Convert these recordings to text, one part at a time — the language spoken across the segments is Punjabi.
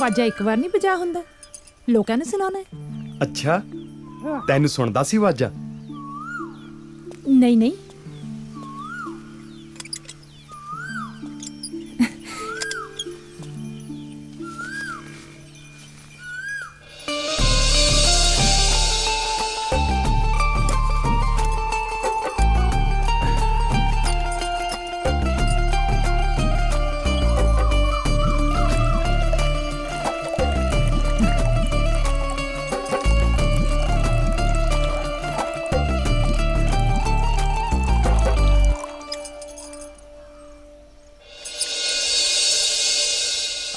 ਵਾਜਾ ਇੱਕ ਵਾਰ ਨਹੀਂ ਵਜਾ ਹੁੰਦਾ, ਲੋਕਾਂ ਨੂੰ ਸੁਣਾਉਣਾ ਹੈ। ਅੱਛਾ, ਤੈਨੂੰ ਸੁਣਦਾ ਸੀ ਵਾਜਾ? ਨਹੀਂ ਨਹੀਂ,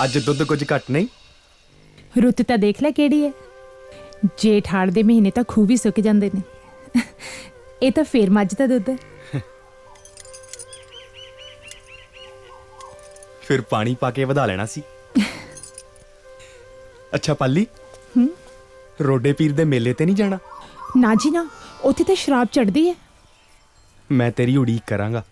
ਅੱਜ ਦੁੱਧ ਕੁਝ ਘੱਟ ਨਹੀਂ? ਰੁੱਤ ਤਾਂ ਦੇਖ ਲੈ ਕਿਹੜੀ ਹੈ। ਜੇਠ ਹਾੜ ਦੇ ਮਹੀਨੇ ਤਾਂ ਖੂਹ ਵੀ ਸੁੱਕ ਜਾਂਦੇ ਨੇ। ਇਹ ਤਾਂ ਫੇਰ ਮੱਝ ਦਾ ਦੁੱਧ ਹੈ। ਫਿਰ ਪਾਣੀ ਪਾ ਕੇ ਵਧਾ ਲੈਣਾ ਸੀ। ਅੱਛਾ ਪਾਲੀ, ਰੋਡੇ ਪੀਰ ਦੇ ਮੇਲੇ ਤੇ ਨਹੀਂ ਜਾਣਾ? ਨਾ ਜੀ ਨਾ, ਉੱਥੇ ਤਾਂ ਸ਼ਰਾਬ ਚੜਦੀ ਹੈ। ਮੈਂ ਤੇਰੀ ਉਡੀਕ ਕਰਾਂਗਾ।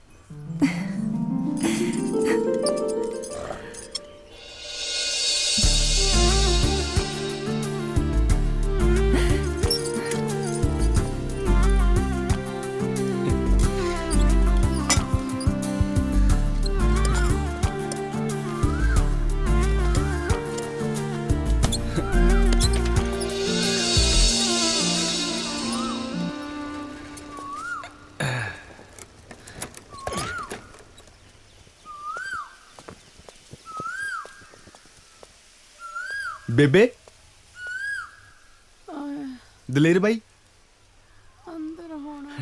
ਬੇਬੇ, ਦਲੇਰ ਬਾਈ ਅੰਦਰ ਹੋਣਾ।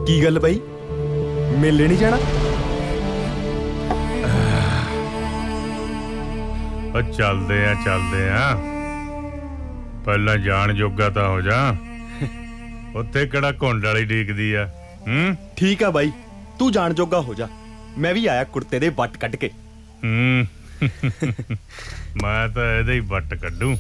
ਕੀ ਗੱਲ ਬਾਈ, ਮੇਲੇ ਨਹੀਂ ਜਾਣਾ? ਚੱਲਦੇ ਆ ਪਹਿਲਾਂ ਜਾਣ ਜੋਗਾ ਤਾਂ ਹੋ ਜਾ। ਉੱਥੇ ਕਿਹੜਾ ਘੁੰਡ ਵਾਲੀ ਡੀਕਦੀ ਆ। ਠੀਕ ਆ ਬਾਈ, ਤੂੰ ਜਾਣ ਜੋਗਾ ਹੋ ਜਾ। ਮੈਂ ਵੀ ਆਇਆ ਕੁੜਤੇ ਦੇ ਵੱਟ ਕੱਢ ਕੇ। ਮੈਂ ਤਾਂ ਇਹਦੇ ਹੀ ਵੱਟ ਕੱਢੂ।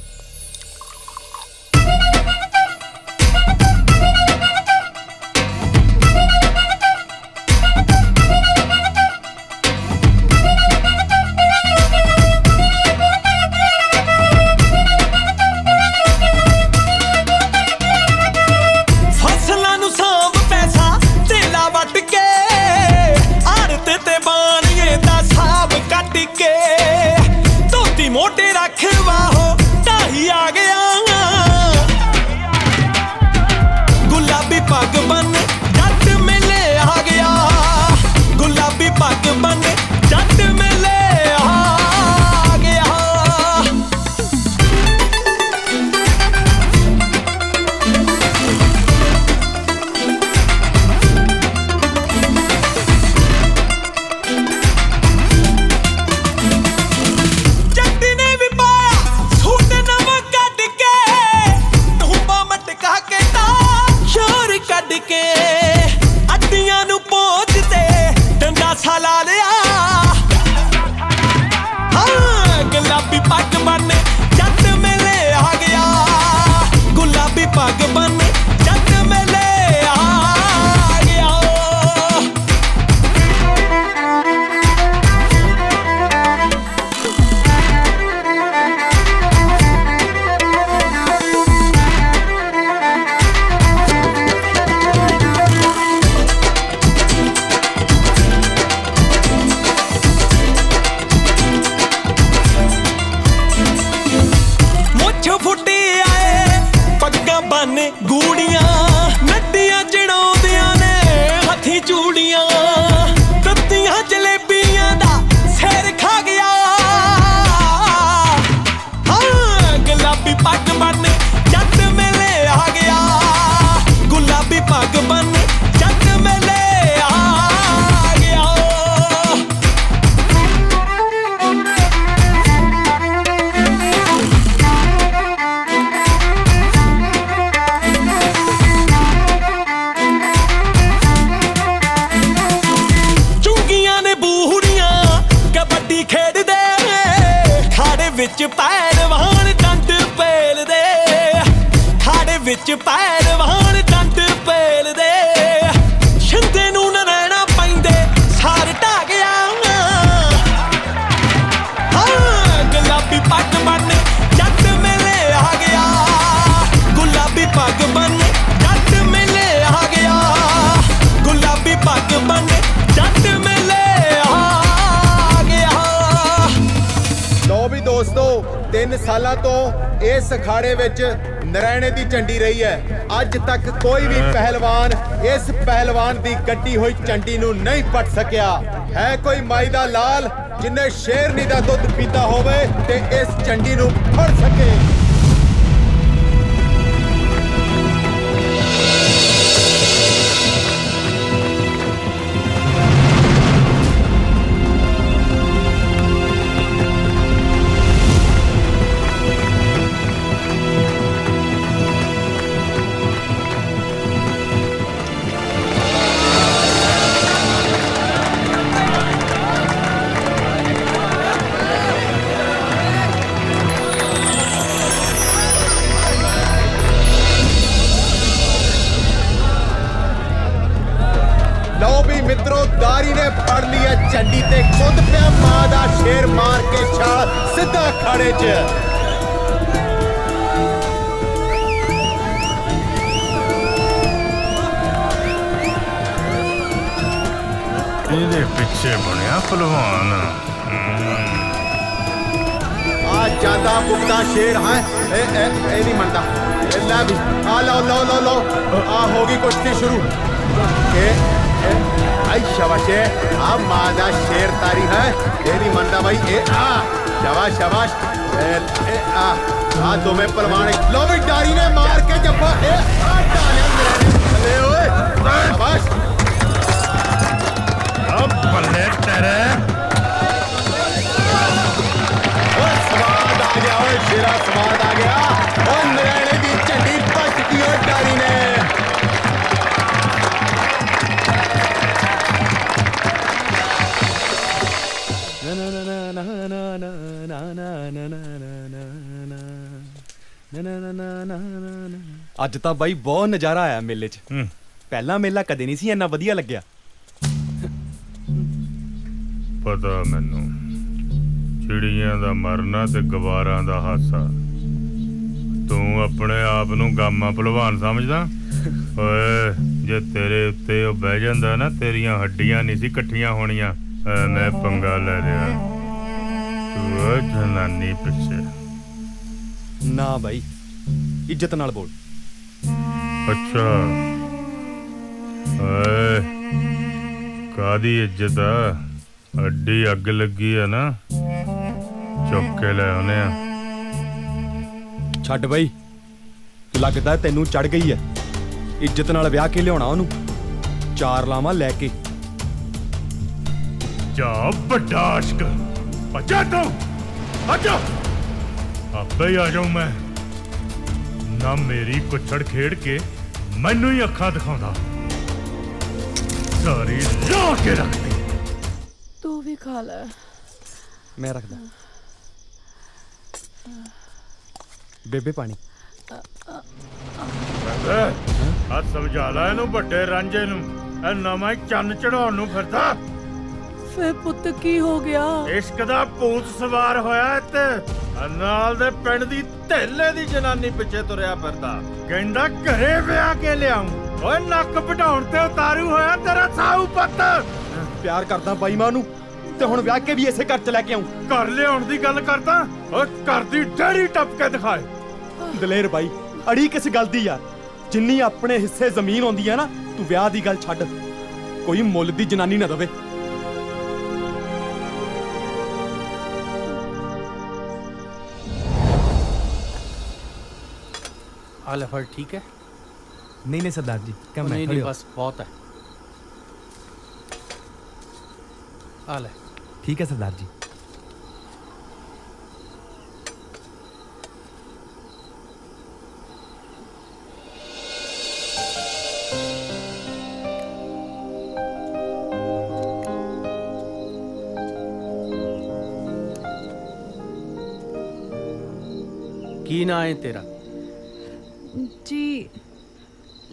ਮੋਢੇ ਰੱਖ ਵਾਹੋ ਢਾਈ ਵਿੱਚ ਪਹਿਲਵਾਨ ਡੰਡ ਪੇਲਦੇ, ਖਾੜੇ ਵਿੱਚ ਪਹਿਲਵਾਨ ਡੰਡ ਪੇਲਦੇ, ਛਿੰਦੇ ਨੂੰ ਨਰੈਣਾ ਪੈਂਦੇ ਸਾਰ ਢਾਹ ਗਿਆ। ਹਾਂ ਗੁਲਾਬੀ ਪੱਗ ਬੰਨ ਜੱਟ ਮੇਲੇ ਆ ਗਿਆ, ਗੁਲਾਬੀ ਪੱਗ ਬੰਨ ਜੱਟ ਮੇਲੇ ਆ ਗਿਆ, ਗੁਲਾਬੀ ਪੱਗ ਬੰਨ ਜੱਟ ਮੇਲੇ ਆ ਗਿਆ। ਲੋ ਵੀ ਦੋਸਤੋ 3 ਸਾਲਾਂ ਤੋਂ ਇਸ ਅਖਾੜੇ ਵਿੱਚ ਨਰੈਣੇ ਦੀ ਝੰਡੀ ਰਹੀ ਹੈ। ਅੱਜ ਤੱਕ ਕੋਈ ਵੀ ਪਹਿਲਵਾਨ ਇਸ ਪਹਿਲਵਾਨ ਦੀ ਗੱਡੀ ਹੋਈ ਝੰਡੀ ਨੂੰ ਨਹੀਂ ਪੱਟ ਸਕਿਆ। ਹੈ ਕੋਈ ਮਾਈ ਦਾ ਲਾਲ ਜਿਨੇ ਸ਼ੇਰਨੀ ਦਾ ਦੁੱਧ ਪੀਤਾ ਹੋਵੇ ਤੇ ਇਸ ਝੰਡੀ ਨੂੰ ਫੜ ਸਕੇ। ਮਿੱਤਰੋ ਦਾਰੀ ਨੇ ਫੜ ਲਈ ਹੈ ਝੰਡੀ ਤੇ ਖੁਦ ਪਿਆ ਮਾਂ ਦਾ ਸ਼ੇਰ ਮਾਰ ਕੇ ਛਾਲ ਸਿੱਧਾ ਖਾੜੇ 'ਚ। ਇਹਦੇ ਪਿੱਛੇ ਬਣਿਆ ਪਹਿਲਵਾਨ। ਆ ਜਾਂਦਾ ਬੁੱਕਦਾ ਸ਼ੇਰ ਹੈ ਇਹ ਨਹੀਂ ਮੰਨਦਾ। ਲੈ ਵੀ ਆ ਲਓ ਆ ਹੋ ਗਈ ਕੁਸ਼ਤੀ ਸ਼ੁਰੂ। आई शाबाश आ मादा शेर तारी है ये नहीं मनता भाई ए आ शाबाश शाबाश ए आ दो में पहलवान लो भी डारी ने मार के जब्बा ए आ डालियां मेरे ओए शाबाश अब बल्ले तेरे ओए स्वाद आ गया ओए शेरा स्वाद आ गया ओ नरैणे दी झंडी बच गई ओ डारी ने। ਅੱਜ ਤਾਂ ਬਾਈ ਬਹੁਤ ਨਜ਼ਾਰਾ ਆਇਆ ਮੇਲੇ 'ਚ। ਪਹਿਲਾ ਮੇਲਾ ਕਦੇ ਨਹੀਂ ਸੀ ਇੰਨਾ ਵਧੀਆ ਲੱਗਿਆ। ਪਤਾ ਮੈਨੂੰ ਚਿੜੀਆਂ ਦਾ ਮਰਨਾ ਤੇ ਗਵਾਰਾਂ ਦਾ ਹਾਸਾ। ਤੂੰ ਆਪਣੇ ਆਪ ਨੂੰ ਗਾਮਾ ਪਹਿਲਵਾਨ ਸਮਝਦਾ? ਓਏ ਜੇ ਤੇਰੇ ਉੱਤੇ ਉਹ ਬਹਿ ਜਾਂਦਾ ਨਾ ਤੇਰੀਆਂ ਹੱਡੀਆਂ ਨਹੀਂ ਸੀ ਇਕੱਠੀਆਂ ਹੋਣੀਆਂ। ਮੈਂ ਪੰਗਾ ਲੈ ਲਿਆ। ਤੂੰ ਉਹ ਜਨਾਨੀ ਪਿੱਛੇ ਨਾ ਬਾਈ ਇੱਜ਼ਤ ਨਾਲ ਬੋਲ। ਅੱਛਾ ਓਏ ਕਾਦੀ ਇੱਜ਼ਤ ਆ? ਅੱਡੀ ਅੱਗ ਲੱਗੀ ਆ ਨਾ, ਚੁੱਕ ਕੇ ਲੈ ਆਉਨੇ ਆ। ਛੱਡ ਬਾਈ ਲੱਗਦਾ ਤੈਨੂੰ ਚੜ ਗਈ ਐ। ਇੱਜ਼ਤ ਨਾਲ ਵਿਆਹ ਕੇ ਲਿਆਉਣਾ ਉਹਨੂੰ 4 ਲਾਵਾਂ ਲੈ ਕੇ। ਜਾ ਵੱਡਾ ਆਸ਼ਕ ਬੱਚਾ ਤੂੰ ਅੱਜਾ ਆਪੇ ਹੀ ਆ ਜਾਊਂ ਮੈਂ ਨਾ। ਮੇਰੀ ਕੁੱਛੜ ਖੇਡ ਕੇ ਮੈਨੂੰ ਹੀ ਅੱਖਾਂ ਦਿਖਾਉਂਦਾ। ਸਾਰੀ ਲਾ ਕੇ ਰੱਖਦੀ। ਤੂੰ ਵੀ ਖਾ ਲੈ। ਮੈਂ ਰੱਖਦਾ। ਬੇਬੇ ਪਾਣੀ। ਆ ਸਮਝਾ ਲੈ ਇਹਨੂੰ ਵੱਡੇ ਰਾਂਝੇ ਨੂੰ। ਇਹ ਨਵਾਂ ਹੀ ਚੰਨ ਚੜਾਉਣ ਨੂੰ ਫਿਰਦਾ। ਫੇ ਪੁੱਤ ਕੀ ਹੋ ਗਿਆ? ਇਸ਼ਕ ਦਾ ਭੂਤ ਸਵਾਰ ਹੋਇਆ ਇੱਥੇ। ਨਾਲ ਦੇ ਪਿੰਡ ਦੀ ਢੇਲੇ ਦੀ ਜਨਾਨੀ ਪਿੱਛੇ ਤੁਰਿਆ ਫਿਰਦਾ। ਕਹਿੰਦਾ ਘਰੇ ਵਿਆਹ ਕੇ ਲਿਆਉਂ। ਓਏ ਨੱਕ ਵਢਾਉਣ ਤੇ ਉਤਾਰੂ ਹੋਇਆ ਤੇਰਾ ਸਾਊ ਪੁੱਤ। ਪਿਆਰ ਕਰਦਾ ਬਾਈ ਮਾਂ ਨੂੰ ਤੇ ਹੁਣ ਵਿਆਹ ਕੇ ਵੀ ਇਸੇ ਘਰ ਚ ਲੈ ਕੇ ਆਉਂ। ਘਰ ਲਿਆਉਣ ਦੀ ਗੱਲ ਕਰਦਾ? ਓਏ ਘਰ ਦੀ ਡੈਰੀ ਟੱਪ ਕੇ ਦਿਖਾਏ। ਦਲੇਰ ਬਾਈ ਅੜੀ ਕਿਸ ਗੱਲ ਦੀ ਯਾਰ? ਜਿੰਨੀ ਆਪਣੇ ਹਿੱਸੇ ਜ਼ਮੀਨ ਆਉਂਦੀ ਆ ਨਾ, ਤੂੰ ਵਿਆਹ ਦੀ ਗੱਲ ਛੱਡ। ਕੋਈ ਮੁੱਲ ਦੀ ਜਨਾਨੀ ਨਾ ਦਵੇ। हाल फल ठीक है? नहीं नहीं सरदार जी कम है। नहीं बस बहुत है। हाल है ठीक है सरदार जी। ਕੀ ਨਾਂ ਹੈ ਤੇਰਾ? जी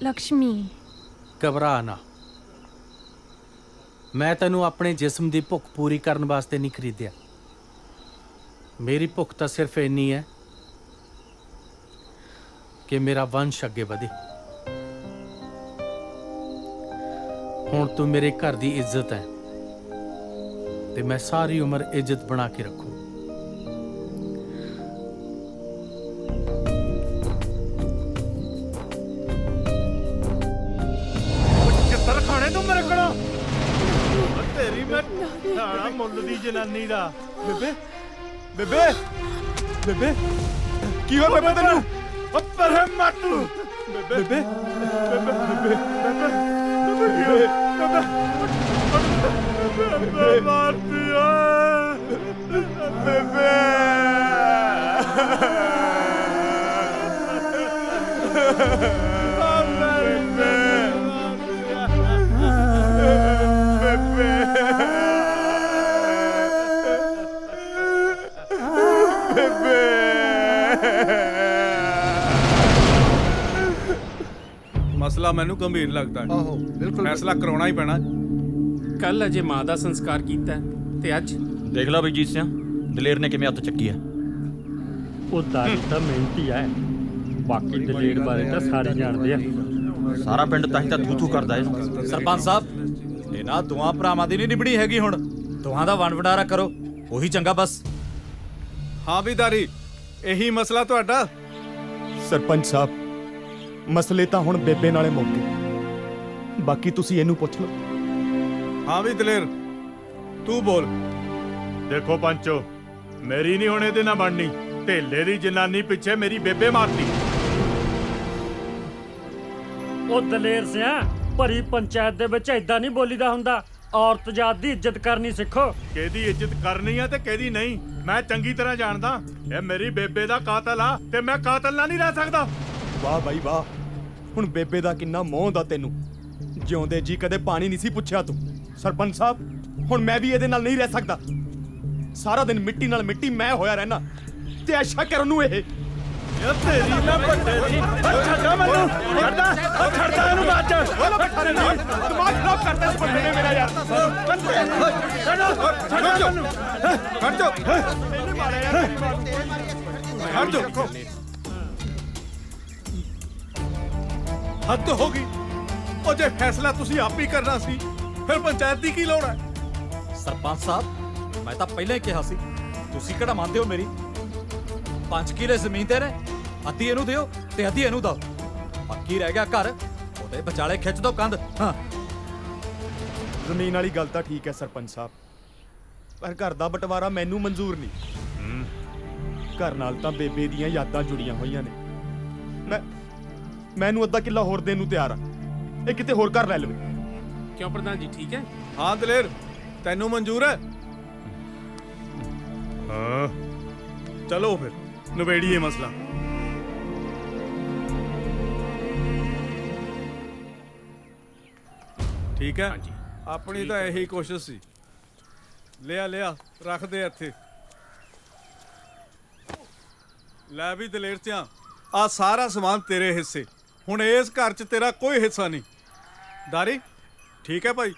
लक्ष्मी। ਘਬਰਾ ਨਾ। ਮੈਂ ਤੈਨੂੰ ਆਪਣੇ ਜਿਸਮ ਦੀ ਭੁੱਖ ਪੂਰੀ ਕਰਨ ਵਾਸਤੇ ਨਹੀਂ ਖਰੀਦਿਆ। ਮੇਰੀ ਭੁੱਖ ਤਾਂ ਸਿਰਫ ਇੰਨੀ ਹੈ ਕਿ ਮੇਰਾ ਵੰਸ਼ ਅੱਗੇ ਵਧੇ। ਹੁਣ ਤੂੰ ਮੇਰੇ ਘਰ ਦੀ ਇੱਜ਼ਤ ਹੈ ਤੇ ਮੈਂ ਸਾਰੀ ਉਮਰ ਇੱਜ਼ਤ ਬਣਾ ਕੇ ਰੱਖੂ। ਕਿੱਧਰ ਖਾਣੇ ਤੂੰ ਮੇਰੇ ਕੋਲੋਂ? ਤੇਰੀ ਮੈਂ ਸਾਲਾ ਮੁੱਲ ਦੀ ਜਨਾਨੀ ਦਾ। ਬੇਬੇ ਬੇਬੇ ਬੇਬੇ ਕੀ ਹੋਇਆ ਬੇਬੇ ਤੈਨੂੰ? ਉੱਪਰ ਹੈ ਮਾਟੂ। ਬੇਬੇ ਬੇਬੇ ਬੇਬੇ ਬੇਬੇ ਮਾਰਦੀ ਆ। ਬੇਬੇ ਮਸਲਾ ਮੈਨੂੰ ਗੰਭੀਰ ਲੱਗਦਾ ਹੈ। ਆਹੋ ਬਿਲਕੁਲ ਫੈਸਲਾ ਕਰਾਉਣਾ ਹੀ ਪੈਣਾ। ਕੱਲ ਅਜੇ ਮਾਂ ਦਾ ਸੰਸਕਾਰ ਕੀਤਾ ਤੇ ਅੱਜ ਦੇਖ ਲਾ ਬਈ ਜੀਤ ਸਿੰਘ ਦਲੇਰ ਨੇ ਕਿਵੇਂ ਹੱਥ ਚੱਕੀ ਆ। ਉਹ ਦਾਰੀ ਤਾਂ ਮਿਹਨਤੀ ਐ, ਬਾਕੀ ਦਲੇਰ ਬਾਰੇ ਤਾਂ ਸਾਰੇ ਜਾਣਦੇ ਆ। ਸਾਰਾ ਪਿੰਡ ਤਾਂ ਹੀ ਤਾਂ ਥੂ ਥੂ ਕਰਦਾ ਏ। ਸਰਪੰਚ ਸਾਹਿਬ ਇਹਨਾਂ ਦੋਹਾਂ ਭਰਾਵਾਂ ਦੀ ਨਹੀਂ ਨਿਬੜੀ ਹੈਗੀ, ਹੁਣ ਦੋਹਾਂ ਦਾ ਵੰਡ ਵਡਾਰਾ ਕਰੋ, ਉਹੀ ਚੰਗਾ ਬਸ। ਹਾਂ ਵੀ ਦਾਰੀ, ਇਹੀ ਮਸਲਾ ਤੁਹਾਡਾ? ਸਰਪੰਚ ਸਾਹਿਬ ਮਸਲੇ ਤਾਂ ਹੁਣ ਬੇਬੇ ਨਾਲੇ ਮੁੱਕ ਗਏ, ਬਾਕੀ ਤੁਸੀਂ ਇਹਨੂੰ ਪੁੱਛ ਲਓ। ਹਾਂ ਵੀ ਦਲੇਰ, ਤੂੰ ਬੋਲ। ਦੇਖੋ ਪੰਚੋ, ਮੇਰੀ ਨਹੀਂ ਹੁਣ ਇਹਦੇ ਨਾਲ ਬਣਨੀ। ਢੇਲੇ ਦੀ ਜਨਾਨੀ ਪਿੱਛੇ ਮੇਰੀ ਬੇਬੇ ਮਾਰਤੀ। ਉਹ ਦਲੇਰ ਸਿਆ, ਭਰੀ ਪੰਚਾਇਤ ਦੇ ਵਿੱਚ ਏਦਾਂ ਨਹੀਂ ਬੋਲੀਦਾ ਹੁੰਦਾ। ਔਰਤ ਜਾਤ ਦੀ ਇੱਜ਼ਤ ਕਰਨੀ ਸਿੱਖੋ। ਕਿਹਦੀ ਇੱਜ਼ਤ ਕਰਨੀ ਆ ਤੇ ਕਿਹਦੀ ਨਹੀਂ, ਮੈਂ ਚੰਗੀ ਤਰ੍ਹਾਂ ਜਾਣਦਾ। ਇਹ ਮੇਰੀ ਬੇਬੇ ਦਾ ਕਾਤਲ ਆ ਤੇ ਮੈਂ ਕਾਤਲ ਨਾਲ ਨਹੀਂ ਰਹਿ ਸਕਦਾ। ਵਾਹ ਬਾਈ ਵਾਹ, ਹੁਣ ਬੇਬੇ ਦਾ ਕਿੰਨਾ ਮੋਹ ਦਾ ਤੈਨੂੰ। ਜਿਉਂਦੇ ਜੀ ਕਦੇ ਪਾਣੀ ਨਹੀਂ ਸੀ ਪੁੱਛਿਆ ਤੂੰ। ਸਰਪੰਚ ਸਾਹਿਬ ਹੁਣ ਮੈਂ ਵੀ ਇਹਦੇ ਨਾਲ ਨਹੀਂ ਰਹਿ ਸਕਦਾ। ਸਾਰਾ ਦਿਨ ਮਿੱਟੀ ਨਾਲ ਮਿੱਟੀ ਮੈਂ ਹੋਇਆ ਰਹਿਣਾ ਤੇ ਐਸ਼ਾ ਕਰਨ ਨੂੰ ਇਹ। ਇਹ ਤੇਰੀ ਨਾ ਵੱਡੇ ਦੀ। ਛੱਡਾ ਮੈਨੂੰ, ਛੱਡਦਾ ਇਹਨੂੰ ਬਾਅਦ ਚ। ਦਿਮਾਗ ਖਰਾਬ ਕਰਦਾ ਇਸ ਬੰਦੇ ਨੇ ਮੇਰਾ ਯਾਰ। ਹਟ ਜਾ, ਹਟ ਜਾ। ਹੱਦ ਹੋ ਗਈ। ਉਹ ਜੇ ਫੈਸਲਾ ਤੁਸੀਂ ਆਪ ਹੀ ਕਰਨਾ ਸੀ, ਫਿਰ ਪੰਚਾਇਤ ਦੀ ਕੀ ਲੋੜ ਹੈ? ਸਰਪੰਚ ਸਾਹਿਬ ਮੈਂ ਤਾਂ ਪਹਿਲਾਂ ਹੀ ਕਿਹਾ ਸੀ, ਤੁਸੀਂ ਕਿਹੜਾ ਮੰਨਦੇ ਹੋ ਮੇਰੀ? 5 ਕਿੱਲੇ ਜ਼ਮੀਨ ਤੇ ਨੇ, ਅੱਧੀ ਇਹਨੂੰ ਦਿਓ ਤੇ ਅੱਧੀ ਇਹਨੂੰ ਦਿਓ। ਬਾਕੀ ਰਹਿ ਗਿਆ ਘਰ, ਉਹਦੇ ਵਿਚਾਲੇ ਖਿੱਚ ਦੋ ਕੰਧ। ਹਾਂ ਜ਼ਮੀਨ ਵਾਲੀ ਗੱਲ ਤਾਂ ਠੀਕ ਹੈ ਸਰਪੰਚ ਸਾਹਿਬ, ਪਰ ਘਰ ਦਾ ਬਟਵਾਰਾ ਮੈਨੂੰ ਮਨਜ਼ੂਰ ਨਹੀਂ। ਘਰ ਨਾਲ ਤਾਂ ਬੇਬੇ ਦੀਆਂ ਯਾਦਾਂ ਜੁੜੀਆਂ ਹੋਈਆਂ ਨੇ। ਮੈਨੂੰ ਅੱਧਾ ਕਿੱਲਾ ਹੋਰ ਦੇਣ ਨੂੰ ਤਿਆਰ ਆ। ਇਹ ਕਿਤੇ ਹੋਰ ਘਰ ਲੈ ਲਵੇ। ਕਿਉਂ ਪ੍ਰਧਾਨ ਜੀ, ਠੀਕ ਹੈ? ਹਾਂ ਦਲੇਰ, ਤੈਨੂੰ ਮਨਜ਼ੂਰ ਹੈ? ਹਾਂ ਚਲੋ ਫਿਰ ਨਿਬੇੜੀਏ ਮਸਲਾ। ਠੀਕ ਹੈ, ਆਪਣੀ ਤਾਂ ਇਹੀ ਕੋਸ਼ਿਸ਼ ਸੀ। ਲਿਆ ਰੱਖ ਦੇ ਇੱਥੇ। ਲੈ ਵੀ ਦਲੇਰ ਸਿਆਂ, ਆ ਸਾਰਾ ਸਮਾਨ ਤੇਰੇ ਹਿੱਸੇ। ਹੁਣ ਇਸ ਘਰ 'ਚ ਤੇਰਾ ਕੋਈ ਹਿੱਸਾ ਨਹੀਂ। ਦਾਰੀ ਠੀਕ ਹੈ ਭਾਈ?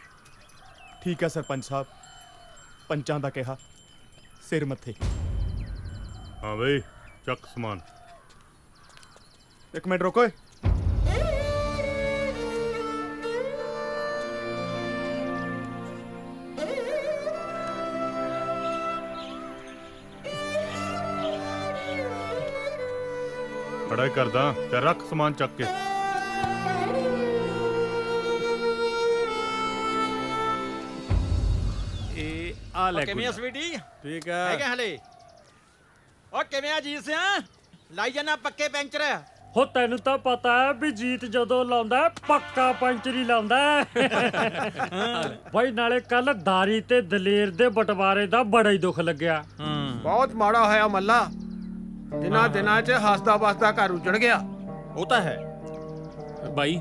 ਠੀਕ ਹੈ ਸਰਪੰਚ ਸਾਹਿਬ, ਪੰਚਾਂ ਦਾ ਕਿਹਾ ਸਿਰ ਮੱਥੇ। ਹਾਂ ਬਈ, ਚੱਕ ਸਮਾਨ। ਇੱਕ ਮਿੰਟ ਰੁਕੋ। ਬੜਾ ਕਰਦਾ ਤੇ ਰੱਖ ਸਮਾਨ ਚੱਕ ਕੇ। ਇਹ ਆ ਲੈ ਕਿਵੇਂ ਆ ਸਵੀਟੀ? ਠੀਕ ਹੈ। ਹੈਗੇ ਹਲੇ? ਓ ਕਿਵੇਂ ਆ ਜੀਤ ਸਿਆ? ਲਾਈ ਜਾਣਾ ਪੱਕੇ ਪੈਂਚਰ। ਹੋ ਤੈਨੂੰ ਤਾਂ ਪਤਾ ਹੈ ਵੀ ਜੀਤ ਜਦੋਂ ਲਾਉਂਦਾ ਹੈ, ਪੱਕਾ ਪੰਚਰੀ ਲਾਉਂਦਾ ਹੈ। ਬਾਈ ਨਾਲੇ ਕੱਲ ਦਾਰੀ ਤੇ ਦਲੇਰ ਦੇ ਬਟਵਾਰੇ ਦਾ ਬੜਾ ਹੀ ਦੁੱਖ ਲੱਗਿਆ। ਬਹੁਤ ਮਾੜਾ ਹੋਇਆ ਮੱਲਾ। ਦਿਨਾਂ 'ਚ ਹੱਸਦਾ ਵਸਦਾ ਘਰ ਉਜੜ ਗਿਆ। ਉਹ ਤਾਂ ਹੈ ਬਾਈ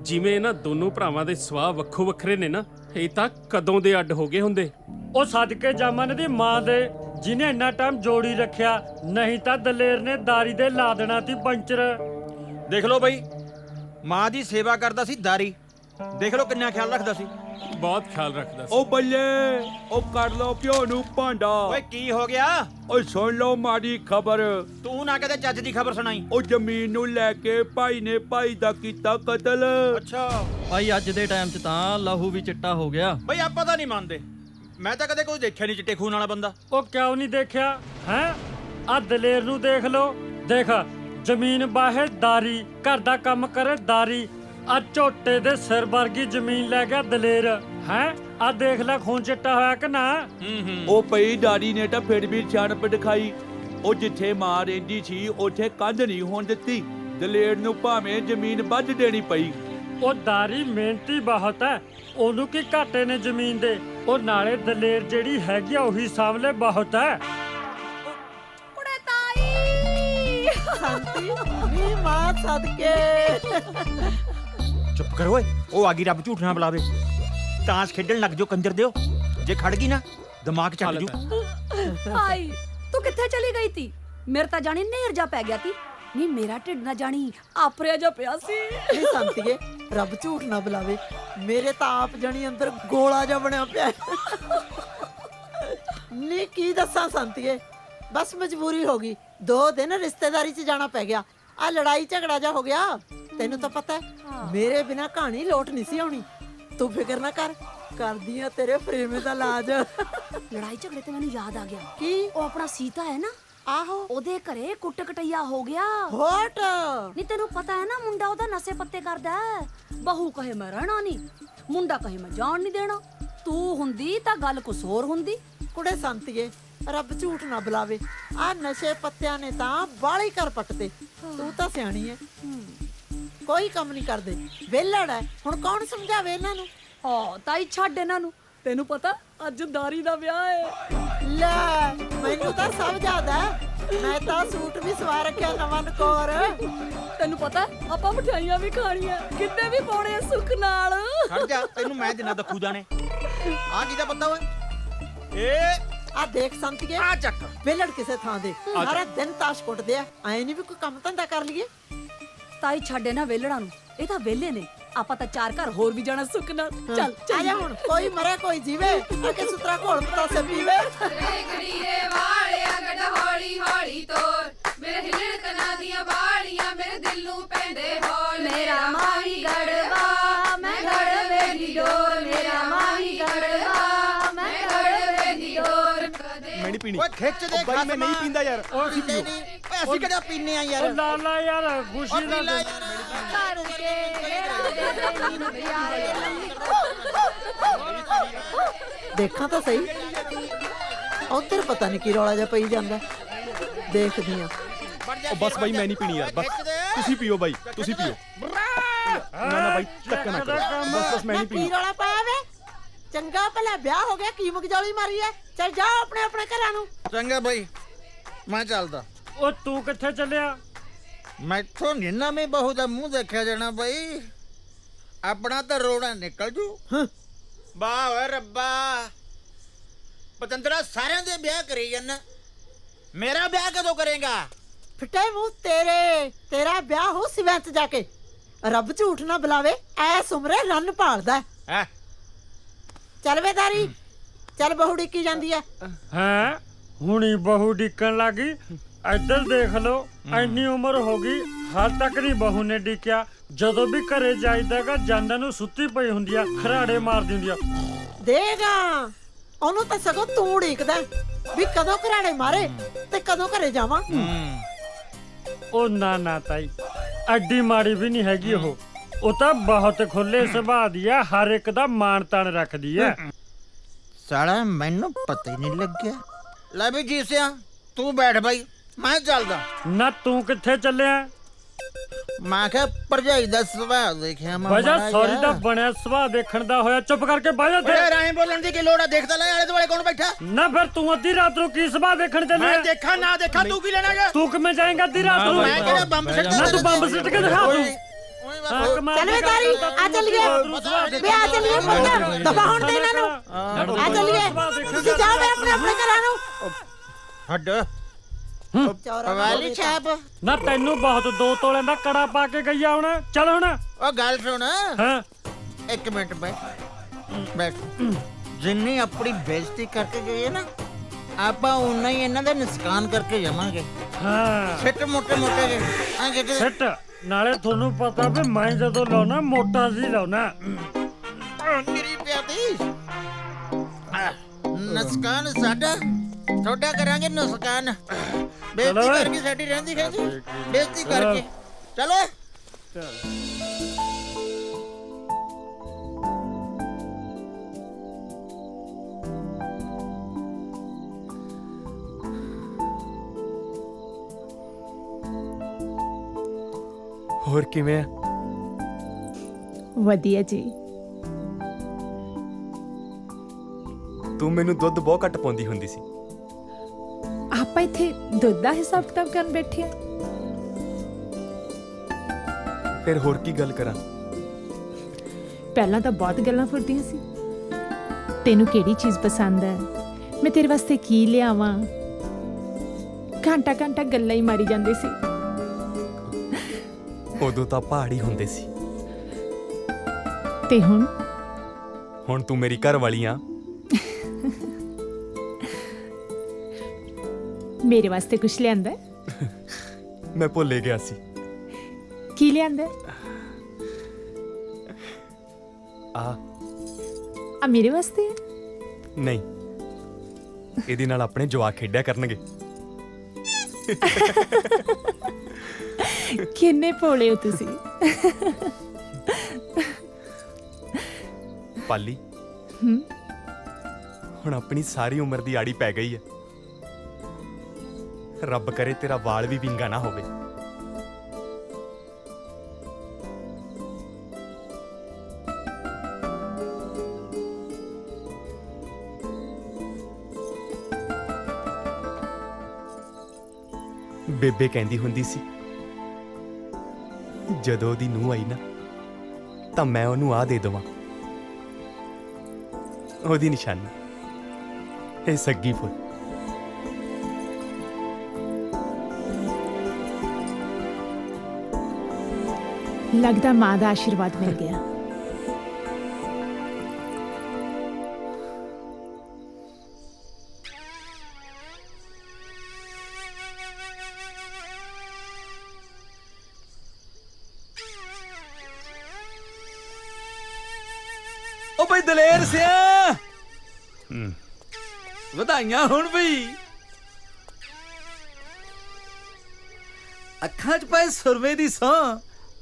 ਜਿਵੇਂ ਇਹਨਾਂ ਦੋਨੋਂ ਭਰਾਵਾਂ ਦੇ ਸੁਭਾਅ ਵੱਖੋ ਵੱਖਰੇ ਨੇ ਨਾ, ਇਹ ਤਾਂ ਕਦੋਂ ਦੇ ਅੱਡ ਹੋ ਗਏ ਹੁੰਦੇ। ਉਹ ਸਦਕੇ ਜਾਮਨ ਦੀ ਮਾਂ ਦੇ ਜਿਹਨੇ ਇੰਨਾ ਟਾਈਮ ਜੋੜੀ ਰੱਖਿਆ, ਨਹੀਂ ਤਾਂ ਦਲੇਰ ਨੇ ਦਾਰੀ ਦੇ ਲਾ ਦੇਣਾ ਸੀ ਪੰਚਰ। ਦੇਖ ਲਓ ਬਈ, ਮਾਂ ਦੀ ਸੇਵਾ ਕਰਦਾ ਸੀ ਦਾਰੀ, ਦੇਖ ਲਓ ਕਿੰਨਾ ਖਿਆਲ ਰੱਖਦਾ ਸੀ। ਬਹੁਤ ਖਿਆਲ ਰੱਖਦਾ ਸੀ। ਉਹ ਬੱਲੇ, ਉਹ ਕਰ ਲਓ ਪਿਓ ਨੂੰ ਭਾਂਡਾ। ਓਏ ਕੀ ਹੋ ਗਿਆ? ਓਏ ਸੁਣ ਲਓ ਮਾੜੀ ਖਬਰ। ਤੂੰ ਨਾ ਕਦੇ ਚੱਜ ਦੀ ਖਬਰ ਸੁਣਾਈ। ਉਹ ਜ਼ਮੀਨ ਨੂੰ ਲੈ ਕੇ ਭਾਈ ਨੇ ਭਾਈ ਦਾ ਕੀਤਾ ਕਤਲ। ਅੱਛਾ ਭਾਈ ਅੱਜ ਦੇ ਟਾਈਮ 'ਚ ਤਾਂ ਲਹੂ ਵੀ ਚਿੱਟਾ ਹੋ ਗਿਆ। ਬਈ ਆਪਾਂ ਤਾਂ ਨਹੀਂ ਮੰਨਦੇ, ਮੈਂ ਤਾਂ ਕਦੇ ਕੋਈ ਦੇਖਿਆ ਨਹੀਂ ਚਿੱਟੇ ਖੂਨ ਵਾਲਾ ਬੰਦਾ। ਉਹ ਕਿਉਂ ਨਹੀਂ ਦੇਖਿਆ ਹੈ? ਆ ਦਲੇਰ ਨੂੰ ਦੇਖ ਲਓ, ਦੇਖ ਜ਼ਮੀਨ ਬਾਹਰ ਦਾਰੀ, ਘਰ ਦਾ ਕੰਮ ਕਰੇ ਦਾਰੀ। ਆ ਝੋਟੇ ਦੇ ਸਿਰ ਵਰਗੀ ਜ਼ਮੀਨ ਲੈ ਗਿਆ ਦਲੇਰ ਹੈ। ਆ ਦੇਖ ਲੈ ਖੂਨ ਚਿੱਟਾ ਹੋਇਆ ਕਿ ਨਾ। ਉਹ ਪਈ ਡਾੜੀ ਨੇ ਤਾਂ ਫਿਰ ਵੀ ਸਿਆਣਪ ਦਿਖਾਈ। ਉਹ ਜਿੱਥੇ ਮਾਂ ਰਹਿੰਦੀ ਸੀ ਉੱਥੇ ਕੰਧ ਨਹੀਂ ਹੋਣ ਦਿੱਤੀ। ਦਲੇਰ ਨੂੰ ਭਾਵੇਂ ਜ਼ਮੀਨ ਵੱਧ ਦੇਣੀ ਪਈ। ਉਹ ਦਾਰੀ ਮਿਹਨਤੀ ਬਹੁਤ ਹੈ, ਉਹਨੂੰ ਕੀ ਘਾਟੇ ਨੇ ਜ਼ਮੀਨ ਦੇ। ਉਹ ਨਾਲੇ ਦਲੇਰ ਜਿਹੜੀ ਹੈਗੀ ਆ ਉਹੀ ਸਾਹਮਣੇ ਬਹੁਤ ਹੈ। ਕੁੜੇ ਤਾਈ ਸ਼ਾਂਤੀ ਨੀ ਮਾਂ ਸਦਕੇ। ਚੁੱਪ ਕਰ ਓਏ, ਉਹ ਆ ਗਈ, ਰੱਬ ਝੂਠ ਨਾ ਬੁਲਾਵੇ। ਤਾਂਸ ਖੇਡਣ ਲੱਗ ਜਾਓ ਕੰਜਰ ਦਿਓ, ਜੇ ਖੜ ਗਈ ਨਾ ਦਿਮਾਗ ਚੱਲ ਜੂ। ਆਈ ਤੂੰ ਕਿੱਥੇ ਚਲੀ ਗਈ ਤੀ? ਮੇਰੇ ਤਾਂ ਜਾਣੀ ਨੇਰ ਜਾ ਪੈ ਗਿਆ ਤੀ। ਨਹੀਂ ਮੇਰਾ ਢਿੱਡ ਨਾ ਜਾਣੀ ਆਪਰਿਆ ਜਾ ਪਿਆ ਸੀ। ਨੀ ਸ਼ਾਂਤੀਏ, ਰੱਬ ਝੂਠ ਨਾ ਬੁਲਾਵੇ, ਮੇਰੇ ਤਾਂ ਆਪ ਜਣੀ ਅੰਦਰ ਗੋਲਾ ਜਿਹਾ ਬਣਿਆ ਪਿਆ। ਨੀ ਕੀ ਦੱਸਾਂ ਸ਼ਾਂਤੀਏ, ਬਸ ਮਜਬੂਰੀ ਹੋ ਗਈ। 2 ਦਿਨ ਰਿਸ਼ਤੇਦਾਰੀ 'ਚ ਜਾਣਾ ਪੈ ਗਿਆ। ਆ ਲੜਾਈ ਝਗੜਾ ਜਾ ਹੋ ਗਿਆ। ਤੈਨੂੰ ਤਾਂ ਪਤਾ ਹੈ ਮੇਰੇ ਬਿਨਾ ਕਹਾਣੀ ਲੋਟ ਨਹੀਂ ਸੀ ਆਉਣੀ। ਤੂੰ ਫਿਕਰ ਨਾ ਕਰ, ਕਰਦੀ ਆ ਤੇਰੇ ਪ੍ਰੇਮੇ ਦਾ ਇਲਾਜ। ਲੜਾਈ ਝਗੜੇ ਤੇ ਮੈਨੂੰ ਯਾਦ ਆ ਗਿਆ। ਕੀ? ਉਹ ਆਪਣਾ ਸੀਤਾ ਹੈ ਨਾ, ਆਹੋ ਉਹਦੇ ਘਰੇ ਕੁੱਟ ਕਟਈਆ ਹੋ ਗਿਆ। ਹੋਟ ਨਹੀਂ ਤੈਨੂੰ ਪਤਾ ਹੈ ਨਾ, ਮੁੰਡਾ ਉਹਦਾ ਨਸ਼ੇ ਪੱਤੇ ਕਰਦਾ ਹੈ। ਬਹੂ ਕਹੇ ਮੈਂ ਰਹਿਣਾ ਨਹੀਂ, ਮੁੰਡਾ ਕਹੇ ਮੈਂ ਜਾਣ ਨਹੀਂ ਦੇਣਾ। ਤੂੰ ਹੁੰਦੀ ਤਾਂ ਗੱਲ ਕੁਛ ਹੋਰ ਹੁੰਦੀ। ਕੁੜੇ ਸੰਤੀਏ, ਰੱਬ ਝੂਠ ਨਾ ਬੁਲਾਵੇ, ਆ ਨਸ਼ੇ ਪੱਤਿਆਂ ਨੇ ਤਾਂ ਬਾਲੀ ਕਰ ਪੱਟਦੇ। ਤੂੰ ਤਾਂ ਸਿਆਣੀ ਐ, ਕੋਈ ਕੰਮ ਨਹੀਂ ਕਰਦੇ, ਵਿਹਲੜ ਐ। ਹੁਣ ਕੌਣ ਸਮਝਾਵੇ ਇਹਨਾਂ ਨੂੰ? ਹਾਂ ਤਾਈ ਛੱਡ ਇਹਨਾਂ ਨੂੰ, ਤੈਨੂੰ ਪਤਾ ਅੱਜ ਦਾਰੀ ਦਾ ਵਿਆਹ ਹੈ। ਲੈ ਮੈਨੂੰ ਤਾਂ ਸਭ ਯਾਦ ਐ, ਮੈਂ ਤਾਂ ਸੂਟ ਵੀ ਸਵਾ ਰੱਖਿਆ ਨਵਾਂ ਨਕੋਰ। ਤੈਨੂੰ ਪਤਾ ਆਪਾਂ ਮਠਿਆਈਆਂ ਵੀ ਖਾਣੀਆਂ, ਕਿੰਨੇ ਵੀ ਪਾਉਣੇ ਆ ਸੁੱਖ ਨਾਲ। ਖੜ ਜਾ, ਤੈਨੂੰ ਮੈਂ ਦਿਨਾ ਦਖੂਦਾ ਨੇ। ਆ ਕੀ ਦਾ ਪਤਾ ਓਏ? ਏ ਆ ਦੇਖ ਸੰਤੀਏ, ਆ ਚੱਕ। ਵਿਹਲੜ ਕਿਸੇ ਥਾਂ ਦੇ ਸਾਰਾ ਦਿਨ ਤਾਸ਼ ਕੁੱਟਦੇ ਆ। ਐ ਨਹੀਂ ਵੀ ਕੋਈ ਕੰਮ ਧੰਦਾ ਕਰ ਲਈਏ। ਤਾਈ ਛੱਡ ਇਹਨਾਂ ਵੇਲੜਾਂ ਨੂੰ, ਇਹ ਤਾਂ ਵੇਲੇ ਨੇ। ਆਪਾਂ ਤਾਂ 4 ਘਰ ਹੋਰ ਵੀ ਜਾਣਾ ਸੁੱਖ ਨਾਲ। ਚੱਲ ਆ ਜਾ ਹੁਣ, ਕੋਈ ਮਰੇ ਕੋਈ ਜੀਵੇ, ਅਕੇ ਸੁਤਰਾ ਘੋਲ ਪਤਾਸੇ ਪੀਵੇ। ਗੜੀਏ ਵਾਲਿਆ ਗੱਡ ਹੌਲੀ ਹੌਲੀ ਤੋਰ, ਮੇਰੇ ਹਿਲਣ ਕਨਾਂ ਦੀਆਂ ਬਾਲੀਆਂ ਮੇਰੇ ਦਿਲ ਨੂੰ ਪੈਂਦੇ ਹੌਲ। ਮੇਰਾ ਮਾਹੀ ਗੜਵਾ ਮੈਂ ਗੜਵੇ ਦੀ ਡੋਰ, ਮੇਰਾ ਮਾਹੀ ਗੜਵਾ ਮੈਂ ਗੜਵੇ ਦੀ ਡੋਰ। ਮੈਂ ਨਹੀਂ ਪੀਣੀ। ਓਏ ਖਿੱਚ ਦੇ ਬਾਈ ਮੈਂ ਨਹੀਂ ਪੀਂਦਾ ਯਾਰ। ਓਏ ਅਸੀਂ ਕਿਹੜਾ ਪੀਨੇ ਆ ਯਾਰ? ਉਹ ਲਾਲਾ ਯਾਰ ਖੁਸ਼ੀ ਦਾ ਦੇਖਾਂ ਤਾਂ ਸਹੀ, ਉਧਰ ਪਤਾ ਨਹੀਂ ਕੀ ਰੌਲਾ ਜਿਹਾ ਪਈ ਜਾਂਦਾ। ਦੇਖਦੀ ਆ। ਉਹ ਬਸ ਬਾਈ ਮੈਂ ਨਹੀਂ ਪੀਣੀ ਯਾਰ, ਬਸ ਤੁਸੀਂ ਪੀਓ ਬਾਈ, ਤੁਸੀਂ ਪੀਓ। ਨਾ ਨਾ ਬਾਈ ਧੱਕਾ ਨਾ ਕਰੋ, ਬਸ ਮੈਂ ਨਹੀਂ ਕੀ ਪੀਣੀ। ਰੌਲਾ ਪਾਇਆ ਵੇ? ਚੰਗਾ ਭਲਾ ਵਿਆਹ ਹੋ ਗਿਆ, ਕੀ ਮਗਜੌਲੀ ਮਾਰੀ ਐ? ਚੱਲ ਜਾ ਆਪਣੇ ਆਪਣੇ ਘਰਾਂ ਨੂੰ। ਚੰਗਾ ਬਾਈ, ਮੈਂ ਚੱਲਦਾ। ਉਹ ਤੂੰ ਕਿੱਥੇ ਚੱਲਿਆ? ਮੈਥੋਂ ਨੀ ਨਵੀਂ ਬਹੂ ਦਾ ਮੂੰਹ ਦੇਖਿਆ ਜਾਣਾ ਬਈ, ਆਪਣਾ ਤਾਂ ਰੋੜਾ ਨਿਕਲ ਜੂ। ਵਾਹ ਓਏ ਰੱਬਾ, ਪਤੰਦਰਾ ਸਾਰਿਆਂ ਦੇ ਵਿਆਹ ਕਰੀ ਜਾਂਦਾ, ਮੇਰਾ ਵਿਆਹ ਕਦੋਂ ਕਰੇਗਾ? ਫਿੱਟੇ ਮੂੰਹ ਤੇਰੇ, ਤੇਰਾ ਵਿਆਹ ਹੋ ਸਿਵੈਂ ਚ ਜਾ ਕੇ। ਰੱਬ ਝੂਠ ਨਾ ਬੁਲਾਵੇ, ਐਸ ਉਮਰੇ ਰੰਨ ਭਾਲਦਾ ਹੈ। ਚੱਲ ਵੇ ਤਾਰੀ, ਚੱਲ ਬਹੂ ਡਿੱਕੀ ਜਾਂਦੀ ਐ। ਹੈ ਹੁਣੀ ਬਹੂ ਡਿੱਕਣ ਲੱਗੀ। ਇੱਧਰ ਦੇਖ ਲਓ, ਇੰਨੀ ਉਮਰ ਹੋ ਗਈ ਹਾਲ ਤੱਕ ਨਹੀਂ ਬਹੂ ਨੇ ਡਿੱਕਿਆ। ਜਦੋਂ ਵੀ ਘਰੇ ਜਾਈਦਾਗਾ ਜਾਂਦਾ ਨੂੰ ਸੁੱਤੀ ਪਈ ਹੁੰਦੀ ਆ, ਖਰਾੜੇ ਮਾਰਦੀ ਹੁੰਦੀ ਆ। ਦੇਗਾ ਉਹਨੂੰ ਤਾਂ ਸਗੋਂ ਤੂੰ ਢੀਕਦਾ ਵੀ ਕਦੋਂ ਘਰਾੜੇ ਮਾਰੇ ਤੇ ਕਦੋਂ ਘਰੇ ਜਾਵਾਂ। ਉਹ ਨਾ ਨਾ ਤਾਈ, ਐਡੀ ਮਾੜੀ ਵੀ ਨਹੀਂ ਹੈਗੀ ਉਹ ਤਾਂ ਬਹੁਤ ਖੁੱਲੇ ਸੁਭਾਅ ਦੀ ਆ, ਹਰ ਇੱਕ ਦਾ ਮਾਣ ਤਾਣ ਰੱਖਦੀ ਆ। ਸਾਲਾ ਮੈਨੂੰ ਪਤਾ ਹੀ ਨਹੀਂ ਲੱਗਿਆ। ਲੈ ਵੀ ਜੀਸਿਆ, ਤੂੰ ਬੈਠ ਬਾਈ, ਮੈਂ ਚੱਲਦਾ। ਨਾ ਤੂੰ ਕਿੱਥੇ ਚੱਲਿਆ? ਮੈਂ ਕਿਹਾ ਭਰਜਾਈ ਦਾ ਸੁਭਾਅ ਦੇਖਿਆ ਮੈਂ। ਵਜਾ ਸੌਰੀ ਦਾ ਬਣਿਆ ਸੁਭਾਅ ਦੇਖਣ ਦਾ ਹੋਇਆ, ਚੁੱਪ ਕਰਕੇ ਬਹਿ ਜਾ ਤੇ। ਰਾਏ ਬੋਲਣ ਦੀ ਕੀ ਲੋੜ ਆ? ਦੇਖਦਾ ਲੈ ਆਲੇ ਦੁਆਲੇ ਕੌਣ ਬੈਠਾ। ਨਾ ਫਿਰ ਤੂੰ ਅੱਧੀ ਰਾਤ ਨੂੰ ਕੀ ਸੁਭਾਅ ਦੇਖਣ ਚੱਲਿਆ? ਮੈਂ ਦੇਖਾਂ ਨਾ ਦੇਖਾਂ, ਤੂੰ ਕੀ ਲੈਣਾ ਗਾ? ਤੂੰ ਕਿਵੇਂ ਜਾਏਂਗਾ ਅੱਧੀ ਰਾਤ ਨੂੰ? ਮੈਂ ਕਿਹੜਾ ਬੰਬ ਸਿੱਟਦਾ? ਨਾ ਤੂੰ ਬੰਬ ਸਿੱਟ ਕੇ ਦਿਖਾ ਤੂੰ। ਓਏ ਚੱਲ ਵੇ ਤਾਰੀ ਆ ਚੱਲੀਏ ਵੇ ਆ ਚੱਲੀਏ ਪੁੱਤ ਦਫਾ ਹੋਣ ਦੇ ਇਹਨਾਂ ਨੂੰ ਆ ਚੱਲੀਏ ਤੁਸੀਂ ਜਾਓ ਵੇ ਆਪਣੇ ਆਪਣੇ ਘਰਾਂ ਨੂੰ ਹੱਡ ਵਾਲੀ ਸਾਹਿਬ ਨਾ ਤੈਨੂੰ ਬਹੁਤ 2 ਤੋਲਿਆਂ ਦਾ ਕੜਾ ਪਾ ਕੇ ਗਈ ਆ ਹੁਣ ਚੱਲ ਹੁਣ ਉਹ ਗੱਲ ਸੁਣ ਹਾਂ 1 ਮਿੰਟ ਬੈਠ ਜਿੰਨੀ ਆਪਣੀ ਬੇਇੱਜ਼ਤੀ ਕਰਕੇ ਗਏ ਨਾ ਆਪਾਂ ਉਨਾ ਹੀ ਇਹਨਾਂ ਦਾ ਨੁਕਸਾਨ ਕਰਕੇ ਜਾਵਾਂਗੇ ਹਾਂ ਛਿੱਟ ਮੋਟੇ ਜਿਹੇ ਆ ਕਿਤੇ ਸਿੱਟ ਨਾਲੇ ਤੁਹਾਨੂੰ ਪਤਾ ਵੀ ਮੈਂ ਜਦੋਂ ਲਾਉਣਾ ਮੋਟਾ ਜੀ ਲਾਉਣਾ ਮੇਰੀ ਪਿਆਦੀ ਨੁਕਸਾਨ ਸਾਡਾ ਤੁਹਾਡਾ ਕਰਾਂਗੇ ਨੁਕਸਾਨ ਬੇਇੱਜ਼ਤੀ ਕਰਕੇ ਸਾਡੀ ਰਹਿੰਦੀ ਹੈ ਜੀ ਬੇਇੱਜ਼ਤੀ ਕਰਕੇ ਚਲੋ ਹੋਰ ਕਿਵੇਂ ਆ? ਵਧੀਆ ਜੀ। ਤੂੰ ਮੈਨੂੰ ਦੁੱਧ ਬਹੁਤ ਘੱਟ ਪਾਉਂਦੀ ਹੁੰਦੀ ਸੀ। ਆਪਾਂ ਇੱਥੇ ਦੁੱਧ ਦਾ ਹਿਸਾਬ ਕਿਤਾਬ ਕਰਨ ਬੈਠੇ ਆ। ਫਿਰ ਹੋਰ ਕੀ ਗੱਲ ਕਰਾਂ? ਪਹਿਲਾਂ ਤਾਂ ਬਹੁਤ ਗੱਲਾਂ ਫੁਰਦੀਆਂ ਸੀ। ਤੈਨੂੰ ਕਿਹੜੀ ਚੀਜ਼ ਪਸੰਦ ਹੈ, ਮੈਂ ਤੇਰੇ ਵਾਸਤੇ ਕੀ ਲਿਆਵਾਂ, ਘੰਟਾ ਘੰਟਾ ਗੱਲਾਂ ਹੀ ਮਾਰੀ ਜਾਂਦੇ ਸੀ। ਉਦੋਂ ਤਾਂ ਪਹਾੜੀ ਹੁੰਦੇ ਸੀ ਤੇ ਹੁਣ ਤੂੰ ਮੇਰੀ ਘਰ ਵਾਲੀ ਆ। ਮੇਰੇ ਵਾਸਤੇ ਕੁਝ ਲਿਆਂਦਾ? ਮੈਂ ਭੁੱਲੇ ਗਿਆ ਸੀ। ਕੀ ਲਿਆਂਦਾ? ਆ ਮੇਰੇ ਵਾਸਤੇ? ਨਹੀਂ, ਇਹਦੇ ਨਾਲ ਆਪਣੇ ਜਵਾਕ ਖੇਡਿਆ ਕਰਨਗੇ। ਕਿੰਨੇ ਭੋਲੇ ਹੋ ਤੁਸੀਂ। ਪਾਲੀ, ਹੁਣ ਆਪਣੀ ਸਾਰੀ ਉਮਰ ਦੀ ਆੜੀ ਪੈ ਗਈ ਹੈ। ਰੱਬ ਕਰੇ ਤੇਰਾ ਵਾਲ ਵੀ ਵਿੰਗਾ ਨਾ ਹੋਵੇ। ਬੇਬੇ ਕਹਿੰਦੀ ਹੁੰਦੀ ਸੀ ਜਦੋਂ ਉਹਦੀ ਨੂੰਹ ਆਈ ਨਾ ਤਾਂ ਮੈਂ ਉਹਨੂੰ ਆ ਦੇ ਦੇਵਾਂ। ਉਹਦੀ ਨਿਸ਼ਾਨੀ ਇਹ ਸੱਗੀ ਫੁੱਲ। ਲੱਗਦਾ ਮਾਂ ਦਾ ਆਸ਼ੀਰਵਾਦ ਮਿਲ ਗਿਆ। ਓ ਬਈ ਦਲੇਰ ਸਿਆ, ਵਧਾਈਆਂ ਹੁਣ ਬਈ। ਅੱਖਾਂ 'ਚ ਪਏ ਸੁਰਮੇ ਦੀ ਸੌਂ,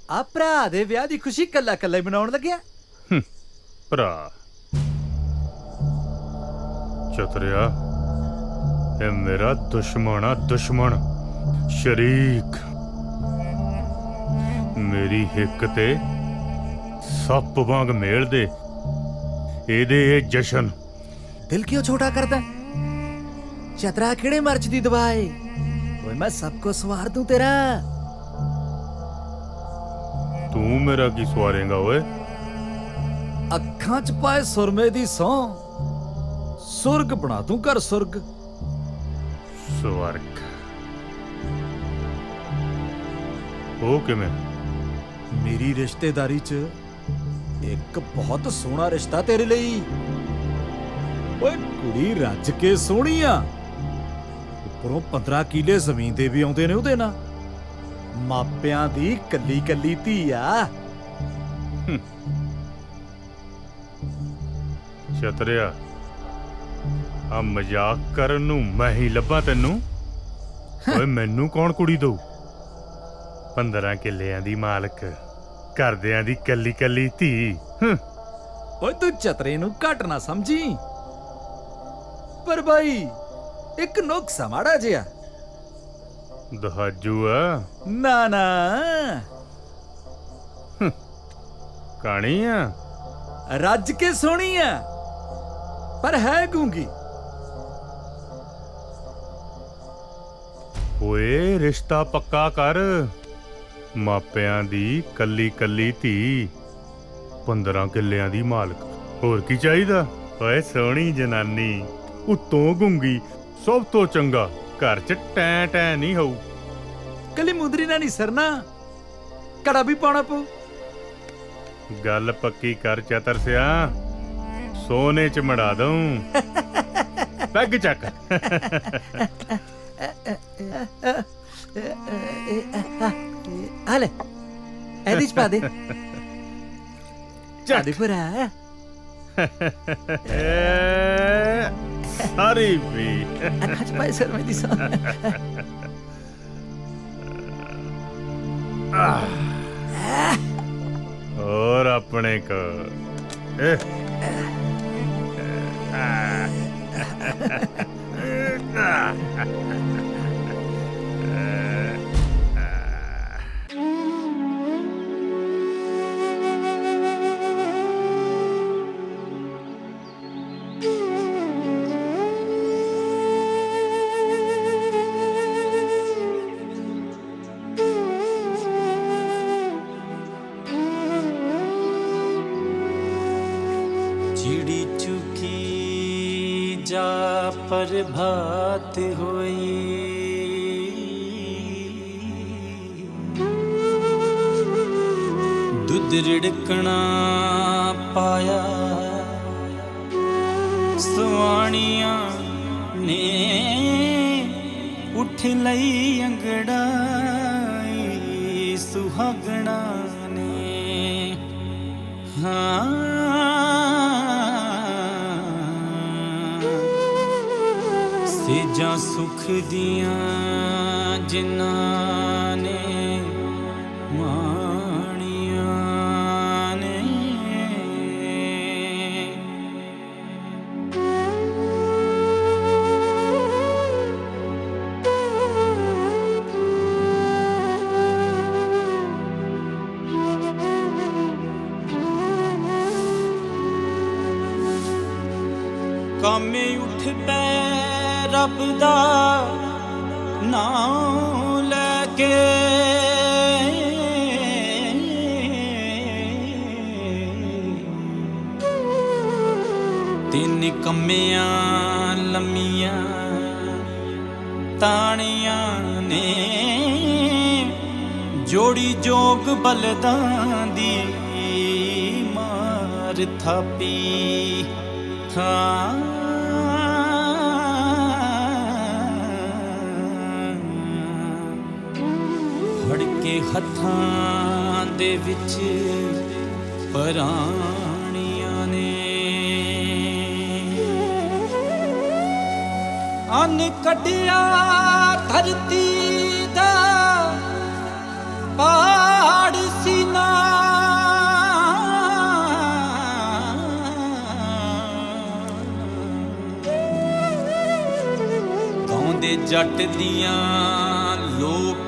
ਆ ਭਰਾ ਦੇ ਵਿਆਹ ਦੀ ਖੁਸ਼ੀ ਕੱਲਾ ਕੱਲਾ ਹੀ ਮਨਾਉਣ ਲੱਗਿਆ। ਭਰਾ ਚਤਰਿਆ, ਇਹ ਮੇਰਾ ਦੁਸ਼ਮਣ ਆ, ਦੁਸ਼ਮਣ ਸ਼ਰੀਕ। ਮੇਰੀ ਹਿੱਕ ਤੇ ਸੱਪ ਵਾਂਗ ਮੇਲ ਦੇ ਇਹਦੇ ਇਹ ਜਸ਼ਨ। ਦਿਲ ਕਿਉਂ ਛੋਟਾ ਕਰਦਾ? ਚਤਰਾ ਕਿਹੜੇ ਮਰਚ ਦੀ ਦਵਾਈ? ਓਏ ਮੈਂ ਸਭ ਕੋ ਸਵਾਰ ਦੂੰ ਤੇਰਾ। ਤੂੰ ਮੇਰਾ ਕੀ ਸਵਾਰੇਂਗਾ ਓਏ? ਅੱਖਾਂ 'ਚ ਪਾਏ ਸੁਰਮੇ ਦੀ ਸੌਂ, ਸੁਰਗ ਬਣਾ ਦੂੰ ਘਰ ਸੁਰਗ। ਸਵਰਗ? ਉਹ ਕਿਵੇਂ? ਮੇਰੀ ਰਿਸ਼ਤੇਦਾਰੀ 'ਚ ਇੱਕ ਬਹੁਤ ਸੋਹਣਾ ਰਿਸ਼ਤਾ ਤੇਰੇ ਲਈ। ਓਏ ਕੁੜੀ ਰੱਜ ਕੇ ਸੋਹਣੀ ਆ, ਉੱਪਰੋਂ 15 ਕਿੱਲੇ ਜ਼ਮੀਨ ਦੇ ਵੀ ਆਉਂਦੇ ਨੇ ਉਹਦੇ ਨਾਲ। ਮਾਪਿਆਂ ਦੀ ਕੱਲੀ ਕੱਲੀ ਧੀ ਆ। ਚਤਰਿਆ, ਆ ਮਜ਼ਾਕ ਕਰਨ ਨੂੰ ਮੈਂ ਹੀ ਲੱਭਾਂ ਤੈਨੂੰ? ਓਏ ਮੈਨੂੰ ਕੌਣ ਕੁੜੀ ਦਊ? 15 ਕਿੱਲਿਆਂ ਦੀ ਮਾਲਕ, ਘਰਦਿਆਂ ਦੀ ਕੱਲੀ ਕੱਲੀ ਧੀ। ਓਏ ਤੂੰ ਚਤਰੇ ਨੂੰ ਘੱਟ ਨਾ ਸਮਝੀ, ਪਰ ਬਾਈ ਇੱਕ ਨੁਕਸਾ ਮਾੜਾ ਜਿਹਾ। ਦਹਾਜੂ ਆ? ਨਾ ਨਾ, ਕਾਣੀ ਆ? ਰੱਜ ਕੇ ਸੋਹਣੀ ਆ, ਪਰ ਹੈ ਗੂੰਗੀ। ਓਏ ਰਿਸ਼ਤਾ ਪੱਕਾ ਕਰ, ਮਾਪਿਆਂ ਦੀ ਕੱਲੀ ਕੱਲੀ ਧੀ 15 ਕਿੱਲਿਆਂ ਦੀ ਮਾਲਕ। ਹੋਰ ਕੀ ਚਾਹੀਦਾ? ਓਏ ਸੋਹਣੀ ਜਨਾਨੀ, ਉੱਤੋਂ ਗੁੰਗੀ, ਸਭ ਤੋਂ ਚੰਗਾ, ਘਰ 'ਚ ਟੈਂ ਟੈਂ ਨਹੀਂ ਹੋਊ। ਕੱਲੀ ਮੁੰਦਰੀ ਨਾਲ ਨਹੀਂ ਸਰਨਾ, ਕੜਾ ਵੀ ਪਾਉਣਾ ਪਊ। ਗੱਲ ਪੱਕੀ ਕਰ ਚਤਰ ਸਿਆ, ਸੋਨੇ 'ਚ ਮੜਾ ਦਊਂ। ਪੈਗ ਚੱਕ। ਆ ਲੈ, ਇਹਦੇ 'ਚ ਪਾ ਦੇ। ਚੱਲ ਭਰਾ। ਸਾਰੀ ਵੀ ਅੱਖਾਂ 'ਚ ਪਾਏ ਸਰਮੇ ਦੀ ਸਾਂ। ਹੋਰ ਆਪਣੇ ਕੋ चिड़ी चुकी जा प्रभात होई, दुध रिड़कना पाया सुआणिया ने, उठ लई अंगड़ाई सुहागणा ने। हाँ सेजा सुख दिया जिन्हां ने माणिया ने। कामे उठ पै रब दा नाम लैके, तिन कम्मियां लम्मियां तानियां ने, जोड़ी जोग बलदां दी मार थापी। हाँ ਫੜ ਕੇ ਹੱਥਾਂ ਦੇ ਵਿੱਚ ਪਰਾਣੀਆਂ ਨੇ, ਅੰਨ ਕੱਢਿਆ ਧਰਤੀ ਦਾ ਪਾੜ ਸੀਨਾ, ਗਾਉਂਦੇ ਜੱਟ ਦੀਆਂ ਲੋਕ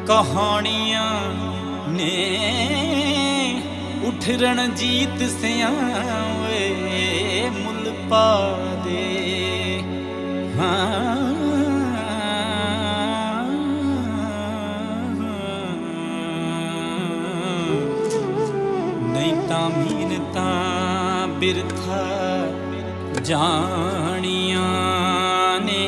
ਕਹਾਣੀਆਂ ਨੇ, ਉਠ ਰਣਜੀਤ ਸਿਆਂ ਵੇ ਮੁੱਲ ਪਾ ਦੇ। ਹਾਂ ਨਹੀਂ ਤਾਂ ਮਿਹਨਤਾਂ ਬਿਰਥਾ ਜਾਣੀਆਂ ਨੇ।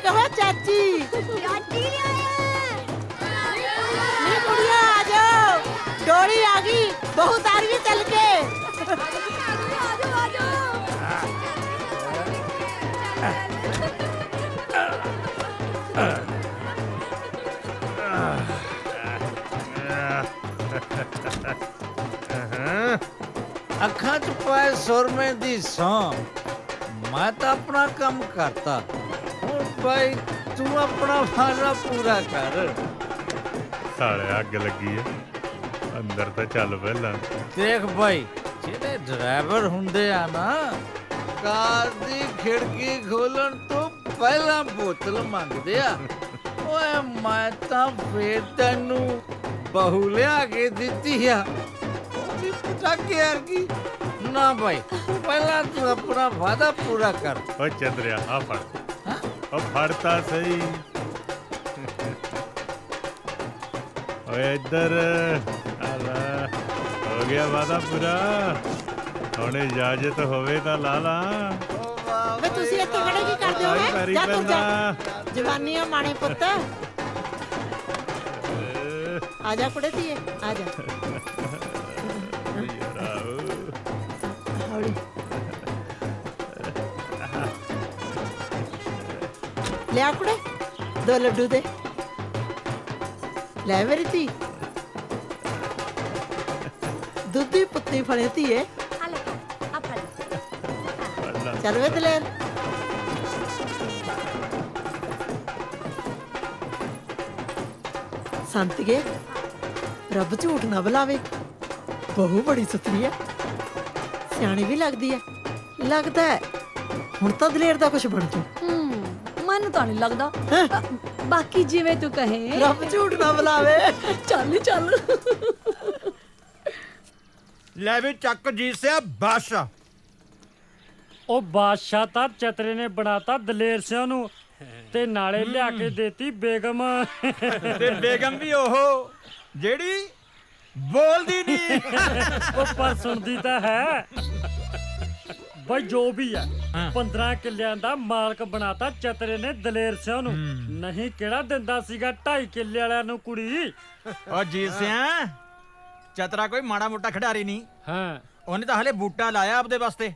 ਕਹੋ ਚਾਚੀ ਚਾਚੀ ਨੀ ਕੁੜੀਆਂ ਆ ਜਾਓ ਡੋਲੀ ਆ ਗਈ ਬਹੂ ਤਾਰੀ ਚੱਲ ਕੇ ਅੱਖਾਂ 'ਚ ਪਾਏ ਸੁਰਮੇ ਦੀ ਸੌਂ ਮੈਂ ਤਾਂ ਆਪਣਾ ਕੰਮ ਕਰਤਾ ਹੁਣ ਭਾਈ ਤੂੰ ਆਪਣਾ ਫਾਇਦਾ ਪੂਰਾ ਕਰ ਸਾਲੇ ਅੱਗ ਲੱਗੀ ਆ ਅੰਦਰ ਤਾਂ ਚੱਲ ਪਹਿਲਾਂ ਦੇਖ ਭਾਈ ਜਿਹੜੇ ਡਰਾਈਵਰ ਹੁੰਦੇ ਆ ਨਾ ਕਾਰ ਦੀ ਖਿੜਕੀ ਖੋਲਣ ਤੋਂ ਪਹਿਲਾਂ ਬੋਤਲ ਮੰਗਦੇ ਆ ਓਏ ਮੈਂ ਤਾਂ ਫੇਰ ਤੈਨੂੰ ਬਹੂ ਲਿਆ ਕੇ ਦਿੱਤੀ ਆ ਉਹ ਵੀ ਪਟਾਕੇ ਵਰਗੀ ਨਾ ਭਾਈ ਪਹਿਲਾਂ ਤੂੰ ਆਪਣਾ ਵਾਅਦਾ ਪੂਰਾ ਕਰ ਓ ਚੰਦਰਿਆ ਆ ਫੜ ਓ ਫੜਤਾ ਸਹੀ ਓਏ ਇੱਧਰ ਆ ਲੈ ਹੋ ਗਿਆ ਵਾਦਾ ਪੂਰਾ ਹੁਣ ਇਜਾਜ਼ਤ ਹੋਵੇ ਤਾਂ ਲਾ ਲਾ ਵੇ ਤੁਸੀਂ ਇੱਥੇ ਖੜੇ ਕੀ ਕਰਦੇ ਹੋ ਹੈਂ? ਜਾ ਤੂੰ ਜਾ ਜਵਾਨੀਆਂ ਮਾਣੇ ਪੁੱਤ ਆ ਜਾ ਕੁੜੇ ਧੀਏ ਆ ਜਾ ਹੌਲੀ ਲਿਆ ਕੁੜੇ 2 ਲੱਡੂ ਦੇ ਲੈ ਮੇਰੀ ਧੀ ਦੁੱਧੀ ਪੁੱਤੀ ਫੜੇ ਧੀਏ ਚੱਲ ਵੇ ਦਲੇਰ ਸੰਤਗੇ ਰੱਬ ਝੂਠ ਨਾ ਬੁਲਾਵੇ ਬਹੂ ਬੜੀ ਸੁਥਰੀ ਹੈ ਸਿਆਣੀ ਵੀ ਲੱਗਦੀ ਹੈ ਲੱਗਦਾ ਹੈ ਹੁਣ ਤਾਂ ਦਲੇਰ ਦਾ ਕੁਝ ਬਣ ਜੂ ਮੈਨੂੰ ਤਾਂ ਨਹੀਂ ਲੱਗਦਾ ਬਾਕੀ ਜਿਵੇਂ ਤੂੰ ਕਹੇ ਰੱਬ ਝੂਠ ਨਾ ਬੁਲਾਵੇ ਚੱਲ ਚੱਲ ਲੈ ਵੀ ਚੱਕ ਜੀ ਸਿਆ ਬਾਦਸ਼ਾਹ ਉਹ ਬਾਦਸ਼ਾਹ ਤਾਂ ਚਤਰੇ ਨੇ ਬਣਾਤਾ ਦਲੇਰ ਸਿਆਂ ਨੂੰ ਤੇ ਨਾਲੇ ਲਿਆ ਕੇ ਦੇਤੀ ਬੇਗਮ ਤੇ ਬੇਗਮ ਵੀ ਉਹ ਜਿਹੜੀ ਬੋਲਦੀ ਨਹੀਂ ਉਹ ਪਰ ਸੁਣਦੀ ਤਾਂ ਹੈ ਬਈ ਜੋ ਵੀ ਆ 15 ਕਿੱਲਿਆਂ ਦਾ ਮਾਲਕ ਬਣਾਤਾ ਚਤਰੇ ਨੇ ਦਲੇਰ ਸਿਆਂ ਨੂੰ ਨਹੀਂ ਕਿਹੜਾ ਦਿੰਦਾ ਸੀਗਾ 2.5 ਕਿੱਲੇ ਵਾਲਿਆਂ ਨੂੰ ਕੁੜੀ ਓ ਜੀ ਸਿਆ ਚਤਰਾ ਕੋਈ ਮਾੜਾ ਮੋਟਾ ਖਿਡਾਰੀ ਨਹੀਂ ਹਾਂ ਉਹਨੇ ਤਾਂ ਹਲੇ ਬੂਟਾ ਲਾਇਆ ਆਪਦੇ ਵਾਸਤੇ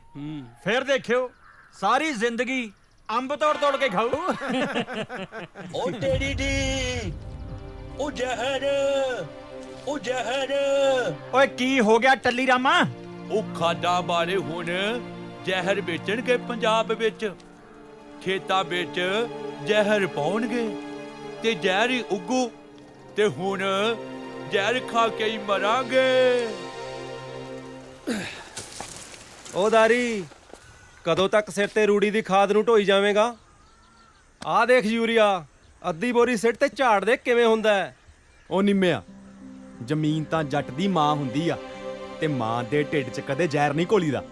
ਫਿਰ ਦੇਖਿਓ ਸਾਰੀ ਜ਼ਿੰਦਗੀ ਅੰਬ ਤੋੜ ਤੋੜ ਕੇ ਖਾਊ ਓ ਤੇਰੀ ਦੀ ਉਹ ਜ਼ਹਿਰ ਓਏ ਕੀ ਹੋ ਗਿਆ ਟੱਲੀ ਰਾਮਾ ਉਹ ਖਾਦਾ ਬਾਰੇ ਹੁਣ ਜ਼ਹਿਰ ਵੇਚਣਗੇ ਪੰਜਾਬ ਵਿੱਚ ਖੇਤਾਂ ਵਿੱਚ ਜ਼ਹਿਰ ਪਾਉਣਗੇ ਤੇ ਜ਼ਹਿਰ ਹੀ ਉੱਗੂ ਤੇ ਹੁਣ ਜ਼ਹਿਰ ਖਾ ਕੇ ਹੀ ਮਰਾਂਗੇ ਓ ਦਾਰੀ ਕਦੋਂ ਤੱਕ ਸਿਰ ਤੇ ਰੂੜੀ ਦੀ ਖਾਦ ਨੂੰ ਢੋਈ ਜਾਵੇਂਗਾ ਆਹ ਦੇਖ ਯੂਰੀਆ ਅੱਧੀ ਬੋਰੀ ਸਿੱਟ ਤੇ ਝਾੜ ਦੇ ਕਿਵੇਂ ਹੁੰਦਾ ਹੈ ਉਹ ਨਿੰਮਿਆ ਜ਼ਮੀਨ ਤਾਂ ਜੱਟ ਦੀ ਮਾਂ ਹੁੰਦੀ ਆ ਤੇ ਮਾਂ ਦੇ ਢਿੱਡ 'ਚ ਕਦੇ ਜ਼ਹਿਰ ਨਹੀਂ ਘੋਲੀਦਾ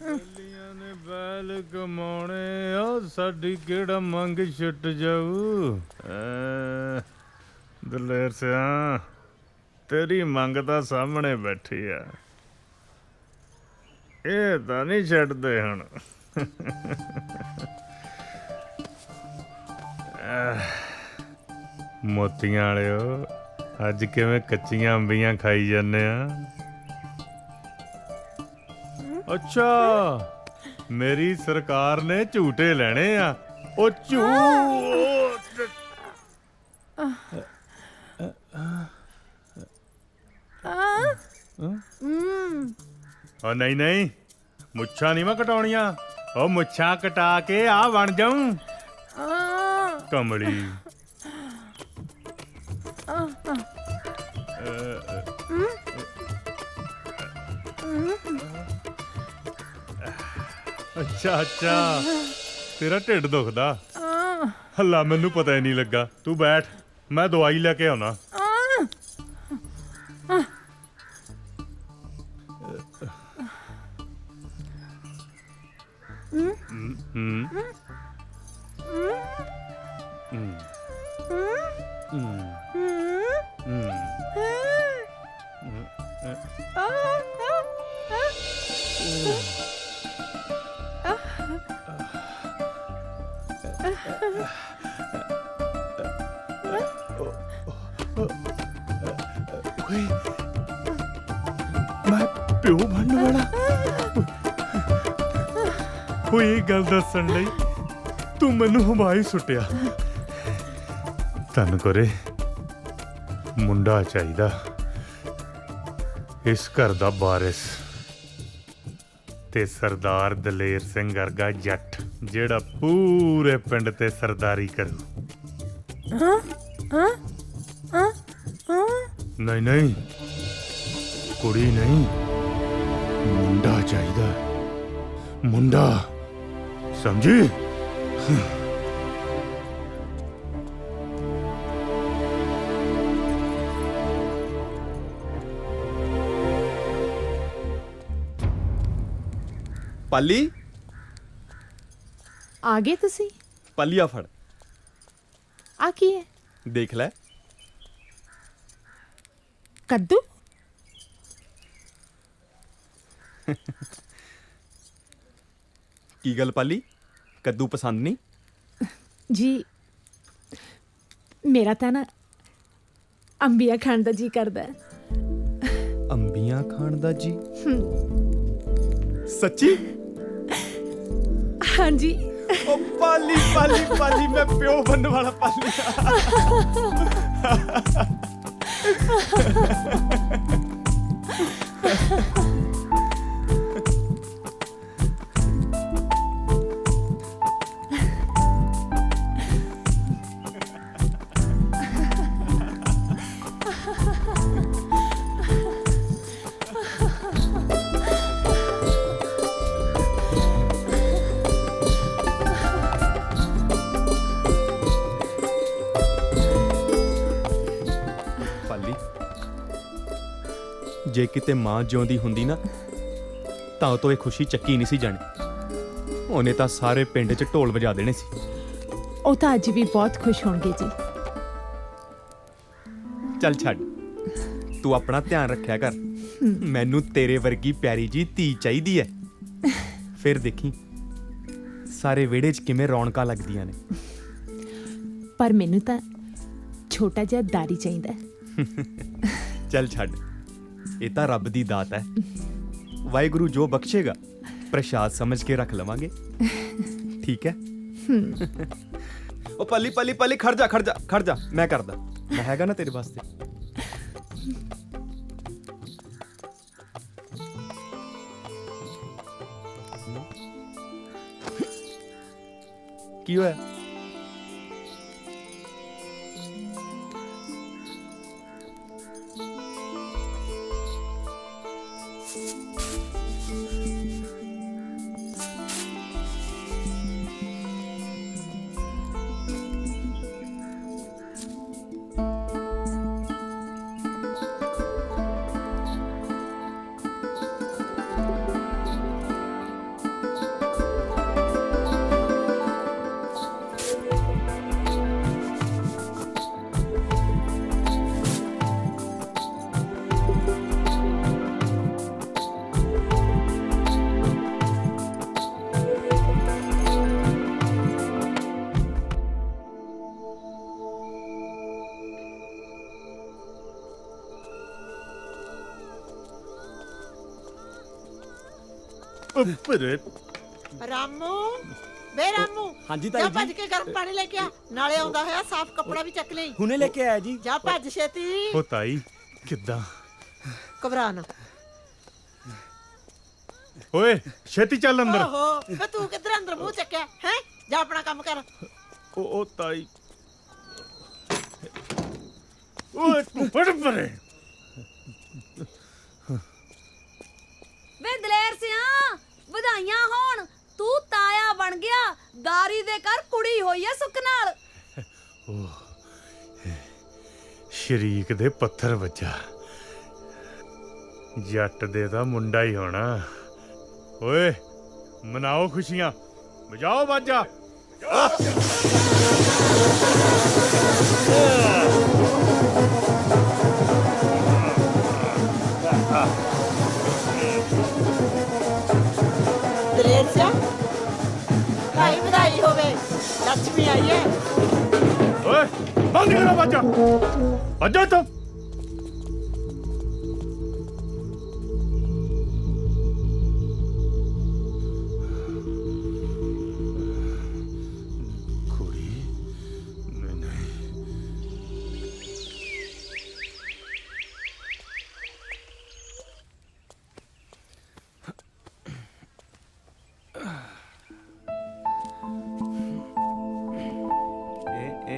ਬਲੀਆਂ ਨੇ ਬੈਲ ਕਮਾਉਣੇ ਆ ਸਾਡੀ ਕਿਹੜਾ ਮੰਗ ਛੁੱਟ ਜਾਊ ਦਲੇਰ ਸਿਆ ਤੇਰੀ ਮੰਗ ਤਾਂ ਸਾਹਮਣੇ ਬੈਠੀ ਆ ਇਹ ਤਾਂ ਨਹੀਂ ਛੱਡਦੇ ਹੁਣ ਮੋਤੀਆਂ ਵਾਲਿਓ ਅੱਜ ਕਿਵੇਂ ਕੱਚੀਆਂ ਅੰਬੀਆਂ ਖਾਈ ਜਾਂਦੇ ਆ ਅੱਛਾ ਮੇਰੀ ਸਰਕਾਰ ਨੇ ਝੂਟੇ ਲੈਣੇ ਆ ਉਹ ਝੂਟ ਉਹ ਨਹੀਂ ਨਹੀਂ ਮੁੱਛਾਂ ਨਹੀਂ ਮੈਂ ਕਟਾਉਣੀਆਂ ਉਹ ਮੁੱਛਾਂ ਕਟਾ ਕੇ ਆ ਬਣ ਜਾਊਂ ਕਮਲੀ ਅੱਛਾ ਅੱਛਾ ਤੇਰਾ ਢਿੱਡ ਦੁਖਦਾ ਹੱਲਾ ਮੈਨੂੰ ਪਤਾ ਹੀ ਨਹੀਂ ਲੱਗਾ ਤੂੰ ਬੈਠ ਮੈਂ ਦਵਾਈ ਲੈ ਕੇ ਆਉਣਾ ਪਿਓ ਬਣਨ ਵਾਲਾ। ਓਏ ਇਹ ਗੱਲ ਦੱਸਣ ਲਈ ਤੂੰ ਮੈਨੂੰ ਹਵਾਈ ਸੁੱਟਿਆ। ਤਨ ਕਰੇ ਮੁੰਡਾ ਚਾਹੀਦਾ, ਇਸ ਘਰ ਦਾ ਵਾਰਿਸ ਤੇ ਸਰਦਾਰ ਦਲੇਰ ਸਿੰਘ ਵਰਗਾ ਜੱਟ ਜਿਹੜਾ ਪੂਰੇ ਪਿੰਡ ਤੇ ਸਰਦਾਰੀ ਕਰੂ। ਨਹੀਂ ਨਹੀਂ, ਕੁੜੀ ਨਹੀਂ, ਮੁੰਡਾ ਚਾਹੀਦਾ, ਮੁੰਡਾ, ਸਮਝੀ? ਪਾਲੀ, ਆ ਗਏ ਤੁਸੀਂ? ਪਾਲੀ ਆ ਫੜ, ਆ ਕੀ ਹੈ? ਦੇਖ ਲੈ। ਕੱਦੂ? ਕੀ ਗੱਲ ਪਾਲੀ, ਕੱਦੂ ਪਸੰਦ ਨਹੀਂ? ਜੀ ਮੇਰਾ ਤਾਂ ਨਾ ਅੰਬੀਆਂ ਖਾਣ ਦਾ ਜੀ ਕਰਦਾ ਹੈ। ਅੰਬੀਆਂ ਖਾਣ ਦਾ ਜੀ? ਸੱਚੀ? ਹਾਂਜੀ। ਓ ਪਾਲੀ ਪਾਲੀ ਪਾਲੀ, ਮੈਂ ਪਿਓ ਬਣਨ ਵਾਲਾ ਪਾਲੀ। ਜੇ ਕਿਤੇ ਮਾਂ ਜਿਉਂਦੀ ਹੁੰਦੀ ਨਾ ਤਾਂ ਉਹ ਤੋਂ ਇਹ ਖੁਸ਼ੀ ਚੱਕੀ ਨਹੀਂ ਸੀ ਜਾਣੀ। ਉਹਨੇ ਤਾਂ ਸਾਰੇ ਪਿੰਡ 'ਚ ਢੋਲ ਵਜਾ ਦੇਣੇ ਸੀ। ਉਹ ਤਾਂ ਅੱਜ ਵੀ ਬਹੁਤ ਖੁਸ਼ ਹੋਣਗੇ ਜੀ। ਚੱਲ ਛੱਡ, ਤੂੰ ਆਪਣਾ ਧਿਆਨ ਰੱਖਿਆ ਕਰ। ਮੈਨੂੰ ਤੇਰੇ ਵਰਗੀ ਪਿਆਰੀ ਜੀ ਧੀ ਚਾਹੀਦੀ ਹੈ। ਫਿਰ ਦੇਖੀ ਸਾਰੇ ਵਿਹੜੇ 'ਚ ਕਿਵੇਂ ਰੌਣਕਾਂ ਲੱਗਦੀਆਂ ਨੇ। ਪਰ ਮੈਨੂੰ ਤਾਂ ਛੋਟਾ ਜਿਹਾ ਦਾਰੀ ਚਾਹੀਦਾ। ਚੱਲ ਛੱਡ, ਇਹ ਤਾਂ ਰੱਬ ਦੀ ਦਾਤ ਹੈ। ਵਾਹਿਗੁਰੂ ਜੋ ਬਖਸ਼ੇਗਾ ਪ੍ਰਸ਼ਾਦ ਸਮਝ ਕੇ ਰੱਖ ਲਵਾਂਗੇ। ਠੀਕ ਹੈ? ਉਹ ਪੱਲੀ ਪੱਲੀ ਪੱਲੀ, ਖੜ ਜਾ ਖੜ ਜਾ ਖੜ ਜਾ, ਮੈਂ ਕਰਦਾ, ਮੈਂ ਹੈਗਾ ਨਾ ਤੇਰੇ ਵਾਸਤੇ। ਕੀ ਹੋਇਆ? ਰਾਮੂ, ਬੇ ਰਾਮੂ, ਹਾਂਜੀ ਜਾ ਭੱਜ ਕੇ ਗਰਮ ਪਾਣੀ ਲੈ ਕੇ ਆ, ਨਾਲੇ ਆਉਂਦਾ ਹੋਇਆ ਸਾਫ਼ ਕੱਪੜਾ ਵੀ ਚੱਕ ਲਈ। ਹੁਣੇ ਲੈ ਕੇ ਆਇਆ ਜੀ। ਜਾ ਭੱਜ ਛੇਤੀ। ਉਹ ਤਾਈ ਕਿੱਦਾਂ? ਘਬਰਾ ਨਾ। ਓਏ ਛੇਤੀ ਚੱਲ ਅੰਦਰ। ਓਹੋ, ਵੇ ਤੂੰ ਕਿੱਧਰ ਅੰਦਰ ਮੂੰਹ ਚੱਕਿਆ ਹੈ? ਜਾ ਆਪਣਾ ਕੰਮ ਕਰ। ਉਹ ਤਾਈ, ਓਏ ਤੂੰ ਫੜ ਪਰੇ। ਵੇ ਦਲੇਰ ਸਿਆ, ਵਧਾਈਆਂ ਹੋਣ, ਤੂੰ ਤਾਇਆ ਬਣ ਗਿਆ। ਦਾਰੀ ਦੇ ਘਰ ਕੁੜੀ ਹੋਈ ਐ ਸੁੱਖ ਨਾਲ। ਸ਼ਰੀਕ ਦੇ ਪੱਥਰ ਵੱਜਾ, ਜੱਟ ਦੇ ਦਾ ਮੁੰਡਾ ਹੀ ਹੋਣਾ। ਓਏ ਮਨਾਓ ਖੁਸ਼ੀਆਂ, ਵਜਾਓ ਬਾਜਾ। ਦਲੇਰ ਸਿਆ, ਭਾਈ ਵਧਾਈ ਹੋਵੇ, ਲక్ష్ਮੀ ਆਈ ਹੈ। ਓਏ ਬੰਦ ਕਰੋ ਬਾਜਾ, ਬਾਜਾ ਤੋ। ਉਹ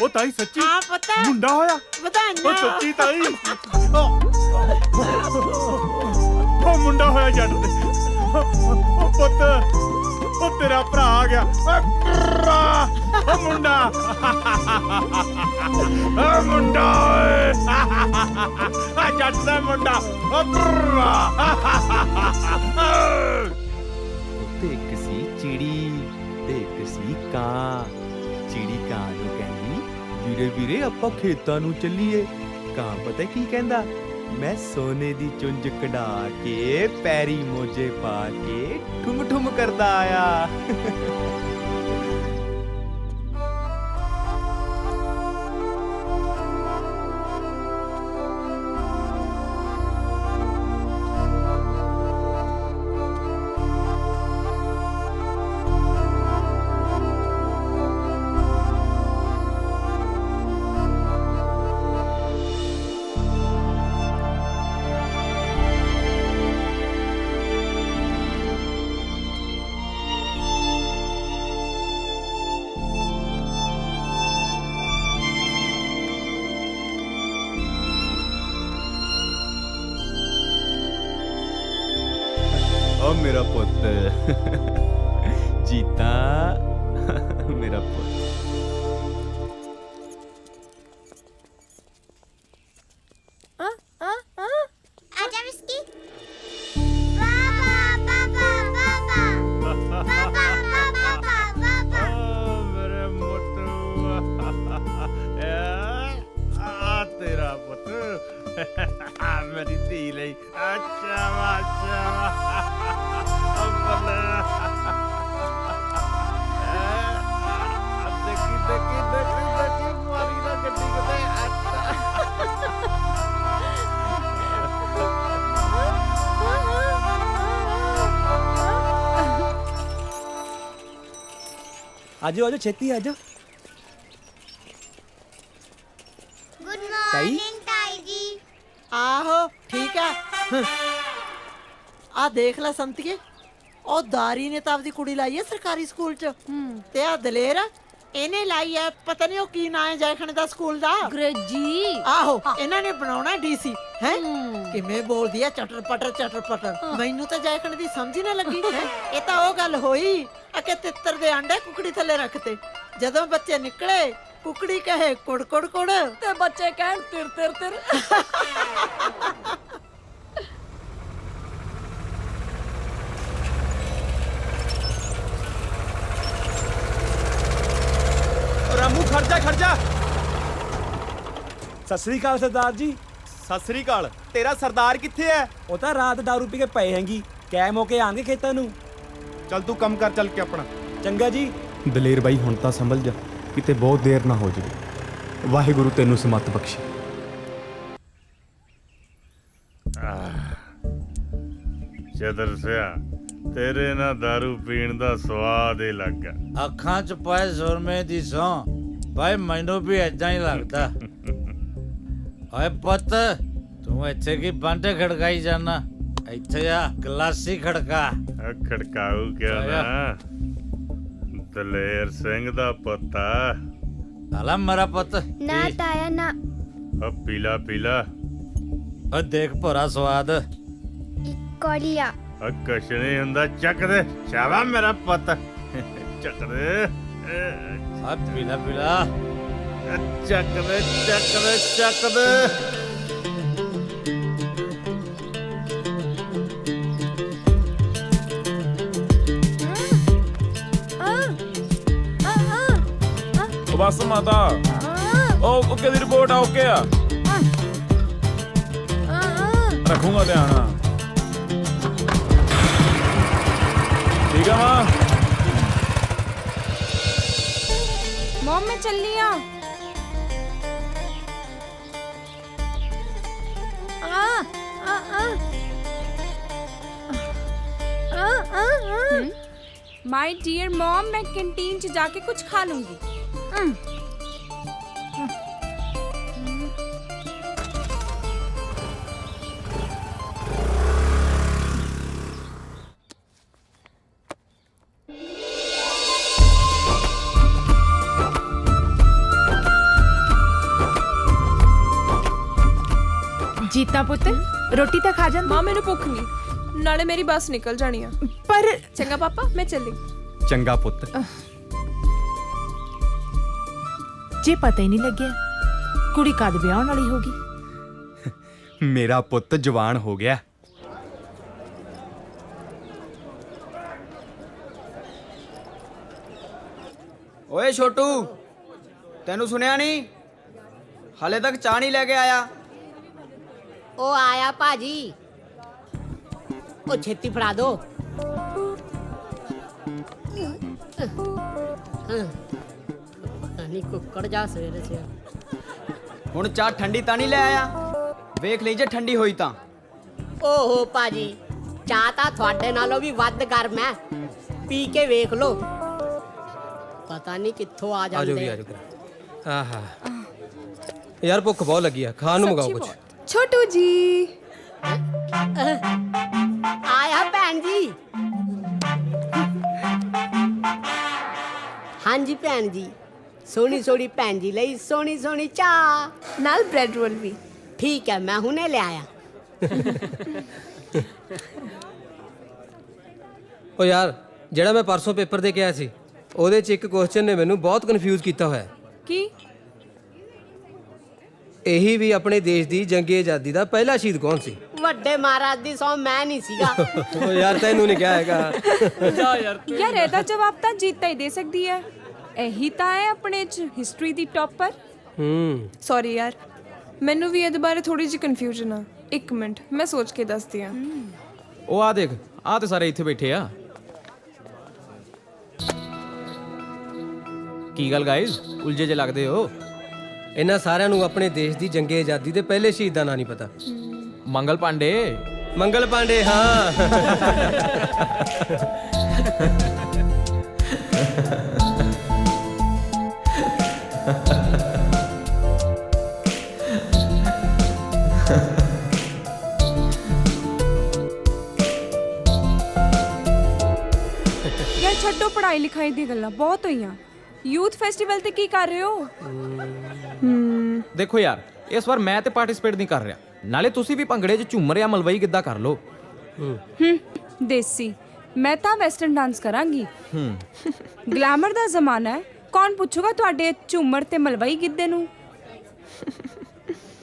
ਤਾਈ ਸੱਚੀ ਹਾਂ ਪਤਾ ਮੁੰਡਾ ਹੋਇਆ। ਵਧਾਈਆਂ। ਉਹ ਸੱਚੀ ਤਾਈ ਉਹ ਮੁੰਡਾ ਹੋਇਆ ਜੱਟ ਦੇ। ਉਹ ਪੁੱਤ ਉਹ ਤੇਰਾ ਭਰਾ ਆ ਗਿਆ। ਉਹ ਮੁੰਡਾ ਉਹ ਮੁੰਡਾ ਓਏ ਆ ਜੱਟ ਦਾ ਮੁੰਡਾ। ਉੱਤੇ ਇੱਕ ਸੀ ਚਿੜੀ ਤੇ ਇੱਕ ਸੀ ਕਾਂ। ਚਿੜੀ ਕਾਂ ਨੂੰ ਕਹਿੰਦੀ ਵੀਰੇ ਵੀਰੇ ਆਪਾਂ ਖੇਤਾਂ ਨੂੰ ਚੱਲੀਏ। ਕਾਂ ਪਤਾ ਕੀ ਕਹਿੰਦਾ, ਮੈਂ ਸੋਨੇ ਦੀ ਚੁੰਝ ਕਢਾ ਕੇ ਪੈਰੀ ਮੋਜੇ ਪਾ ਕੇ ਠੁਮ ਠੁਮ ਕਰਦਾ ਆਇਆ। ਓ ਮੇਰਾ ਪੁੱਤ ਜੀਤਾ ਮੇਰਾ ਪੁੱਤ। आजा विस्की पापा पापा पापा पापा पापा पापा ਮੇਰੇ ਮੋਟੂ ਆ ਤੇਰਾ ਪੁੱਤ ਮੇਰੀ ਧੀ ਲਈ। ਅੱਛਾ ਵਾਚਾ ਅੱਬਲਾ ਦੇਖੀ ਦੇਖੀ ਦੇਖੀ ਦੇਖੀ ਮਾਰੀ ਨਾ ਗੱਡੀ ਕਿਤੇ। ਆਜੋ ਆਜੋ ਛੇਤੀ ਆਜੋ। गुड मॉर्निंग ताई जी। ਆਹੋ ਠੀਕ ਹੈ। ਆ ਦੇਖ ਲੈ ਸੰਤੀਏ, ਉਹ ਦਾਰੀ ਨੇ ਤਾਂ ਆਪਦੀ ਕੁੜੀ ਲਾਈ ਹੈ ਸਰਕਾਰੀ ਸਕੂਲ ਚ। ਤੇ ਆ ਦਲੇਰ ਇਹਨੇ ਲਾਈ ਹੈ, ਪਤਾ ਨਹੀਂ ਉਹ ਕੀ ਨਾਂ ਹੈ ਜੈਖਣ ਦਾ ਸਕੂਲ ਦਾ। ਅੰਗਰੇਜ਼ੀ। ਆਹੋ ਇਹਨਾਂ ਨੇ ਬਣਾਉਣਾ ਡੀਸੀ ਹੈ। ਕਿਵੇਂ ਬੋਲਦੀ ਹੈ ਚਟਰ ਪਟਰ। ਮੈਨੂੰ ਤਾਂ ਜੈਖਣ ਦੀ ਸਮਝ ਹੀ ਨਾ ਲੱਗੀ ਹੈ। ਇਹ ਤਾਂ ਉਹ ਗੱਲ ਹੋਈ ਕਿ ਤਿੱਤਰ ਦੇ ਆਂਡੇ ਕੁਕੜੀ ਥੱਲੇ ਰੱਖਤੇ। ਜਦੋਂ ਬੱਚੇ ਨਿਕਲੇ ਕੁਕੜੀ ਕਹੇ ਕੁੜ ਕੁੜ ਕੁੜ ਤੇ ਬੱਚੇ ਕਹਿਣ ਤਿਰ ਤਿਰ ਤਿਰ। ਰਾਮੂ ਖੜ ਜਾ। ਸਤਿ ਸ੍ਰੀ ਅਕਾਲ ਸਰਦਾਰ ਜੀ। ਸਤਿ ਸ੍ਰੀ ਅਕਾਲ। ਤੇਰਾ ਸਰਦਾਰ ਕਿੱਥੇ ਹੈ? ਉਹ ਤਾਂ ਰਾਤ ਦਾਰੂ ਪੀ ਕੇ ਪਏ ਹੈਂਗੀ। ਕੈ ਮੌਕੇ ਆਣਗੇ ਖੇਤਾਂ ਨੂੰ। ਚੱਲ ਤੂੰ ਕੰਮ ਕਰ ਚੱਲ ਕੇ ਆਪਣਾ। ਚੰਗਾ ਜੀ। ਦਲੇਰ ਬਾਈ ਹੁਣ ਤਾਂ ਸੰਭਲ ਜਾ, ਕਿਤੇ ਬਹੁਤ ਦੇਰ ਨਾ ਹੋ ਜਾਵੇ। ਵਾਹਿਗੁਰੂ ਤੈਨੂੰ ਸਮਤ ਬਖਸ਼ੇ। ਚਦਰ ਸਿਆ ਤੇਰੇ ਨਾਲ ਦਾਰੂ ਪੀਣ ਦਾ ਸਵਾਦ ਹੀ ਲੱਗ ਗਿਆ। ਅੱਖਾਂ 'ਚ ਪਾਏ ਸੁਰਮੇ ਦੀ ਸੌਂ ਭਾਈ ਮੈਨੂੰ ਵੀ ਏਦਾਂ ਹੀ ਲੱਗਦਾ। ਓਏ ਪੁੱਤ ਤੂੰ ਇੱਥੇ ਕੀ ਬੰਟੇ ਖੜਕਾਈ ਜਾਣਾ? ਇੱਥੇ ਆ ਗਲਾਸੀ ਖੜਕਾ। ਖੜਕਾਊ ਕਿਉਂ ਨਾ, ਦਲੇਰ ਸਿੰਘ ਦਾ ਪੁੱਤ ਆ। ਆਲਾ ਮੇਰਾ ਪੁੱਤ ना ताया ना। ਉਹ ਪੀਲਾ ਪੀਲਾ। ਓ ਦੇਖ ਭੋਰਾ ਸਵਾਦ। कौड़िया ਉਹ ਕੁਛ ਨਹੀਂ ਹੁੰਦਾ, ਚੱਕ ਦੇ। ਸ਼ਾਬਾਸ਼ ਮੇਰਾ ਪੁੱਤ, ਚੱਕ ਦੇ। ਆ ਪੀਲਾ ਪੀਲਾ। ਚੱਕ ਦੇ ਚੱਕ ਦੇ ਚੱਕ ਦੇ। ਬਸ ਮਾਤਾ ਉਹ ਓਕੇ ਦੀ ਰਿਪੋਰਟ ਆ ਓਕੇ ਆ। ਰੱਖੂਗਾ ਧਿਆਨ। ਠੀਕ ਆ ਮਾਂ। मॉम मैं चल लिया। माय डियर मॉम, मैं कैंटीन से जाके कुछ खा लूंगी। ਜੀਤਾ ਪੁੱਤ ਰੋਟੀ ਤਾਂ ਖਾ ਜਾਂਦੀ। ਮਾਂ ਮੈਨੂੰ ਭੁੱਖ ਨਹੀਂ, ਨਾਲੇ ਮੇਰੀ ਬੱਸ ਨਿਕਲ ਜਾਣੀ ਆ। ਪਰ ਚੰਗਾ ਪਾਪਾ, ਮੈਂ ਚੱਲੀ। ਚੰਗਾ ਪੁੱਤ। ਜੇ ਪਤਾ ਹੀ ਨਹੀਂ ਲੱਗਿਆ ਕੁੜੀ ਕਦ ਵਿਆਹਣ ਵਾਲੀ ਹੋਗੀ। ਮੇਰਾ ਪੁੱਤ ਜਵਾਨ ਹੋ ਗਿਆ। ਓਏ ਛੋਟੂ, ਤੈਨੂੰ ਸੁਣਿਆ ਨਹੀਂ? ਹਾਲੇ ਤੱਕ ਚਾਹ ਨਹੀਂ ਲੈ ਕੇ ਆਇਆ। ਉਹ ਆਇਆ ਭਾਜੀ। ਉਹ ਛੇਤੀ ਫੜਾ ਦੋ। ਨਹੀਂ ਕੁੱਕੜ ਜਾ ਸਵੇਰੇ ਸੇ। ਹੁਣ ਚਾਹ ਠੰਡੀ ਤਾਂ ਨਹੀਂ ਲੈ ਆਇਆ? ਵੇਖ ਲਈ ਜੇ ਠੰਡੀ ਹੋਈ ਤਾਂ। ਓਹੋ ਭਾਜੀ, ਚਾਹ ਤਾਂ ਤੁਹਾਡੇ ਨਾਲੋਂ ਵੀ ਵੱਧ ਗਰਮ ਹੈ। ਪੀ ਕੇ ਵੇਖ ਲੋ, ਪਤਾ ਨਹੀਂ ਕਿੱਥੋਂ ਆ ਜਾਂਦੇ। ਆਹਾ ਯਾਰ ਭੁੱਖ ਬਹੁਤ ਲੱਗੀ ਆ, ਖਾਣ ਨੂੰ ਮੰਗਾਓ ਕੁਝ। ਛੋਟੂ ਜੀ ਆਇਆ ਭੈਣ ਜੀ। ਹਾਂਜੀ ਭੈਣ ਜੀ, ਸੋਹਣੀ ਸੋਹਣੀ ਭੈਣ ਜੀ ਲਈ ਸੋਹਣੀ ਸੋਹਣੀ ਚਾਹ ਨਾਲ ਬ੍ਰੈਡ ਰੋਲ ਵੀ। ਠੀਕ ਹੈ, ਮੈਂ ਹੁਣੇ ਲੈ ਆਇਆ। ਓ ਯਾਰ ਜਿਹੜਾ ਮੈਂ ਪਰਸੋਂ ਪੇਪਰ ਦੇ ਕੇ ਆਇਆ ਸੀ ਉਹਦੇ 'ਚ ਇੱਕ ਕੁਐਸਚਨ ਨੇ ਮੈਨੂੰ ਬਹੁਤ ਕਨਫਿਊਜ਼ ਕੀਤਾ ਹੋਇਆ। ਕੀ? ਇਹੀ ਵੀ ਆਪਣੇ ਦੇਸ਼ ਦੀ ਜੰਗੀ ਆਜ਼ਾਦੀ ਦਾ ਪਹਿਲਾ ਸ਼ਹੀਦ ਕੌਣ ਸੀ? ਵੱਡੇ ਮਹਾਰਾਜ ਦੀ ਸੌ ਮੈਂ ਨਹੀਂ ਸੀਗਾ। ਓ ਯਾਰ ਤੈਨੂੰ ਨਹੀਂ ਕਿਹਾ ਹੈਗਾ। ਜਾ ਯਾਰ ਇਹਦਾ ਜਵਾਬ ਤਾਂ ਜੀਤਾ ਹੀ ਦੇ ਸਕਦੀ ਹੈ। ਇਹੀ ਤਾਂ ਹੈ ਆਪਣੇ ਚ ਹਿਸਟਰੀ ਦੀ ਟੌਪਰ। ਸੌਰੀ ਯਾਰ, ਮੈਨੂੰ ਵੀ ਇਹਦੇ ਬਾਰੇ ਥੋੜੀ ਜਿਹੀ ਕਨਫਿਊਜ਼ਨ ਆ। ਇੱਕ ਮਿੰਟ ਮੈਂ ਸੋਚ ਕੇ ਦੱਸਦੀ ਆ। ਉਹ ਆ ਦੇਖ, ਆ ਤੇ ਸਾਰੇ ਇੱਥੇ ਬੈਠੇ ਆ। ਕੀ ਗੱਲ ਗਾਇਜ਼, ਉਲਝੇ ਜੇ ਲੱਗਦੇ ਹੋ? ਇਹਨਾਂ ਸਾਰਿਆਂ ਨੂੰ ਆਪਣੇ ਦੇਸ਼ ਦੀ ਜੰਗੀ ਆਜ਼ਾਦੀ ਦੇ ਪਹਿਲੇ ਸ਼ਹੀਦ ਦਾ ਨਾਂ ਨਹੀਂ ਪਤਾ। ਮੰਗਲ ਪਾਂਡੇ। ਮੰਗਲ ਪਾਂਡੇ, ਹਾਂ। ਯਾਰ ਛੱਡੋ ਪੜ੍ਹਾਈ ਲਿਖਾਈ ਦੀ ਗੱਲਾਂ, ਬਹੁਤ ਹੋਈਆਂ। ਯੂਥ ਫੈਸਟੀਵਲ ਤੇ ਕੀ ਕਰ ਰਹੇ ਹੋ? ਦੇਖੋ ਯਾਰ, ਇਸ ਵਾਰ ਮੈਂ ਤੇ ਪਾਰਟਿਸਿਪੇਟ ਨਹੀਂ ਕਰ ਰਿਹਾ। ਨਾਲੇ ਤੁਸੀਂ ਵੀ ਭੰਗੜੇ 'ਚ ਝੂਮਰ ਜਾਂ ਮਲਵਈ ਗਿੱਧਾ ਕਰ ਲਓ। ਦੇਸੀ, ਮੈਂ ਤਾਂ ਵੈਸਟਰਨ ਡਾਂਸ ਕਰਾਂਗੀ। ਗਲੈਮਰ ਦਾ ਜ਼ਮਾਨਾ ਹੈ, ਕੌਣ ਪੁੱਛੂਗਾ ਤੁਹਾਡੇ ਝੂਮਰ ਤੇ ਮਲਵਈ ਗਿੱਧੇ ਨੂੰ?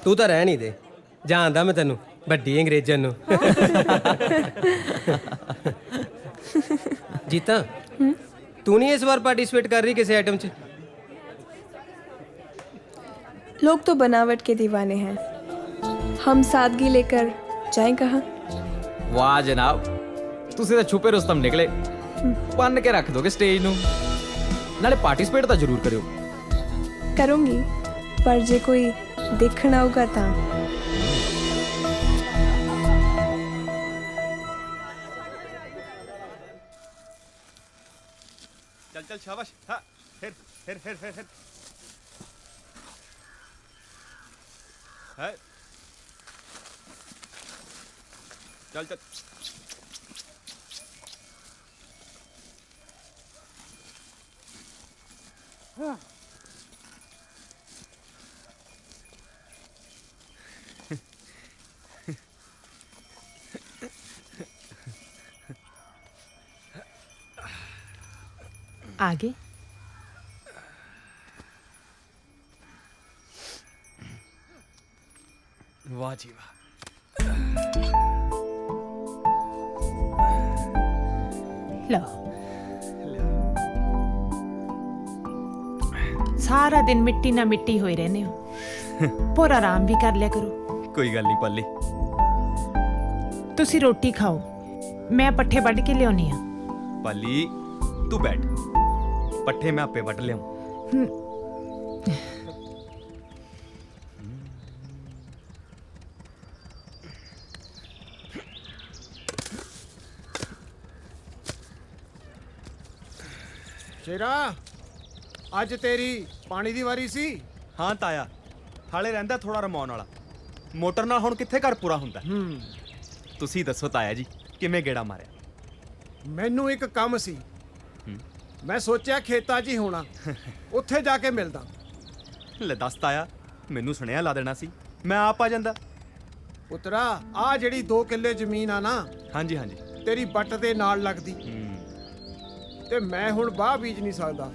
ਤੂੰ ਤਾਂ ਰਹਿ ਨਹੀਂ ਦੇ, ਜਾਣਦਾ ਮੈਂ ਤੈਨੂੰ, ਵੱਡੀ ਅੰਗਰੇਜ਼ਨ ਨੂੰ। ਜੀਤਾ, ਤੂੰ नहीं इस बार पार्टिसिपेट कर रही किसी आइटम च? लोग तो बनावट के दीवाने हैं, हम सादगी लेकर जाएं कहाँ? ਵਾਹ ਜਨਾਬ, ਤੁਸੀਂ ਤਾਂ ਛੁਪੇ ਰੁਸਤਮ ਨਿਕਲੇ। ਬੰਨ ਕੇ ਰੱਖ ਦੋਗੇ ਸਟੇਜ ਨੂੰ। ਨਾਲੇ ਪਾਰਟਿਸਿਪੇਟ ਤਾਂ ਜ਼ਰੂਰ ਕਰਿਓ। करूँगी, पर जे कोई देखना होगा ਤਾਂ। चल चल शाबाश। हाँ, फिर फिर फिर फिर फिर है। चल चल। हाँ। आगे वाह जी वाह। लो, सारा दिन मिट्टी ना मिट्टी होए रहने हो। पूरा आराम भी कर लिया करो। कोई गल नहीं पाली। तुसी रोटी खाओ, मैं पट्ठे वढ़ के लियानी आ। पाली तू बैठ, पट्ठे मैं आपे वट लियाऊं। ਸ਼ੇਰਾ, ਅੱਜ ਤੇਰੀ ਪਾਣੀ ਦੀ ਵਾਰੀ ਸੀ? ਹਾਂ ਤਾਇਆ, ਹਾਲੇ ਰਹਿੰਦਾ ਥੋੜਾ ਰਮਾਉਣ ਵਾਲਾ। ਮੋਟਰ ਨਾਲ ਹੁਣ ਕਿੱਥੇ ਘਰ ਪੂਰਾ ਹੁੰਦਾ। ਤੁਸੀਂ ਦੱਸੋ ਤਾਇਆ ਜੀ, ਕਿਵੇਂ ਗੇੜਾ ਮਾਰਿਆ? ਮੈਨੂੰ ਇੱਕ ਕੰਮ ਸੀ, ਮੈਂ ਸੋਚਿਆ ਖੇਤਾਂ 'ਚ ਹੀ ਹੋਣਾ, ਉੱਥੇ ਜਾ ਕੇ ਮਿਲਦਾ। ਲੈ ਦੱਸ ਤਾਇਆ, ਮੈਨੂੰ ਸੁਣਿਆ ਲਾ ਦੇਣਾ ਸੀ, ਮੈਂ ਆਪ ਆ ਜਾਂਦਾ। ਪੁੱਤਰਾ ਆ ਜਿਹੜੀ 2 ਕਿੱਲੇ ਜ਼ਮੀਨ ਆ ਨਾ, ਹਾਂਜੀ ਹਾਂਜੀ ਤੇਰੀ ਬੱਟ ਦੇ ਨਾਲ ਲੱਗਦੀ, ਤੇ ਮੈਂ ਹੁਣ ਬਾਹ ਬੀਜ ਨਹੀਂ ਸਕਦਾ,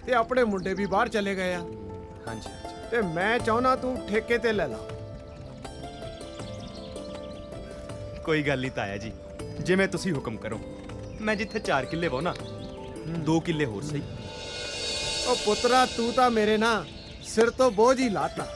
ਤੇ ਆਪਣੇ ਮੁੰਡੇ ਵੀ ਬਾਹਰ ਚਲੇ ਗਏ ਆ, ਹਾਂਜੀ ਤੇ ਮੈਂ ਚਾਹੁੰਦਾ ਤੂੰ ਠੇਕੇ ਤੇ ਲੈ ਲਾ। ਕੋਈ ਗੱਲ ਨਹੀਂ ਤਾਇਆ ਜੀ, ਜਿਵੇਂ ਤੁਸੀਂ ਹੁਕਮ ਕਰੋ। ਮੈਂ ਜਿੱਥੇ 4 ਕਿੱਲੇ ਵਾਹੁਣਾ 2 ਕਿੱਲੇ ਹੋਰ ਸਹੀ। ਉਹ ਪੁੱਤਰਾ ਤੂੰ ਤਾਂ ਮੇਰੇ ਨਾ ਸਿਰ ਤੋਂ ਬੋਝ ਹੀ ਲਾਤਾ।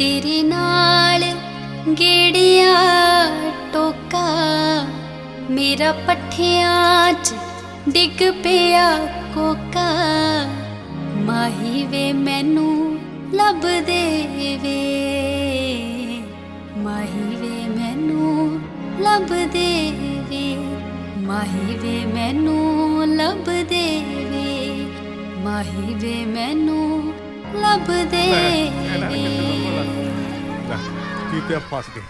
तेरे नाल गेड़िया टोका मेरा पट्ठियां च डिग पिया कोका माही वे मैनू लब दे वे माही वे मैनू लब दे वे माही वे मैनू लब दे वे माही वे मैनू लब दे वे ਕੀਤੇ ਫਸ ਗਏ।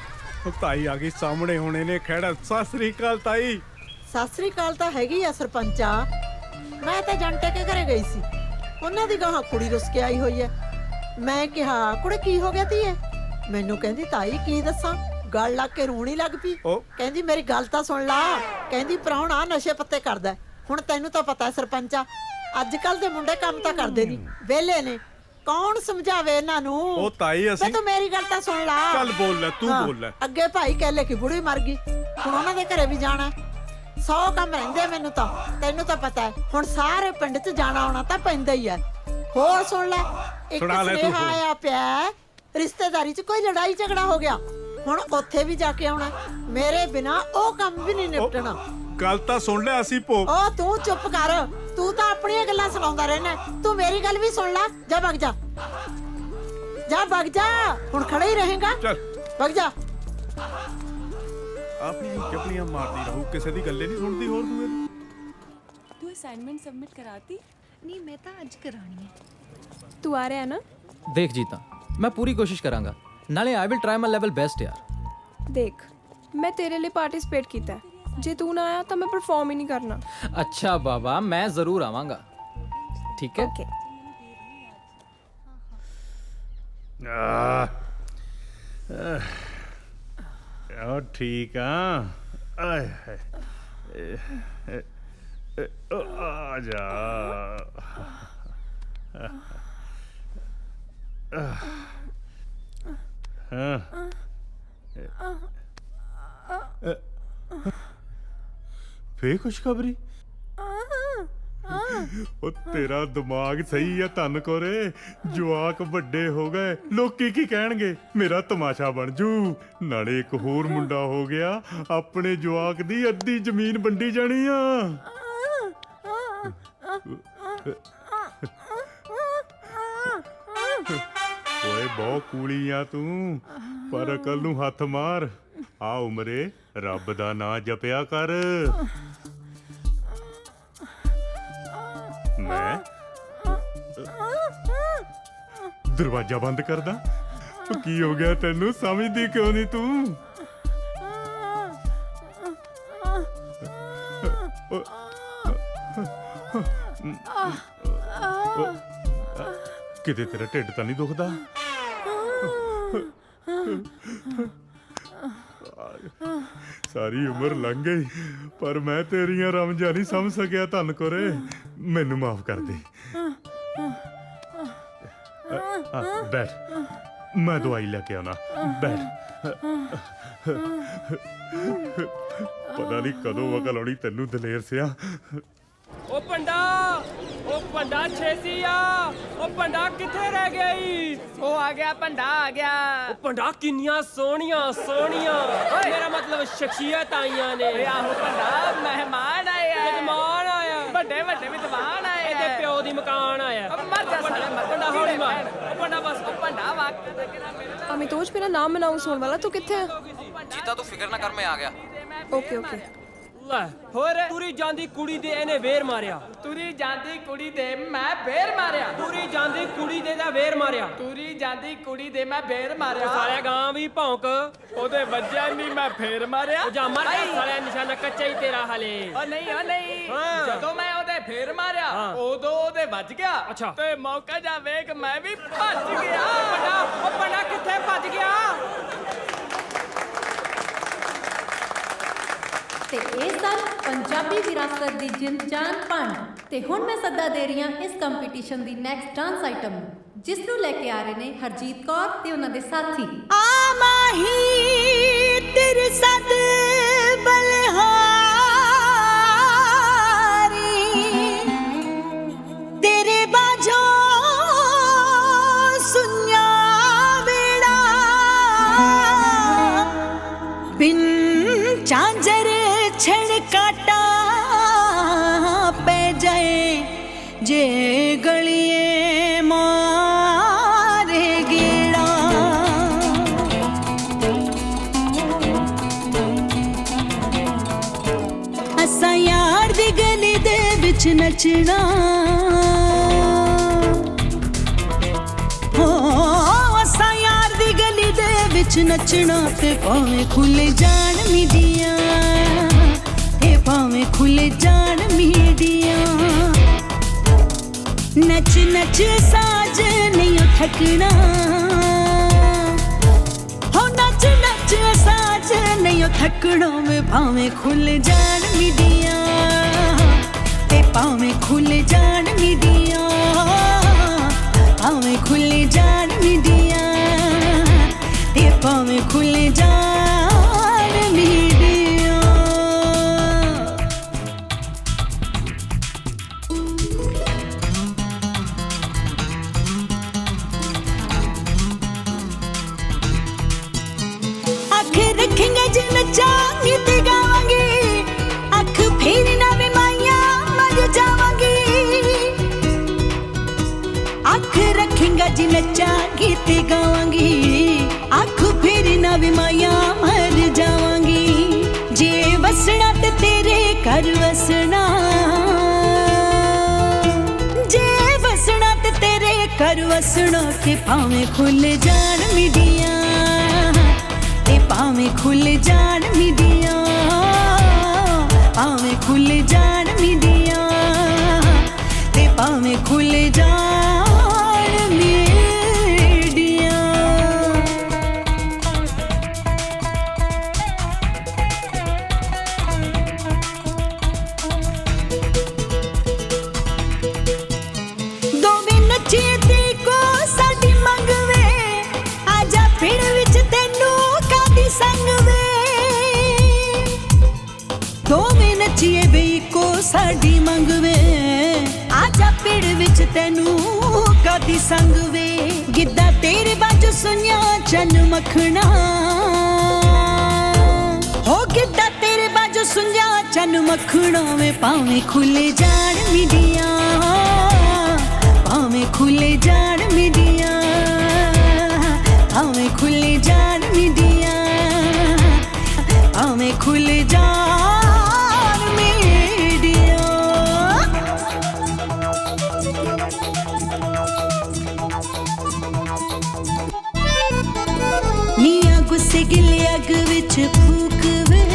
ਉਹ ਤਾਈ ਆ ਗਈ ਸਾਹਮਣੇ, ਹੁਣ ਇਹਨੇ ਖੜਾ। ਸਤਿ ਸ੍ਰੀ ਅਕਾਲ ਤਾਈ। ਸਤਿ ਸ੍ਰੀ ਅਕਾਲ ਤਾਂ ਹੈਗੀ ਆ ਸਰਪੰਚਾ। ਮੈਂ ਤਾਂ ਜੰਟੇ ਕੇ ਘਰੇ ਗਈ ਸੀ, ਉਹਨਾਂ ਦੀ ਗਾਹਾਂ ਕੁੜੀ ਰੁੱਸ ਕੇ ਆਈ ਹੋਈ ਐ। ਮੈਂ ਕਿਹਾ ਕੁੜੇ ਕੀ ਹੋ ਗਿਆ ਧੀਏ? ਮੈਨੂੰ ਕਹਿੰਦੀ ਤਾਈ ਕੀ ਦੱਸਾਂ, ਗਲ ਲੱਗ ਕੇ ਰੋਣੀ ਲੱਗ ਪਈ। ਕਹਿੰਦੀ ਮੇਰੀ ਗੱਲ ਤਾਂ ਸੁਣ ਲਾ, ਕਹਿੰਦੀ ਪ੍ਰਾਹੁਣਾ ਨਸ਼ੇ ਪੱਤੇ ਕਰਦਾ। ਹੁਣ ਤੈਨੂੰ ਤਾਂ ਪਤਾ ਸਰਪੰਚਾ, ਅੱਜ ਕੱਲ ਦੇ ਮੁੰਡੇ ਕੰਮ ਤਾਂ ਕਰਦੇ ਨਹੀਂ, ਵਿਹਲੇ ਨੇ, ਕੌਣ ਸਮਝਾਵੇ ਇਹਨਾਂ ਨੂੰ? ਉਹ ਤਾਈ ਅਸੀਂ ਤੂੰ ਮੇਰੀ ਗੱਲ ਤਾਂ ਸੁਣ ਲਾ। ਚੱਲ ਬੋਲ ਲੈ, ਤੂੰ ਬੋਲ ਲੈ। ਅੱਗੇ ਭਾਈ ਕਹਿਲੇ ਕਿ ਬੁੜੀ ਮਰ ਗਈ, ਹੁਣ ਉਹਨਾਂ ਦੇ ਘਰੇ ਵੀ ਜਾਣਾ। 100 ਕੰਮ ਰਹਿੰਦੇ ਮੈਨੂੰ ਤਾਂ, ਤੈਨੂੰ ਤਾਂ ਪਤਾ ਹੈ। ਹੁਣ ਸਾਰੇ ਪਿੰਡ 'ਚ ਜਾਣਾ ਆਉਣਾ ਤਾਂ ਪੈਂਦਾ ਹੀ ਹੈ। ਹੋਰ ਸੁਣ ਲੈ, ਇੱਕ ਸੁਨੇਹਾ ਆਇਆ ਪਿਆ, ਰਿਸ਼ਤੇਦਾਰੀ 'ਚ ਕੋਈ ਲੜਾਈ ਝਗੜਾ ਹੋ ਗਿਆ, ਹੁਣ ਉੱਥੇ ਵੀ ਜਾ ਕੇ ਆਉਣਾ। ਮੇਰੇ ਬਿਨਾ ਉਹ ਕੰਮ ਵੀ ਨਹੀਂ ਨਿਪਟਣਾ। ਗੱਲ ਤਾਂ ਸੁਣ ਲੈ, ਅਸੀਂ ਭੋਗ। ਉਹ ਤੂੰ ਚੁੱਪ ਕਰ, ਤੂੰ ਤਾਂ ਆਪਣੀਆਂ ਗੱਲਾਂ ਸੁਣਾਉਂਦਾ ਰਹਿਣਾ। ਤੂੰ ਮੇਰੀ ਗੱਲ ਵੀ ਸੁਣ ਲੈ। ਜਾ ਭੱਗ ਜਾ, ਜਾ ਭੱਗ ਜਾ, ਹੁਣ ਖੜਾ ਹੀ ਰਹੇਗਾ। ਚੱਲ ਭੱਗ ਜਾ। ਆਪਣੀ ਚੱਪਲੀਆਂ ਮਾਰਦੀ ਰਹੂ, ਕਿਸੇ ਦੀ ਗੱਲੇ ਨਹੀਂ ਸੁਣਦੀ। ਹੋਰ ਤੂੰ ਅਸਾइनमेंट सबमिट कराती? नहीं मैं तो आज करानी है। तू आ रहा है ना? ਦੇਖ ਜੀਤਾ, ਮੈਂ ਪੂਰੀ ਕੋਸ਼ਿਸ਼ ਕਰਾਂਗਾ, ਨਾਲੇ I will try my level best ਯਾਰ। देख मैं तेरे लिए पार्टिसिपेट किया है, जे तू ना आया तो मैं परफॉर्म ही नहीं करना। अच्छा बाबा, मैं जरूर आवांगा, ठीक है? ओके। ठीक आए आ जा। ਫੇਰ ਖੁਸ਼ਖਬਰੀ? ਉਹ ਤੇਰਾ ਦਿਮਾਗ ਸਹੀ ਆ ਧੰਨ ਕੋਰੇ, ਜਵਾਕ ਵੱਡੇ ਹੋ ਗਏ, ਲੋਕੀ ਕੀ ਕਹਿਣਗੇ? ਮੇਰਾ ਤਮਾਸ਼ਾ ਬਣ ਜੂ। ਨਾਲੇ ਇੱਕ ਹੋਰ ਮੁੰਡਾ ਹੋ ਗਿਆ, ਆਪਣੇ ਜਵਾਕ ਦੀ ਅੱਧੀ ਜ਼ਮੀਨ ਵੰਡੀ ਜਾਣੀ ਆ। ਓਏ ਬਹੁਤ ਕੂਲੀ ਆ ਤੂੰ, ਪਰ ਅਕਲ ਨੂੰ ਹੱਥ ਮਾਰ। ਆ ਉਮਰੇ ਰੱਬ ਦਾ ਨਾਂ ਜਪਿਆ ਕਰ। ਮੈਂ ਦਰਵਾਜ਼ਾ ਬੰਦ ਕਰਦਾ? ਕੀ ਹੋ ਗਿਆ ਤੈਨੂੰ, ਸਮਝਦੀ ਕਿਉਂ ਨਹੀਂ ਤੂੰ? ਕਿਤੇ ਤੇਰਾ ਢਿੱਡ ਤਾਂ ਨਹੀਂ ਦੁਖਦਾ? ਸਾਰੀ ਉਮਰ ਲੰਘ ਗਈ, ਪਰ ਮੈਂ ਤੇਰੀਆਂ ਰਮਜਾਂ ਨਹੀਂ ਸਮਝ ਸਕਿਆ ਧੰਨ ਕੋਰੇ। ਮੈਨੂੰ ਮਾਫ ਕਰ ਦੇ। ਬੈਠ, ਮੈਂ ਦਵਾਈ ਲੈ ਕੇ ਆਉਣਾ। ਬੈਠ। ਪਤਾ ਨਹੀਂ ਕਦੋਂ ਅਕਲ ਆਉਣੀ ਤੈਨੂੰ ਦਲੇਰ ਸਿਆ। ਓ ਪੰਡਾ ਛੇਤੀ ਆ। ਓ ਪੰਡਾ ਕਿੱਥੇ ਰਹਿ ਗਈ? ਉਹ ਆ ਗਿਆ, ਪੰਡਾ ਆ ਗਿਆ। ਓ ਪੰਡਾ ਕਿੰਨੀਆਂ ਸੋਹਣੀਆਂ ਮੇਰਾ ਮਤਲਬ ਸ਼ਖਸੀਅਤ ਆਈਆਂ ਨੇ। ਆਹੋ ਪੰਡਾ, ਮਹਿਮਾਨ ਆਏ ਆ। ਮਹਿਮਾਨ ਆਇਆ, ਵੱਡੇ ਵਿਦਵਾਨ ਆਏ। ਇਹਦੇ ਪਿਓ ਦੀ ਮਕਾਨ ਆਇਆ। ਮਰ ਜਾ ਸਾਲੇ, ਪੰਡਾ ਹੌਲੀ ਮਾਰ। ਅਮਿਤੋਜ ਮੇਰਾ ਨਾਮ ਅਨਾਉਂਸ ਹੋਣ ਵਾਲਾ, ਤੂੰ ਕਿੱਥੇ ਹੈ? ਜੀਤਾ ਤੂੰ ਫਿਕਰ ਨਾ ਕਰ, ਮੈਂ ਆ ਗਿਆ। Okay okay. ਲੈ ਹੋਰ ਤੁਰੀ ਜਾਂਦੀ ਕੁੜੀ ਦੇ ਇਹਨੇ ਵੇਰ ਮਾਰਿਆ, ਤੁਰੀ ਜਾਂਦੀ ਕੁੜੀ ਦੇ ਮੈਂ ਵੇਰ ਮਾਰਿਆ, ਤੁਰੀ ਜਾਂਦੀ ਕੁੜੀ ਦੇ ਦਾ ਵੇਰ ਮਾਰਿਆ, ਤੁਰੀ ਜਾਂਦੀ ਕੁੜੀ ਦੇ ਮੈਂ ਵੇਰ ਮਾਰਿਆ। ਸਾਲਿਆ ਗਾਂ ਵੀ ਭੌਂਕ, ਉਹਦੇ ਵੱਜਿਆ ਨਹੀਂ ਮੈਂ ਫੇਰ ਮਾਰਿਆ। ਜਾ ਮਰ ਜਾ ਸਾਲਿਆ, ਨਿਸ਼ਾਨਾ ਕੱਚਾ ਹੀ ਤੇਰਾ ਹਲੇ। ਓ ਨਹੀਂ ਜਦੋਂ ਮੈਂ ਉਹਦੇ ਫੇਰ ਮਾਰਿਆ ਉਦੋਂ ਉਹਦੇ ਵੱਜ ਗਿਆ। ਅੱਛਾ ਤੇ ਮੌਕਾ ਜਾ ਵੇਖ ਮੈਂ ਵੀ ਭੱਜ ਗਿਆ। ਉਹ ਬੜਾ ਕਿੱਥੇ ਭੱਜ ਗਿਆ? ਤੇ ਇਹ ਸਨ ਪੰਜਾਬੀ ਵਿਰਾਸਤ ਦੀ ਜਿੰਦ ਜਾਨ ਭੰਡ। ਤੇ ਹੁਣ ਮੈਂ ਸੱਦਾ ਦੇ ਰਹੀ ਹਾਂ ਇਸ ਕੰਪੀਟੀਸ਼ਨ ਦੀ ਨੈਕਸਟ ਡਾਂਸ ਆਈਟਮ ਨੂੰ, ਜਿਸ ਨੂੰ ਲੈ ਕੇ ਆ ਰਹੇ ਨੇ ਹਰਜੀਤ ਕੌਰ ਤੇ ਉਹਨਾਂ ਦੇ ਸਾਥੀ। ਆ ਮਾਹੀ ਤੇਰੇ ਸਦ ਬਲਹਾਰੀ, ਤੇਰੇ ਬਾਝੋਂ ਸੁਨਿਆ ਵੇੜਾ, ਬਿਨ ਚਾਂਜਰ ਛੜ ਕਾਟਾ ਪੈ ਜਾਏ, ਜੇ ਗਲੀਏ ਮਾਰੇ ਗੇੜਾ। ਅਸਾਂ ਯਾਰ ਦੀ ਗਲੀ ਦੇ ਵਿੱਚ ਨੱਚਣਾ, ਅਸਾਂ ਯਾਰ ਦੀ ਗਲੀ ਦੇ ਵਿੱਚ ਨੱਚਣਾ, ਤੇ ਭਾਵੇਂ ਖੁੱਲੇ ਜਾਣ ਮੀਡੀਆਂ, ਤੇ ਭਾਵੇਂ ਖੁੱਲੇ ਜਾਣ ਮੀਡੀਆਂ। ਨੱਚ ਨੱਚ ਸਾਜ ਨਹੀਂ ਥੱਕਣਾ, ਹੋ ਨੱਚ ਨੱਚ ਸਾਜ ਨਹੀਂ ਥੱਕਣਾ, ਵੇ ਭਾਵੇਂ ਖੁੱਲ ਜਾਣ ਮੀਡੀਆਂ, ਤੇ ਭਾਵੇਂ ਖੁੱਲ ਜਾਣ ਮੀਡੀਆਂ, ਭਾਵੇਂ ਖੁੱਲ ਜਾਣ ਮੀਡੀਆਂ, ਤੇ ਭਾਵੇਂ ਖੁੱਲ ਜਾਣ ਮੀਡੀਆਂ। ਅੱਖ ਰੱਖੇਂਗੇ ਜੇ ਨੱਚਾਂਗੀ ਤੇ ਗਾਵਾਂਗੀ, ਅੱਖ ਫੇਰ ਨਾ ਵੀ ਮਾਈਆਂ ਮਰ ਜਾਵਾਂਗੀ। ਅੱਖ ਰੱਖੇਂਗਾ ਜੇ ਨੱਚਾਂਗੀ ਤੇ ਗਾਵਾਂਗੀ, ਅੱਖ ਫੇਰ ਨਾ ਵੀ ਮਾਈਆਂ ਮਰ ਜਾਵਾਂਗੀ। ਜੇ ਵਸਣਾ ਤੇ ਤੇਰੇ ਘਰ ਵਸਣਾ, ਜੇ ਵਸਣਾ ਤੇ ਤੇਰੇ ਘਰ ਵਸਣਾ, ਤੇ ਭਾਵੇਂ ਖੁੱਲ ਜਾਣ ਮੀਡੀਆਂ, ਤੇ ਭਾਵੇਂ ਖੁੱਲ ਜਾਣ ਮੀਡੀਆਂ, ਭਾਵੇਂ ਖੁੱਲ ਜਾਣ ਮੀਡੀਆਂ, ਤੇ ਭਾਵੇਂ ਖੁੱਲ ਜਾਣ ਮੀਡੀਆਂ। ਦੋਵੇਂ ਨੱਚੇ ਤੇ ਕੋ ਸਾਡੀ ਮੰਗਵੇ, ਆਜਾ ਪਿੰਡ ਵਿੱਚ ਤੈਨੂੰ ਕਾਦੀ ਸੰਗ ਵੇ। ਦੋਵੇਂ ਨੱਚੀਏ ਵੇ ਕੋ ਸਾਡੀ ਮੰਗਵੇ, ਆਜਾ ਪਿੰਡ ਵਿੱਚ ਤੈਨੂੰ ਕਾਦੀ ਸੰਗ ਵੇ। ਗਿੱਧਾ ਤੇਰੇ ਬਾਝੋਂ ਸੁਣਿਆ ਚੰਨ ਮੱਖਣਾ, ਹੋ ਗਿੱਧਾ ਤੇਰੇ ਬਾਝੋਂ ਸੁਣਿਆ ਚੰਨ ਮੱਖਣਾ, ਵੇ ਭਾਵੇਂ ਖੁੱਲੇ ਜਾਣ ਮੀਡੀਆਂ, ਭਾਵੇਂ ਖੁੱਲੇ ਜਾਣ ਮੀਡੀਆਂ, ਭਾਵੇਂ ਖੁੱਲੇ ਜਾਣ ਮੀਡੀਆਂ, ਭਾਵੇਂ ਖੁੱਲੇ ਜਾਣ ਮੀਡੀਆਂ। ਨੀਆਂ ਗੁੱਸੇ ਗਿਲੇ ਅੱਗ ਵਿੱਚ ਫੂਕ ਵੇ,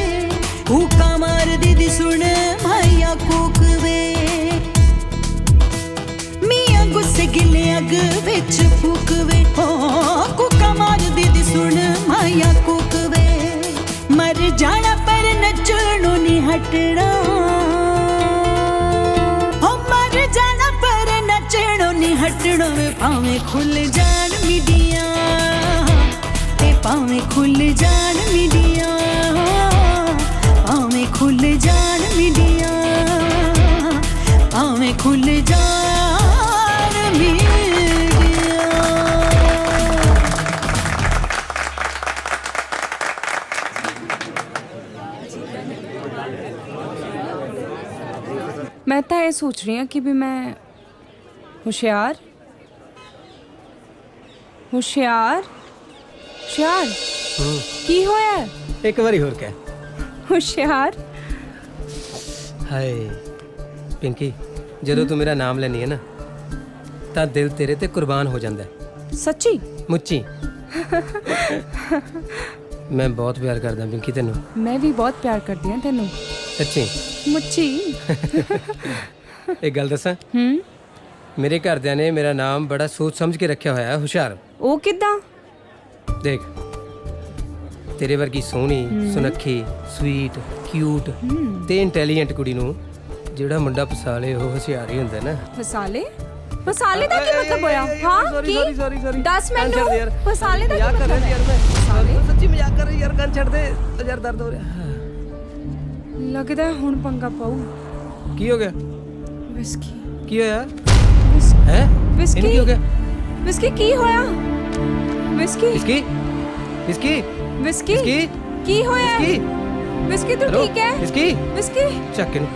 ਹੂਕਾਂ ਮਾਰਦੀ ਦੀ ਸੁਣ ਮਾਇਆ ਕੂਕ ਵੇ। ਮੀਆਂ ਗੁੱਸੇ ਗਿਲੇ ਅੱਗ ਵਿੱਚ ਫੂਕ ਵੇ, ਕੂਕਾਂ ਮਾਰਦੀ ਦੀ ਸੁਣ ਮਾਇਆ ਕੂਕ ਵੇ। ਮਰ ਜਾਣਾ ਪਰ ਨੱਚਣੋਂ ਨਹੀਂ ਹਟਣਾ, ਹੋ ਮਰ ਜਾਣਾ ਪਰ ਨੱਚਣੋਂ ਨਹੀਂ ਹਟਣਾ, ਵੇ ਭਾਵੇਂ ਖੁੱਲ ਜਾਣ ਮੀਡੀਆਂ, ਤੇ ਭਾਵੇਂ ਖੁੱਲ ਜਾਣ ਮੀਡੀਆਂ, ਭਾਵੇਂ ਖੁੱਲ ਜਾਣ ਮੀਡੀਆਂ, ਭਾਵੇਂ ਖੁੱਲ ਜਾਣ ਮੀਡੀਆਂ। ਮੈਂ ਤਾਂ ਇਹ ਸੋਚ ਰਹੀ ਹਾਂ ਕਿ ਵੀ ਮੈਂ ਹੁਸ਼ਿਆਰ ਹੁਸ਼ਿਆਰ ਹੁਸ਼ਿਆਰ ਕੀ ਹੋਇਆ? ਇੱਕ ਵਾਰੀ ਹੋਰ ਕਹਿ। ਹੁਸ਼ਿਆਰ। ਹਾਏ ਪਿੰਕੀ, ਜਦੋਂ ਤੂੰ ਮੇਰਾ ਨਾਮ ਲੈਣੀ ਹੈ ਨਾ ਤਾਂ ਦਿਲ ਤੇਰੇ ਤੇ ਕੁਰਬਾਨ ਹੋ ਜਾਂਦਾ ਹੈ। ਸੱਚੀ? ਮੁੱਚੀ। ਮੈਂ ਬਹੁਤ ਪਿਆਰ ਕਰਦਾ ਪਿੰਕੀ ਤੈਨੂੰ। ਮੈਂ ਵੀ ਬਹੁਤ ਪਿਆਰ ਕਰਦੀ ਹਾਂ ਤੈਨੂੰ। ਸੱਚੀ? ਮੁੱਚੀ। ਇੱਕ ਗੱਲ ਦੱਸਾਂ, ਮੇਰੇ ਘਰਦਿਆਂ ਨੇ ਮੇਰਾ ਨਾਮ ਬੜਾ ਸੋਚ ਸਮਝ ਕੇ ਰੱਖਿਆ ਹੋਇਆ ਹੈ, ਹੁਸ਼ਿਆਰ। ਉਹ ਕਿੱਦਾਂ? ਦੇਖ, ਤੇਰੇ ਵਰਗੀ ਸੋਹਣੀ, ਸੁਨੱਖੀ, ਸਵੀਟ, ਕਿਊਟ ਤੇ ਇੰਟੈਲੀਜੈਂਟ ਕੁੜੀ ਨੂੰ ਜਿਹੜਾ ਮੁੰਡਾ ਫਸਾ ਲੇ ਉਹ ਹੁਸ਼ਿਆਰ ਹੀ ਹੁੰਦਾ ਨਾ। ਫਸਾਲੇ? ਫਸਾਲੇ ਦਾ ਕੀ ਮਤਲਬ ਹੋਇਆ? ਹਾਂ ਕੀ? ਸੌਰੀ ਦੱਸ ਮੈਨੂੰ। ਫਸਾਲੇ ਦਾ ਕੀ ਮਜ਼ਾਕ ਕਰ ਮਤਲਬ ਰਹੀ ਯਾਰ ਮੈਂ। ਸੱਚੀ ਮਜ਼ਾਕ ਕਰ ਰਹੀ ਯਾਰ, ਕੰਨ ਛੱਡ ਦੇ ਯਾਰ, ਦਰਦ ਹੋ ਰਿਹਾ। ਲੱਗਦਾ ਹੁਣ ਪੰਗਾ ਪਾਉ। ਕੀ ਹੋ ਗਿਆ? ਵਿਸਕੀ। ਕੀ ਹੋਇਆ? ਹੈ? ਵਿਸਕੀ ਕੀ ਹੋ ਗਿਆ? ਵਿਸਕੀ ਕੀ ਹੋਇਆ? Whisky Whisky Whisky Whisky Whisky ਕੀ ਹੋਇਆ? ਵਿਸਕੀ ਵਿਸਕੀ ਤੂੰ ਠੀਕ ਹੈ? ਵਿਸਕੀ ਵਿਸਕੀ ਚੱਕ ਇਹਨੂੰ।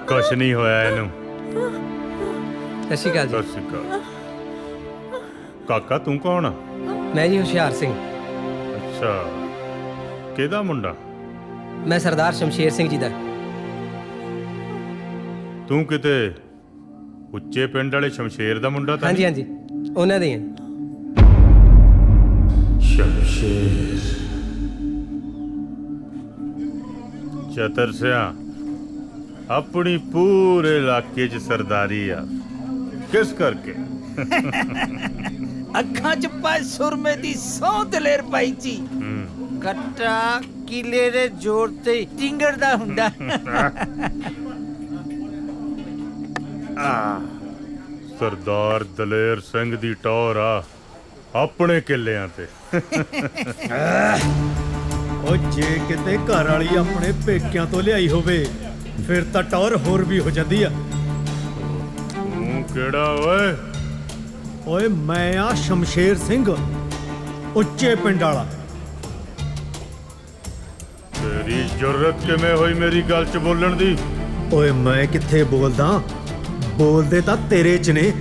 ਕੁਛ ਨਹੀਂ ਹੋਇਆ ਇਹਨੂੰ। ਸਤਿ ਸ਼੍ਰੀ ਅਕਾਲ ਜੀ। ਸਤਿ ਸ਼੍ਰੀ ਅਕਾਲ। ਕਾਕਾ ਤੂੰ ਕੌਣ ਆ? ਮੈਂ ਜੀ ਹੁਸ਼ਿਆਰ ਸਿੰਘ। ਅੱਛਾ, ਕਿਹਦਾ ਮੁੰਡਾ? ਮੈਂ ਸਰਦਾਰ ਸ਼ਮਸ਼ੇਰ ਸਿੰਘ ਜੀ ਦਾ। ਤੂੰ ਕਿਤੇ ਉੱਚੇ ਪਿੰਡ ਵਾਲੇ ਸ਼ਮਸ਼ੇਰ ਦਾ ਮੁੰਡਾ ਤਾਂ ਹਾਂਜੀ ਨਹੀਂ? ਹਾਂਜੀ, ਉਹਨਾਂ ਦੇ ਹੀ ਹਾਂ। ਸ਼ਮਸ਼ੇਰ ਚਤਰ ਸਿਆ ਆਪਣੀ ਪੂਰੇ ਇਲਾਕੇ 'ਚ ਸਰਦਾਰੀ ਆ। ਕਿਸ ਕਰਕੇ? ਅੱਖਾਂ 'ਚ ਪਾਏ ਸੁਰਮੇ ਦੀ ਸੌ ਦਲੇਰ ਪਾਈ ਜੀ। ਕੱਟਾ ਕਿਲੇ ਦੇ ਜ਼ੋਰ ਤੇ ਟਿੰਗੜਦਾ ਹੁੰਦਾ। ਸਰਦਾਰ ਦਲੇਰ ਸਿੰਘ ਦੀ ਟੌਰ ਆ ਆਪਣੇ ਕਿੱਲਿਆਂ ਤੇ। ਉਹ ਜੇ ਕਿਤੇ ਘਰ ਵਾਲੀ ਆਪਣੇ ਪੇਕਿਆਂ ਤੋਂ ਲਿਆਈ ਹੋਵੇ ਫਿਰ ਤਾਂ ਟੌਰ ਹੋਰ ਵੀ ਹੋ ਜਾਂਦੀ ਆ। ਤੂੰ ਕਿਹੜਾ ਓਏ? ਓਏ ਮੈਂ ਆ ਸ਼ਮਸ਼ੇਰ ਸਿੰਘ, ਉੱਚੇ ਪਿੰਡ ਵਾਲਾ। ਤੇਰੀ ਜੁਰਤ ਕਿਵੇਂ ਹੋਈ ਮੇਰੀ ਗੱਲ 'ਚ ਬੋਲਣ ਦੀ? ਓਏ ਮੈਂ ਕਿੱਥੇ ਬੋਲਦਾ, ਬੋਲਦੇ ਤਾਂ ਤੇਰੇ 'ਚ ਨੇ।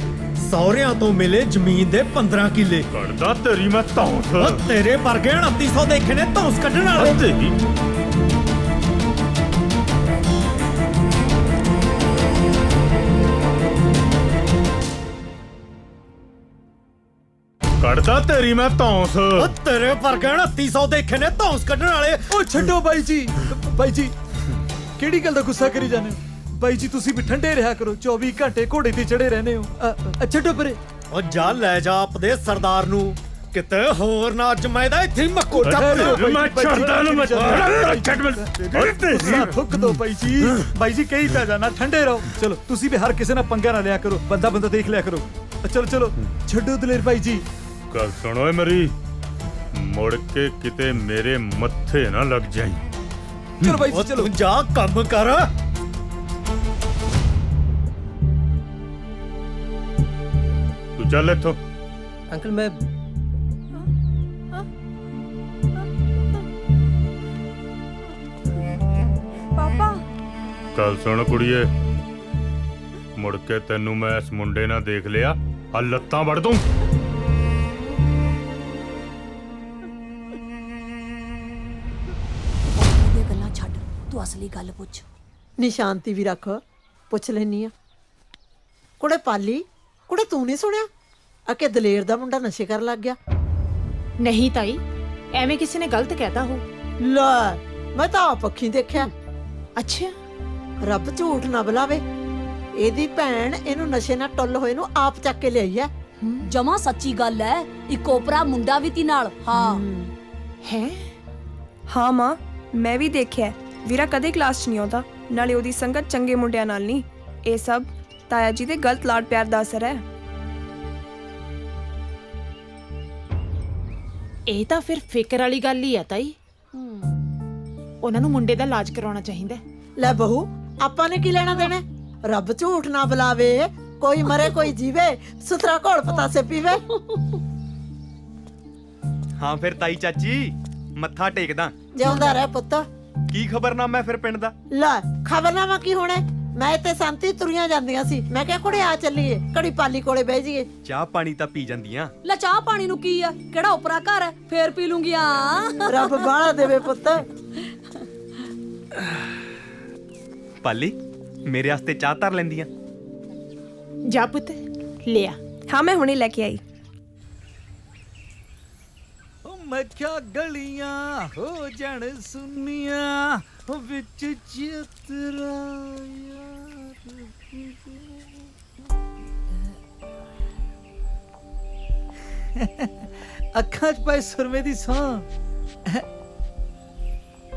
ਸਹੁਰਿਆਂ ਤੋਂ ਮਿਲੇ ਜ਼ਮੀਨ ਦੇ 15 ਕਿੱਲੇ। ਕੱਢਦਾ ਤੇਰੀ ਮੈਂ ਧੌਂਸ। ਉਹ ਤੇਰੇ ਵਰਗੇ 2900 ਦੇਖੇ ਨੇ ਧੌਂਸ ਕੱਢਣ ਵਾਲੇ। ਤੇਰੀ ਕੱਢਦਾ ਤੇਰੀ ਮੈਂ ਧੌਂਸ। ਉਹ ਤੇਰੇ ਵਰਗੇ 2900 ਦੇਖੇ ਨੇ ਧੌਂਸ ਕੱਢਣ ਵਾਲੇ। ਓ ਛੱਡੋ ਬਾਈ ਜੀ, ਬਾਈ ਜੀ ਕਿਹੜੀ ਗੱਲ ਦਾ ਗੁੱਸਾ ਕਰੀ ਜਾਂਦੇ ਹੋ? ਬਾਈ ਜੀ ਤੁਸੀਂ ਵੀ ਠੰਡੇ ਰਿਹਾ ਕਰੋ, 24 ਘੰਟੇ ਘੋੜੇ ਤੇ ਚੜੇ ਰਹਿੰਦੇ ਹੋ। ਛੱਡੋ ਪਰੇ। ਉਹ ਜਾ ਲੈ ਜਾ ਆਪਦੇ ਸਰਦਾਰ ਨੂੰ ਕਿਤੇ ਹੋਰ ਨਾ। ਅੱਜ ਮੈਂ ਦਾ ਇੱਥੇ ਮੱਕੋ ਟੱਪ। ਮੈਂ ਛੱਡਦਾ ਨੂੰ ਮੈਂ ਫੁੱਕ ਦੋ ਬਾਈ ਜੀ। ਬਾਈ ਜੀ ਕਹੀ ਤਾਂ ਜਾਣਾ ਠੰਡੇ ਰਹੋ। ਚਲੋ ਤੁਸੀਂ ਵੀ ਹਰ ਕਿਸੇ ਨਾਲ ਪੰਗਾ ਨਾ ਲਿਆ ਕਰੋ, ਬੰਦਾ ਬੰਦਾ ਦੇਖ ਲਿਆ ਕਰੋ। ਚਲੋ ਚਲੋ ਛੱਡੋ ਦਲੇਰ ਬਾਈ ਜੀ। ਗੱਲ ਸੁਣੋ ਮੇਰੀ, ਮੁੜ ਕੇ ਕਿਤੇ ਮੇਰੇ ਮੱਥੇ ਨਾ ਲੱਗ ਜਾਈ। ਚਲੋ ਬਾਈ ਜੀ ਚਲੋ। ਤੂੰ ਜਾ ਕੰਮ ਕਰ। ਤੂੰ ਚੱਲ ਇੱਥੋਂ। ਅੰਕਲ ਮੈਂ ਪਾਪਾ। ਗੱਲ ਸੁਣ ਕੁੜੀਏ, ਮੁੜ ਕੇ ਤੈਨੂੰ ਮੈਂ ਇਸ ਮੁੰਡੇ ਨਾਲ ਦੇਖ ਲਿਆ ਆ ਲੱਤਾਂ ਵੜ ਦੂੰ। ਇਹ ਗੱਲਾਂ ਛੱਡ, ਤੂੰ ਅਸਲੀ ਗੱਲ ਪੁੱਛ। ਨਿਸ਼ਾਨਤੀ ਵੀ ਰੱਖ, ਪੁੱਛ ਲੈਨੀ ਆ। ਕੁੜੇ ਪਾਲੀ, ਕੁੜੇ ਤੂੰ ਨਹੀਂ ਸੁਣਿਆ ਅਕੇ ਦਲੇਰ ਦਾ ਮੁੰਡਾ ਨਸ਼ੇ ਕਰਨ ਲੱਗ ਗਿਆ? ਨਹੀਂ ਤਾਈ, ਐਵੇਂ ਕਿਸੇ ਨੇ ਗਲਤ ਕਹਿਤਾ ਹੋ। ਲੈ ਮੈਂ ਤਾਂ ਆਪ ਅੱਖੀਂ ਦੇਖਿਆ। ਅੱਛਾ, ਰੱਬ ਝੂਠ ਨਾ ਬੁਲਾਵੇ, ਇਹਦੀ ਭੈਣ ਇਹਨੂੰ ਨਸ਼ੇ ਨਾਲ ਟੁੱਲ ਹੋਏ ਨੂੰ ਆਪ ਚੱਕ ਕੇ ਲਿਆਈ ਐ। ਜਮਾ ਸੱਚੀ ਗੱਲ ਐ। ਇੱਕ ਓਪਰਾ ਮੁੰਡਾ ਵੀ ਤੀ ਨਾਲ। ਹਾਂ ਹੈ। ਹਾਂ ਮਾਂ, ਮੈਂ ਵੀ ਦੇਖਿਆ। ਵੀਰਾ ਕਦੇ ਕਲਾਸ 'ਚ ਨਹੀਂ ਆਉਂਦਾ, ਨਾਲੇ ਉਹਦੀ ਸੰਗਤ ਚੰਗੇ ਮੁੰਡਿਆਂ ਨਾਲ ਨਹੀਂ। ਇਹ ਸਭ ਤਾਇਆ ਜੀ ਦੇ ਗਲਤ ਲਾਡ ਪਿਆਰ ਦਾ ਅਸਰ ਹੈ। ਇਹ ਤਾਂ ਫਿਰ ਫਿਕਰ ਵਾਲੀ ਗੱਲ ਹੀ ਆ ਤਾਈ। ਉਹਨਾਂ ਨੂੰ ਮੁੰਡੇ ਦਾ ਇਲਾਜ ਕਰਾਉਣਾ ਚਾਹੀਦਾ। ਲੈ ਬਹੂ, ਆਪਾਂ ਨੇ ਕੀ ਲੈਣਾ ਦੇਣਾ? ਰੱਬ ਝੂਠ ਨਾ ਬੁਲਾਵੇ, ਕੋਈ ਮਰੇ ਕੋਈ ਜੀਵੇ, ਸੁਥਰਾ ਘੋਲ ਪਤਾਸੇ ਪੀਵੇ। ਹਾਂ ਫਿਰ ਤਾਈ ਚਾਚੀ, ਮੱਥਾ ਟੇਕਦਾ। ਜਿਉਂਦਾ ਰਹਿ ਪੁੱਤ। ਕੀ ਖਬਰਨਾਮਾ ਫਿਰ ਪਿੰਡ ਦਾ? ਲੈ ਖਬਰਨਾਮਾ ਕੀ ਹੋਣਾ? ਮੈਂ ਇੱਥੇ ਸੰਤੀ ਤੁਰੀਆਂ ਜਾਂਦੀਆਂ ਸੀ, ਮੈਂ ਕਿਹਾ ਕੁੜੇ ਆ ਚੱਲੀਏ, ਘੜੀ ਪਾਲੀ ਕੋਲੇ ਬਹਿ ਜਾਈਏ। ਚਾਹ ਪਾਣੀ ਤਾਂ ਪੀ ਜਾਂਦੀਆਂ। ਲੈ ਚਾਹ ਪਾਣੀ ਨੂੰ ਕੀ ਆ, ਕਿਹੜਾ ਉਪਰਾ ਘਰ ਹੈ, ਫੇਰ ਪੀ ਲੂੰਗੀ ਆ। ਰੱਬ ਬਾਹਲਾ ਦੇਵੇ ਪੁੱਤ। ਪਾਲੀ ਮੇਰੇ ਵਾਸਤੇ ਚਾਹ ਧਰ ਲੈਂਦੀਆਂ। ਜਾ ਪੁੱਤ ਲਿਆ। ਹਾਂ ਮੈਂ ਹੁਣੇ ਲੈ ਕੇ ਆਈ। ਮੈਂ ਕਿਹਾ ਗਲੀਆਂ ਹੋ ਜਾਣ ਸੁਨੀਆਂ ਵਿੱਚ ਚਿਤਰਾ ਅੱਖਾਂ 'ਚ ਪਾਏ ਸੁਰਮੇ ਦੀ ਸੌਂ।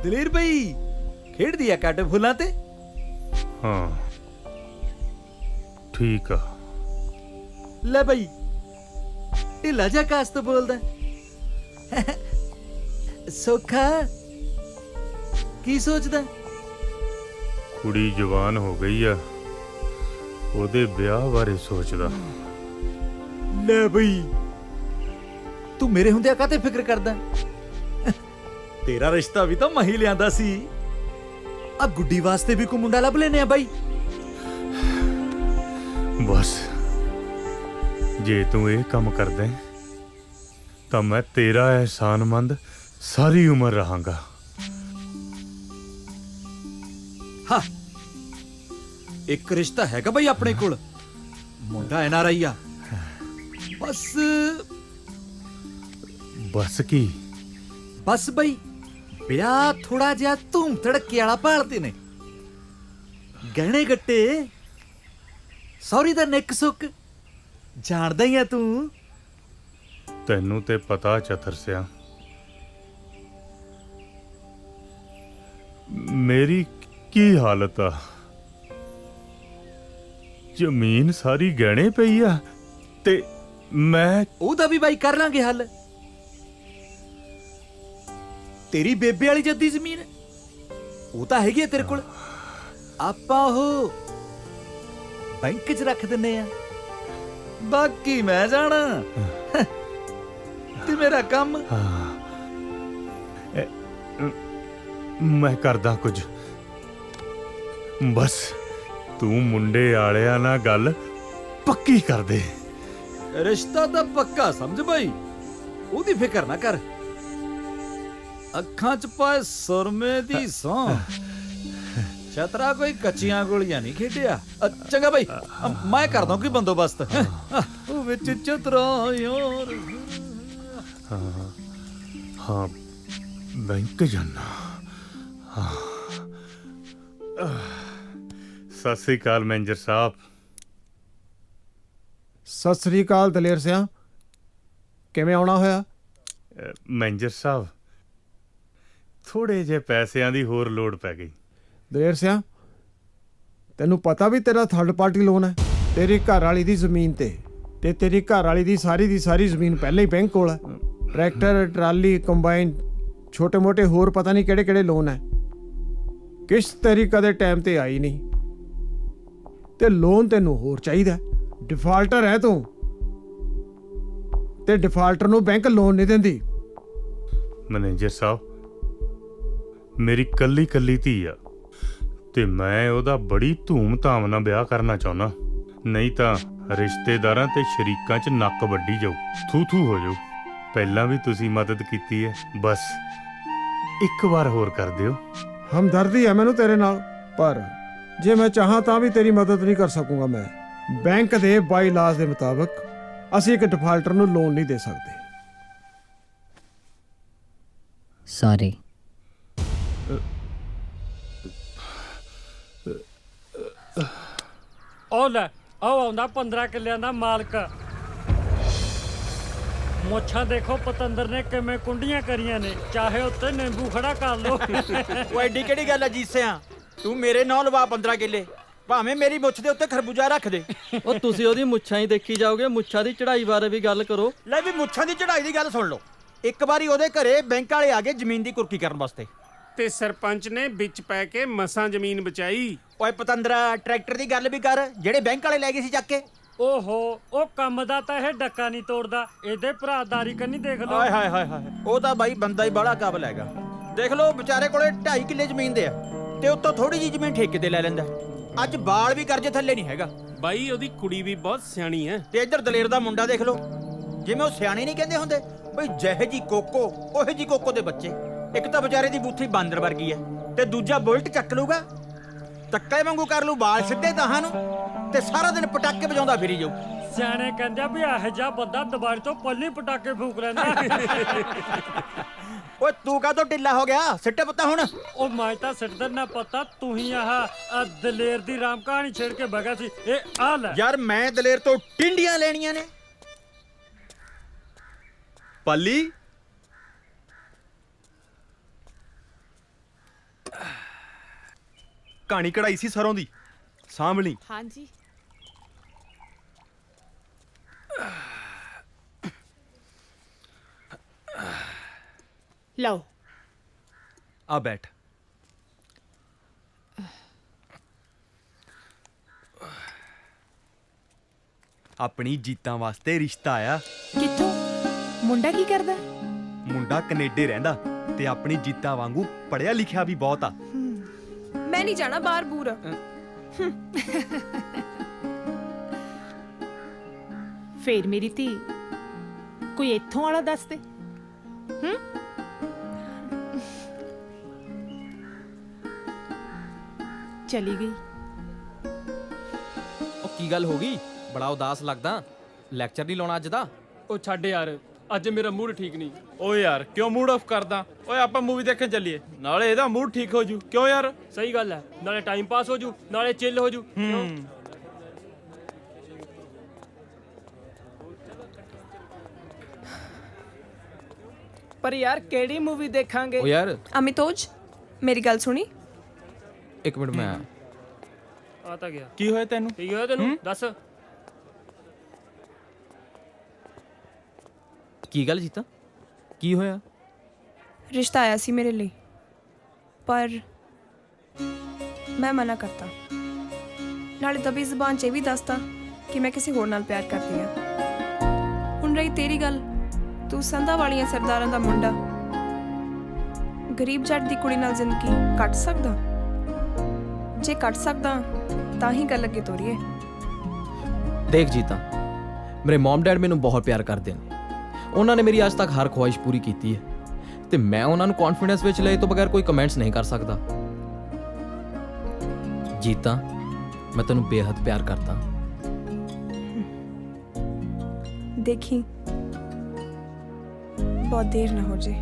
ਦਲੇਰ ਬਈ ਖੇਡਦੀ ਆ ਕੱਟ ਫੁੱਲਾਂ ਤੇ। ਹਾਂ ਠੀਕ ਆ। ਲੈ ਬਈ ਢਿੱਲਾ ਜਿਹਾ ਕਾਸ ਤੋਂ ਬੋਲਦਾ। ਸੋਖਾ ਕੀ ਸੋਚਦਾ? ਕੁੜੀ ਜਵਾਨ ਹੋ ਗਈ ਆ, ਉਹਦੇ ਵਿਆਹ ਬਾਰੇ ਸੋਚਦਾ। ਲੈ ਬਈ ਤੂੰ ਮੇਰੇ ਹੁੰਦਿਆਂ ਕਾਹਤੇ ਫਿਕਰ ਕਰਦਾ? ਤੇਰਾ ਰਿਸ਼ਤਾ ਵੀ ਤਾਂ ਮਹੀ ਲਿਆਂਦਾ ਸੀ। ਆ ਗੁੱਡੀ ਵਾਸਤੇ ਵੀ ਕੋਈ ਮੁੰਡਾ ਲੱਭ ਲੈਨੇ ਆ ਬਾਈ। ਬਸ ਜੇ ਤੂੰ ਇਹ ਕੰਮ ਕਰਦਾ ਹੈ, ਤਾਂ ਮੈਂ ਤੇਰਾ ਅਹਿਸਾਨਮੰਦ ਸਾਰੀ ਉਮਰ ਰਹਾਂਗਾ। ਹਾਂ ਇੱਕ ਰਿਸ਼ਤਾ ਹੈਗਾ ਬਈ ਆਪਣੇ ਕੋਲ, ਮੁੰਡਾ NRI ਆ। ਬਸ ਕੀ? ਬਸ ਬਈ ਵਿਆਹ ਥੋੜਾ ਜਿਹਾ ਧੂਮ ਧੜਕੇ ਵਾਲਾ ਭਾਲਦੇ ਨੇ। ਗਹਿਣੇ ਗੱਟੇ ਸੌਰੀ ਦਾ ਨਿੱਕ ਸੁੱਕ ਜਾਣਦਾ ਹੀ ਆ ਤੂੰ। ਤੈਨੂੰ ਤੇ ਪਤਾ ਚਤਰ ਸਿਆ, ਮੇਰੀ ਕੀ ਹਾਲਤ ਆ। ਜ਼ਮੀਨ ਸਾਰੀ ਗਹਿਣੇ ਪਈ ਆ ਤੇ ਮੈਂ ਉਹਦਾ ਵੀ ਬਾਈ ਕਰ ਲਾਂਗੇ ਹੱਲ। ਤੇਰੀ ਬੇਬੇ ਵਾਲੀ ਜੱਦੀ ਜ਼ਮੀਨ ਉਹ ਤਾਂ ਹੈਗੀ ਆ ਤੇਰੇ ਕੋਲ, ਆਪਾਂ ਉਹ ਬੈਂਕ 'ਚ ਰੱਖ ਦਿੰਨੇ ਆ। ਬਾਕੀ ਮੈਂ ਜਾਣਾ ਤੇ ਮੇਰਾ ਕੰਮ। ਮੈਂ ਕਰਦਾ ਕੁਝ। ਬਸ ਤੂੰ ਮੁੰਡੇ ਵਾਲਿਆਂ ਨਾਲ ਗੱਲ ਪੱਕੀ ਕਰ ਦੇ। ਰਿਸ਼ਤਾ ਤਾਂ ਪੱਕਾ ਸਮਝ ਬਾਈ, ਉਹਦੀ ਫਿਕਰ ਨਾ ਕਰ। ਅੱਖਾਂ 'ਚ ਪਾਏ ਸੁਰਮੇ ਦੀ ਸੌਂ। ਛਤਰਾ ਕੋਈ ਕੱਚੀਆਂ ਗੋਲੀਆਂ ਨਹੀਂ ਖੇਡਿਆ। ਚੰਗਾ ਬਾਈ ਮੈਂ ਕਰਦਾ ਕੋਈ ਬੰਦੋਬਸਤ। ਉਹ ਵਿੱਚ ਚਤਰਾ ਯਾਰ। ਹਾਂ ਬੈਂਕ ਜਾਣਾ। ਸਤਿ ਸ੍ਰੀ ਅਕਾਲ ਮੈਨੇਜਰ ਸਾਹਿਬ। ਸਤਿ ਸ੍ਰੀ ਅਕਾਲ ਦਲੇਰ ਸਿਆ, ਕਿਵੇਂ ਆਉਣਾ ਹੋਇਆ? ਮੈਨੇਜਰ ਸਾਹਿਬ ਥੋੜੇ ਜਿਹੇ ਪੈਸਿਆਂ ਦੀ ਹੋਰ ਲੋੜ ਪੈ ਗਈ। ਦਲੇਰ ਸਿਆ ਤੈਨੂੰ ਪਤਾ ਵੀ ਤੇਰਾ ਥਰਡ ਪਾਰਟੀ ਲੋਨ ਹੈ ਤੇਰੀ ਘਰ ਵਾਲੀ ਦੀ ਜ਼ਮੀਨ ਤੇ ਤੇਰੀ ਘਰ ਵਾਲੀ ਦੀ ਸਾਰੀ ਜ਼ਮੀਨ ਪਹਿਲਾਂ ਹੀ ਬੈਂਕ ਕੋਲ ਹੈ। ਟਰੈਕਟਰ ਟਰਾਲੀ ਕੰਬਾਈਨ ਛੋਟੇ ਮੋਟੇ ਹੋਰ ਪਤਾ ਨਹੀਂ ਕਿਹੜੇ ਕਿਹੜੇ ਲੋਨ ਹੈ। ਕਿਸ਼ਤ ਤੇਰੀ ਕਦੇ ਟਾਈਮ ਤੇ ਆਈ ਨਹੀਂ ਤੇ ਲੋਨ ਤੈਨੂੰ ਹੋਰ ਚਾਹੀਦਾ। ਡਿਫਾਲਟਰ ਹੈ ਤੂੰ ਤੇ ਡਿਫਾਲਟਰ ਨੂੰ ਬੈਂਕ ਲੋਨ ਨਹੀਂ ਦਿੰਦੀ। ਮੈਨੇਜਰ ਸਾਹਿਬ ਮੇਰੀ ਕੱਲੀ ਧੀ ਆ ਤੇ ਮੈਂ ਉਹਦਾ ਬੜੀ ਧੂਮ-ਧਾਮ ਨਾਲ ਵਿਆਹ ਕਰਨਾ ਚਾਹੁੰਦਾ। ਨਹੀਂ ਤਾਂ ਰਿਸ਼ਤੇਦਾਰਾਂ ਤੇ ਸ਼ਰੀਕਾਂ 'ਚ ਨੱਕ ਵੱਢੀ ਜਾਊ, ਥੂ ਹੋ ਜਾਊ। ਪਹਿਲਾਂ ਵੀ ਤੁਸੀਂ ਮਦਦ ਕੀਤੀ ਹੈ, ਬਸ ਇੱਕ ਵਾਰ ਹੋਰ ਕਰ ਦਿਓ। ਹਮਦਰਦੀ ਹੈ ਮੈਨੂੰ ਤੇਰੇ ਨਾਲ, ਪਰ ਜੇ ਮੈਂ ਚਾਹਾਂ ਤਾਂ ਵੀ ਤੇਰੀ ਮਦਦ ਨਹੀਂ ਕਰ ਸਕੂੰਗਾ। ਮੈਂ ਬੈਂਕ ਦੇ ਬਾਈ ਲਾਜ਼ ਦੇ ਮੁਤਾਬਕ ਅਸੀਂ ਇੱਕ ਡਿਫਾਲਟਰ ਨੂੰ ਲੋਨ ਨਹੀਂ ਦੇ ਸਕਦੇ। ਸੌਰੀ। ਉਹ ਲੈ ਉਹ ਆਉਂਦਾ 15 ਕਿੱਲਿਆਂ ਦਾ ਮਾਲਕ। ਮੁੱਛਾਂ ਦੇਖੋ ਪਤੰਦਰ ਨੇ ਕਿਵੇਂ ਕੁੰਡੀਆਂ ਕਰੀਆਂ ਨੇ, ਚਾਹੇ ਉੱਤੇ ਨਿੰਬੂ ਖੜਾ ਕਰ ਲੋ। ਉਹ ਐਡੀ ਕਿਹੜੀ ਗੱਲ ਹੈ ਜੀਸਿਆ, ਤੂੰ ਮੇਰੇ ਨਾਲ ਲਵਾ 15 ਕਿੱਲੇ, ਭਾਵੇਂ ਮੇਰੀ ਮੁੱਛ ਦੇ ਉੱਤੇ ਖਰਬੂਜਾ ਰੱਖ ਦੇ। ਉਹ ਤੁਸੀਂ ਉਹਦੀ ਮੁੱਛਾਂ ਹੀ ਦੇਖੀ ਜਾਓਗੇ, ਮੁੱਛਾਂ ਦੀ ਚੜ੍ਹਾਈ ਬਾਰੇ ਵੀ ਗੱਲ ਕਰੋ। ਲੈ ਵੀ ਮੁੱਛਾਂ ਦੀ ਚੜ੍ਹਾਈ ਦੀ ਗੱਲ ਸੁਣ ਲਓ। ਇੱਕ ਵਾਰੀ ਉਹਦੇ ਘਰੇ ਬੈਂਕ ਵਾਲੇ ਆ ਗਏ ਜ਼ਮੀਨ ਦੀ ਕੁਰਕੀ ਕਰਨ ਵਾਸਤੇ, ਤੇ ਸਰਪੰਚ ਨੇ ਵਿੱਚ ਪੈ ਕੇ ਮਸਾਂ ਜ਼ਮੀਨ ਬਚਾਈ। ਓਏ ਪਤੰਦਰਾ ਟਰੈਕਟਰ ਦੀ ਗੱਲ ਵੀ ਕਰ ਜਿਹੜੇ ਬੈਂਕ ਵਾਲੇ ਲੈ ਗਏ ਸੀ ਚੱਕ ਕੇ। ਓਹੋ ਉਹ ਕੰਮ ਦਾ ਤਾਂ ਇਹ ਡੱਕਾ ਨਹੀਂ ਤੋੜਦਾ, ਇਹਦੇ ਭਰਾਦਾਰੀ ਕੰਨੀ ਦੇਖ ਲਓ। ਹਾਏ ਹਾਏ ਹਾਏ ਹਾਏ, ਉਹ ਤਾਂ ਬਾਈ ਬੰਦਾ ਹੀ ਬੜਾ ਕਾਬਲ ਹੈਗਾ। ਦੇਖ ਲਓ ਵਿਚਾਰੇ ਕੋਲੇ 2.5 ਕਿੱਲੇ ਜ਼ਮੀਨ ਦੇ ਆ ਤੇ ਉੱਤੋਂ ਥੋੜੀ ਜਿਹੀ ਜ਼ਮੀਨ ਠੇਕੇ ਤੇ ਲੈ ਲੈਂਦਾ। ਅੱਜ ਬਾਲ ਵੀ ਕਰਜ਼ੇ ਥੱਲੇ ਨਹੀਂ ਹੈਗਾ। ਬਾਈ ਉਹਦੀ ਕੁੜੀ ਵੀ ਬਹੁਤ ਸਿਆਣੀ ਹੈ। ਤੇ ਇੱਧਰ ਦਲੇਰ ਦਾ ਮੁੰਡਾ ਦੇਖ ਲਓ, ਜਿਵੇਂ ਉਹ ਸਿਆਣੇ ਨਹੀਂ ਕਹਿੰਦੇ ਹੁੰਦੇ ਬਈ ਜਿਹੇ ਜੀ ਕੋਕੋ ਉਹੇ ਜੀ ਕੋਕੋ ਦੇ ਬੱਚੇ। ਇੱਕ ਤਾਂ ਵਿਚਾਰੇ ਦੀ ਬੂਥੀ ਬਾਂਦਰ ਵਰਗੀ ਹੈ ਤੇ ਦੂਜਾ ਬੁਲਟ ਚੱਕ ਲੂਗਾ, ਤੱਕੇ ਵਾਂਗੂ ਕਰ ਲੂ ਵਾਲ ਸਿੱਧੇ ਤਾਹਾਂ ਨੂੰ ਤੇ ਸਾਰਾ ਦਿਨ ਪਟਾਕੇ ਵਜਾਉਂਦਾ ਫਿਰੀ ਜਾਊ। ਸਿਆਣੇ ਕਹਿੰਦੇ ਆ ਵੀ ਇਹੋ ਜਿਹਾ ਬੰਦਾ ਦੁਬਾਰੇ ਤੋਂ ਪੱਲੀ ਪਟਾਕੇ ਫੂਕ ਲੈਂਦਾ। ਓਏ ਤੂੰ ਕਾਹਤੋਂ ਢਿੱਲਾ ਹੋ ਗਿਆ? ਸਿੱਟੇ ਪਤਾ ਹੁਣ। ਉਹ ਮੈਂ ਤਾਂ ਸਿੱਟਦਾ ਨਾ ਪਤਾ, ਤੂੰ ਹੀ ਆਹ ਦਲੇਰ ਦੀ ਰਾਮ ਕਹਾਣੀ ਛੇੜ ਕੇ ਬਗਾ ਸੀ। ਇਹ ਆ ਲੈ ਯਾਰ, ਮੈਂ ਦਲੇਰ ਤੋਂ ਟਿੰਡੀਆਂ ਲੈਣੀਆਂ ਨੇ। ਪਾਲੀ ਕਹਾਣੀ ਕਢਾਈ ਸੀ ਸਰੋਂ ਦੀ, ਸਾਂਭ ਲਈ। ਹਾਂਜੀ ਲਓ ਆ ਬੈਠ। ਆਪਣੀ ਜੀਤਾਂ ਵਾਸਤੇ ਰਿਸ਼ਤਾ ਆਇਆ। ਕਿੱਥੋਂ? ਮੁੰਡਾ ਕੀ ਕਰਦਾ? ਮੁੰਡਾ ਕੈਨੇਡਾ ਰਹਿੰਦਾ ਤੇ ਆਪਣੀ ਜੀਤਾਂ ਵਾਂਗੂ ਪੜਿਆ ਲਿਖਿਆ ਵੀ ਬਹੁਤ ਆ। ਮੈਂ ਨਹੀਂ ਜਾਣਾ ਬਾਹਰ ਬੂਰ। ਫੇਰ ਮੇਰੀ ਧੀ ਕੋਈ ਇੱਥੋਂ ਵਾਲਾ ਦੱਸ ਦੇ। ਚਲੀ ਗਈ। ਉਹ ਕੀ ਗੱਲ ਹੋ ਗਈ? ਬੜਾ ਉਦਾਸ ਲੱਗਦਾ। ਲੈਕਚਰ ਨਹੀਂ ਲਾਉਣਾ ਅੱਜ ਦਾ? ਉਹ ਛੱਡ ਯਾਰ, ਅੱਜ ਮੇਰਾ ਮੂਡ ਠੀਕ ਨਹੀਂ। ਓਏ ਯਾਰ ਕਿਉਂ ਮੂਡ ਆਫ ਕਰਦਾ? ਓਏ ਆਪਾਂ ਮੂਵੀ ਦੇਖਣ ਚੱਲੀਏ, ਨਾਲੇ ਇਹਦਾ ਮੂਡ ਠੀਕ ਹੋ ਜੂ। ਕਿਉਂ ਯਾਰ? ਸਹੀ ਗੱਲ ਹੈ, ਨਾਲੇ ਟਾਈਮ ਪਾਸ ਹੋ ਜੂ, ਨਾਲੇ ਚਿੱਲ ਹੋ ਜੂ। ਪਰ ਯਾਰ ਕਿਹੜੀ ਮੂਵੀ ਦੇਖਾਂਗੇ? ਉਹ ਯਾਰ ਅਮਿਤੋਜ, ਮੇਰੀ ਗੱਲ ਸੁਣੀ। ਇੱਕ ਮਿੰਟ, ਮੈਂ ਆ ਤਾਂ ਗਿਆ। ਕੀ ਹੋਇਆ ਤੈਨੂੰ? ਕੀ ਹੋਇਆ ਤੈਨੂੰ? ਦੱਸ। ਕੀ ਗੱਲ ਜੀਤਾ, ਕੀ ਹੋਇਆ? ਰਿਸ਼ਤਾ ਆਇਆ ਸੀ ਮੇਰੇ ਲਈ, ਪਰ ਮੈਂ ਮਨਾ ਕਰਤਾ। ਨਾਲੇ ਦਬੀ ਜ਼ੁਬਾਨ 'ਚ ਇਹ ਵੀ ਦੱਸਤਾ ਕਿ ਮੈਂ ਕਿਸੇ ਹੋਰ ਨਾਲ ਪਿਆਰ ਕਰਦੀ ਹਾਂ। ਹੁਣ ਰਹੀ ਤੇਰੀ ਗੱਲ, ਤੂੰ ਸੰਧਾ ਵਾਲੀਆਂ ਸਰਦਾਰਾਂ ਦਾ ਮੁੰਡਾ ਗਰੀਬ ਜੱਟ ਦੀ ਕੁੜੀ ਨਾਲ ਜ਼ਿੰਦਗੀ ਕੱਟ ਸਕਦਾ? ਜੇ ਕੱਟ ਸਕਦਾ ਤਾਂ ਹੀ ਗੱਲ ਅੱਗੇ ਤੋਰੀਏ। ਦੇਖ ਜੀਤਾ, ਮੇਰੇ ਮਮ ਡੈਡ ਮੈਨੂੰ ਬਹੁਤ ਪਿਆਰ ਕਰਦੇ ਨੇ। ਉਹਨਾਂ ਨੇ ਮੇਰੀ ਅੱਜ ਤੱਕ ਹਰ ਖੁਆਇਸ਼ ਪੂਰੀ ਕੀਤੀ ਹੈ ਤੇ ਮੈਂ ਉਹਨਾਂ ਨੂੰ ਕੌਨਫੀਡੈਂਸ ਵਿੱਚ ਲਏ ਤੋਂ ਬਗੈਰ ਕੋਈ ਕਮੈਂਟਸ ਨਹੀਂ ਕਰ ਸਕਦਾ। ਜੀਤਾ, ਮੈਂ ਤੈਨੂੰ ਬੇਹੱਦ ਪਿਆਰ ਕਰਦਾ। ਦੇਖੀ ਬਹੁਤ ਦੇਰ ਨਾ ਹੋ ਜੇ।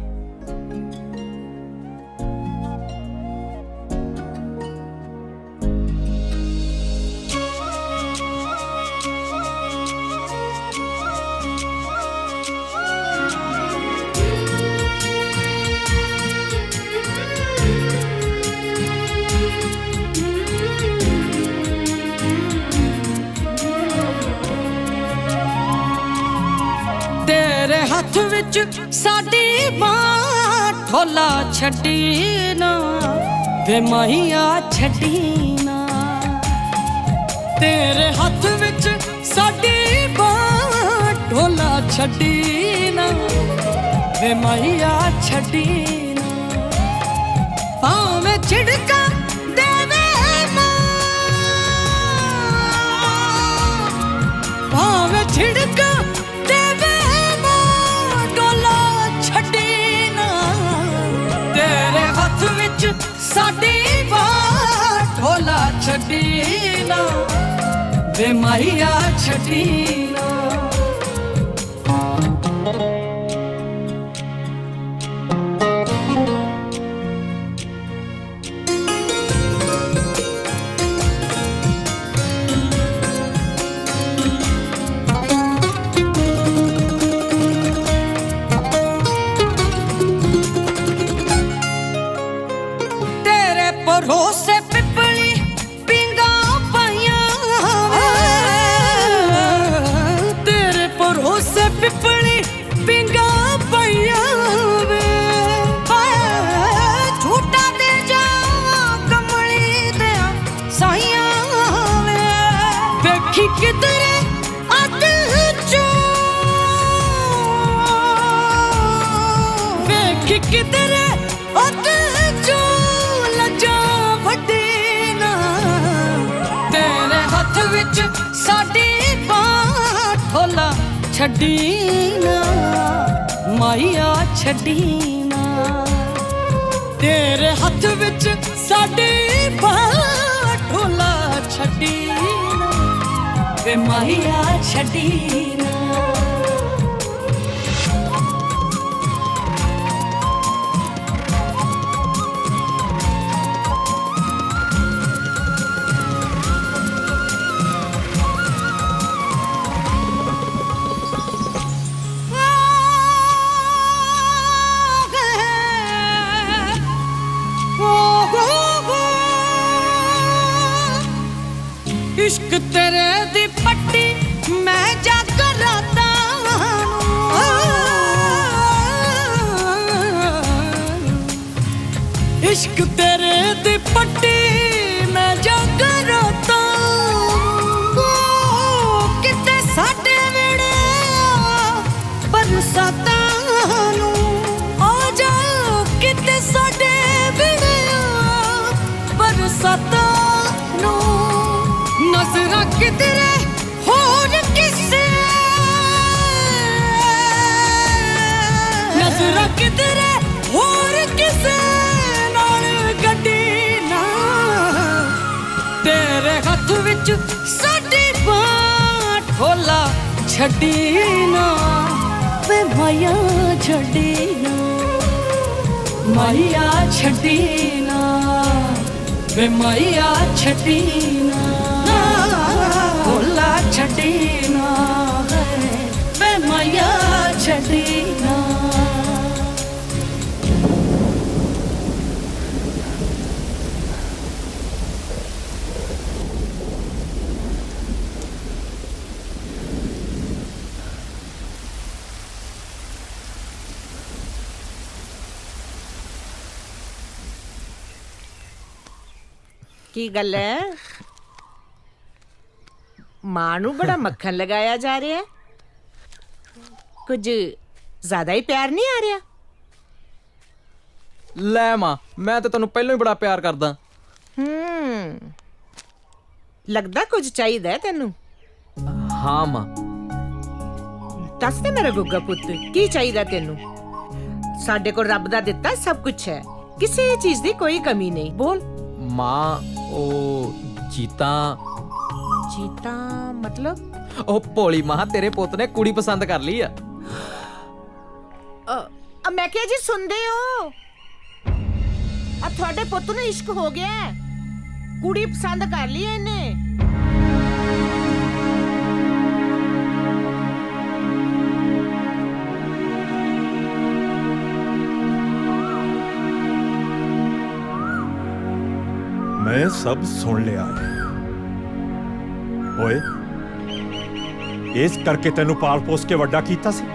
ਤੇਰੇ ਹੱਥ ਵਿੱਚ ਸਾਡੀ ਬਾਂਹ ਢੋਲਾ ਛੱਡੀ ਨਾ ਵੇ ਮਾਹੀਆ ਛੱਡੀ ਨਾ। ਤੇਰੇ ਹੱਥ ਵਿੱਚ ਸਾਡੀ ਬਾਂਹ ਢੋਲਾ ਛੱਡੀ ਨਾ ਵੇ ਮਾਹੀਆ ਛੱਡੀ ਨਾ। ਭਾਵੇਂ ਝਿੜਕਾਂ ਦੇਵੇ ਮਾਂ, ਭਾਵੇਂ ਝਿੜਕਾਂ ਸਾਡੀ ਬਾਤ ਢੋਲਾ ਛੱਡੀ ਨਾ ਵੇ ਮਾਹੀਆ ਛੱਡੀ ਨਾ। ਭਰੋਸੇ ਪਿੱਪਲੀ ਪਿੰਗਾ ਪਾਈਆਂ ਵੇ, ਤੇਰੇ ਭਰੋਸੇ ਪਿੱਪਲੀ ਪਿੰਗਾ ਪਾਈਆਂ ਵੇ। ਝੂਟਾ ਦੇ ਜਾ ਕਮਲੀ ਦਿਆ ਸਾਈਆਂ ਵੇ। ਵੇਖੀ ਕਿਧਰੇ ਛੱਡੀ ਨਾ ਮਾਇਆ ਛੱਡੀ ਨਾ ਤੇਰੇ ਹੱਥ ਵਿੱਚ ਸਾਡੀ ਢੋਲਾ ਛੱਡੀ ਨਾ ਵੇ ਮਾਇਆ ਛੱਡੀ ਨਾ इश्क तेरे दी पट्टी मैं जाकर राता इश्क तेरे दी पट्टी मैं जाकर राता किते साडे वेड़े बरसातां नू आ जाओ किते साडे वेड़े बरसातां नू नजरा किधरे होर किसे नजरा किधरे होर किसे नाल गड्डी ना तेरे हत्थ विच साडी बांह ढोला छड्डी ना वे माया छड्डी ना माया छड्डी ना वे माया छड्डी ना ढोला छड्डी ना वे माया छड्डी ना ਕੀ ਗੱਲ ਹੈ ਮਾਂ ਨੂੰ ਬੜਾ ਮੱਖਣ ਲਗਾਇਆ ਜਾ ਰਿਹਾ ਹੈ ਕੁਝ ਜ਼ਿਆਦਾ ਹੀ ਪਿਆਰ ਨਹੀਂ ਆ ਰਿਹਾ ਲੈ ਮਾਂ ਮੈਂ ਤਾਂ ਤੈਨੂੰ ਪਹਿਲਾਂ ਹੀ ਬੜਾ ਪਿਆਰ ਕਰਦਾ ਲੱਗਦਾ ਕੁਝ ਚਾਹੀਦਾ ਹੈ ਤੈਨੂੰ ਹਾਂ ਮਾਂ ਦੱਸ ਦੇ ਮੇਰਾ ਗੁੱਗਾ ਪੁੱਤ ਕੀ ਚਾਹੀਦਾ ਤੈਨੂੰ ਸਾਡੇ ਕੋਲ ਰੱਬ ਦਾ ਦਿੱਤਾ ਸਭ ਕੁਝ ਹੈ ਕਿਸੇ ਚੀਜ਼ ਦੀ ਕੋਈ ਕਮੀ ਨਹੀਂ ਬੋਲ ਮਾਂ ਉਹ ਜੀਤਾ ਮਤਲਬ ਉਹ ਭੋਲੀ ਮਾਂ ਤੇਰੇ ਪੁੱਤ ਨੇ ਕੁੜੀ ਪਸੰਦ ਕਰ ਲਈ ਆ ਮੈਂ ਕਿਹਾ ਜੀ ਸੁਣਦੇ ਹੋ ਆ ਤੁਹਾਡੇ ਪੁੱਤ ਨੂੰ ਇਸ਼ਕ ਹੋ ਗਿਆ ਹੈ। ਕੁੜੀ ਪਸੰਦ ਕਰ ਲਈ ਇਹਨੇ ਮੈਂ ਸਭ ਸੁਣ ਲਿਆ ਹੈ ਓਏ ਇਸ ਕਰਕੇ ਤੈਨੂੰ ਪਾਲ ਪੋਸ ਕੇ ਵੱਡਾ ਕੀਤਾ ਸੀ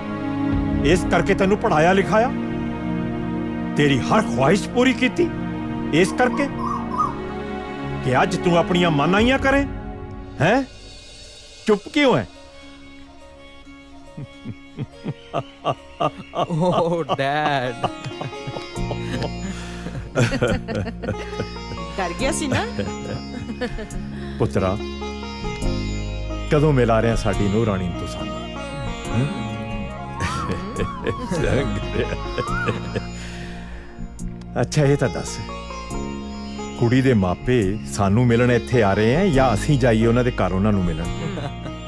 ਇਸ ਕਰਕੇ ਤੈਨੂੰ ਪੜਾਇਆ ਲਿਖਾਇਆ ਤੇਰੀ ਹਰ ਖੁਆਇਸ਼ ਪੂਰੀ ਕੀਤੀ ਇਸ ਕਰਕੇ ਕਿ ਅੱਜ ਤੂੰ ਆਪਣੀਆਂ ਮਨਾਈਆਂ ਕਰੇ ਹੈ ਚੁੱਪ ਕਿਉਂ ਹੈ ਓ ਡੈਡ ਡਰ ਗਿਆ ਸੀ ਨਾ ਪੁੱਤਰਾ ਕਦੋਂ ਮਿਲਾ ਰਿਆ ਸਾਡੀ ਨੂੰਹ ਰਾਣੀ ਨੂੰ ਤੂੰ ਸਾਨੂੰ ਅੱਛਾ ਇਹ ਤਾਂ ਦੱਸ ਕੁੜੀ ਦੇ ਮਾਪੇ ਸਾਨੂੰ ਮਿਲਣ ਇੱਥੇ ਆ ਰਹੇ ਆ ਜਾਂ ਅਸੀਂ ਜਾਈਏ ਉਹਨਾਂ ਦੇ ਘਰ ਉਹਨਾਂ ਨੂੰ ਮਿਲਣ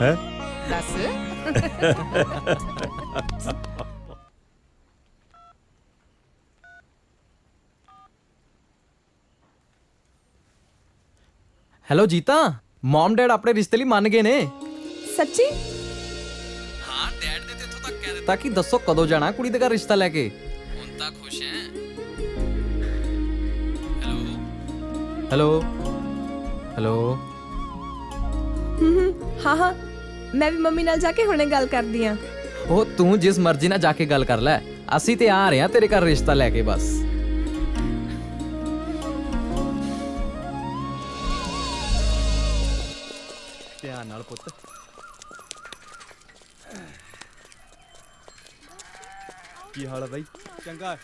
ਹੈ ਦੱਸ ਹੈਲੋ ਜੀਤਾ ਮਮ ਡੈਡ ਆਪਣੇ ਰਿਸ਼ਤੇ ਲਈ ਮੰਨ ਗਏ ਨੇ ਸੱਚੀ ਹਾਂ ਡੈਡ ਨੇ ਤੇ ਇੱਥੋਂ ਤੱਕ ਕਹਿ ਦਿੱਤਾ ਕਿ ਦੱਸੋ ਕਦੋਂ ਜਾਣਾ ਕੁੜੀ ਦੇ ਘਰ ਰਿਸ਼ਤਾ ਲੈ ਕੇ ਹੁਣ ਤਾਂ ਖੁਸ਼ ਹੈ ਹੈਲੋ ਹੈਲੋ ਹਾਂ ਮੈਂ ਵੀ ਮੰਮੀ ਨਾਲ ਜਾ ਕੇ ਹੁਣੇ ਗੱਲ ਕਰਦੀ ਆ ਉਹ ਤੂੰ ਜਿਸ ਮਰਜ਼ੀ ਨਾਲ ਜਾ ਕੇ ਗੱਲ ਕਰ ਲੈ ਅਸੀਂ ਤੇ ਆ ਰਹੇ ਆ ਤੇਰੇ ਘਰ ਰਿਸ਼ਤਾ ਲੈ ਕੇ ਬਸ ਧਿਆਨ ਨਾਲ ਪੁੱਤ ਕੀ ਹਾਲ ਹੈ ਬਾਈ ਚੰਗਾ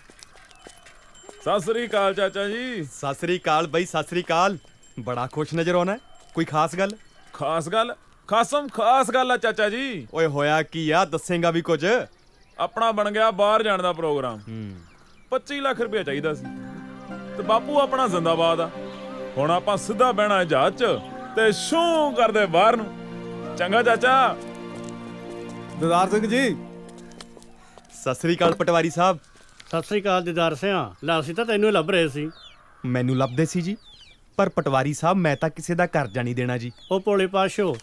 ਸਤਿ ਸ੍ਰੀ ਅਕਾਲ ਚਾਚਾ ਜੀ ਸਤਿ ਸ੍ਰੀ ਅਕਾਲ ਬਾਈ ਸਤਿ ਸ੍ਰੀ ਅਕਾਲ ਬੜਾ ਖੁਸ਼ ਨਜ਼ਰ ਆਉਣਾ ਕੋਈ ਖਾਸ ਗੱਲ ਖਾਸ ਗੱਲ ਖਾਸਮ ਖਾਸ ਗੱਲ ਆ ਚਾਚਾ ਜੀ। ਓਏ ਹੋਇਆ ਕੀ ਆ, ਦੱਸੇਗਾ ਵੀ ਕੁਝ? ਆਪਣਾ ਬਣ ਗਿਆ ਬਾਹਰ ਜਾਣ ਦਾ ਪ੍ਰੋਗਰਾਮ। 25 ਲੱਖ ਰੁਪਏ ਚਾਹੀਦਾ ਸੀ ਤੇ ਬਾਪੂ ਆਪਣਾ ਜ਼ਿੰਦਾਬਾਦ ਆ। ਹੁਣ ਆਪਾਂ ਸਿੱਧਾ ਬਹਿਣਾ ਜਹਾਜ਼ 'ਚ ਤੇ ਸ਼ੂ ਕਰਦੇ ਬਾਹਰ ਨੂੰ। ਚੰਗਾ ਚਾਚਾ। ਦਿਦਾਰ ਸਿੰਘ ਜੀ, ਸਤਿ ਸ੍ਰੀ ਅਕਾਲ ਪਟਵਾਰੀ ਸਾਹਿਬ। ਸਤਿ ਸ੍ਰੀ ਅਕਾਲ ਦਿਦਾਰ ਸਿਆ। ਲੈ ਅਸੀਂ ਤਾਂ ਤੈਨੂੰ ਲੱਭ ਰਹੇ ਸੀ। ਮੈਨੂੰ ਲੱਭਦੇ ਸੀ ਜੀ, ਪਰ ਪਟਵਾਰੀ ਸਾਹਿਬ ਮੈਂ ਤਾਂ ਕਿਸੇ ਦਾ ਕਰਜ਼ਾ ਨਹੀਂ ਦੇਣਾ ਜੀ। ਉਹ ਭੋਲੇ ਪਾਸ਼ੋ,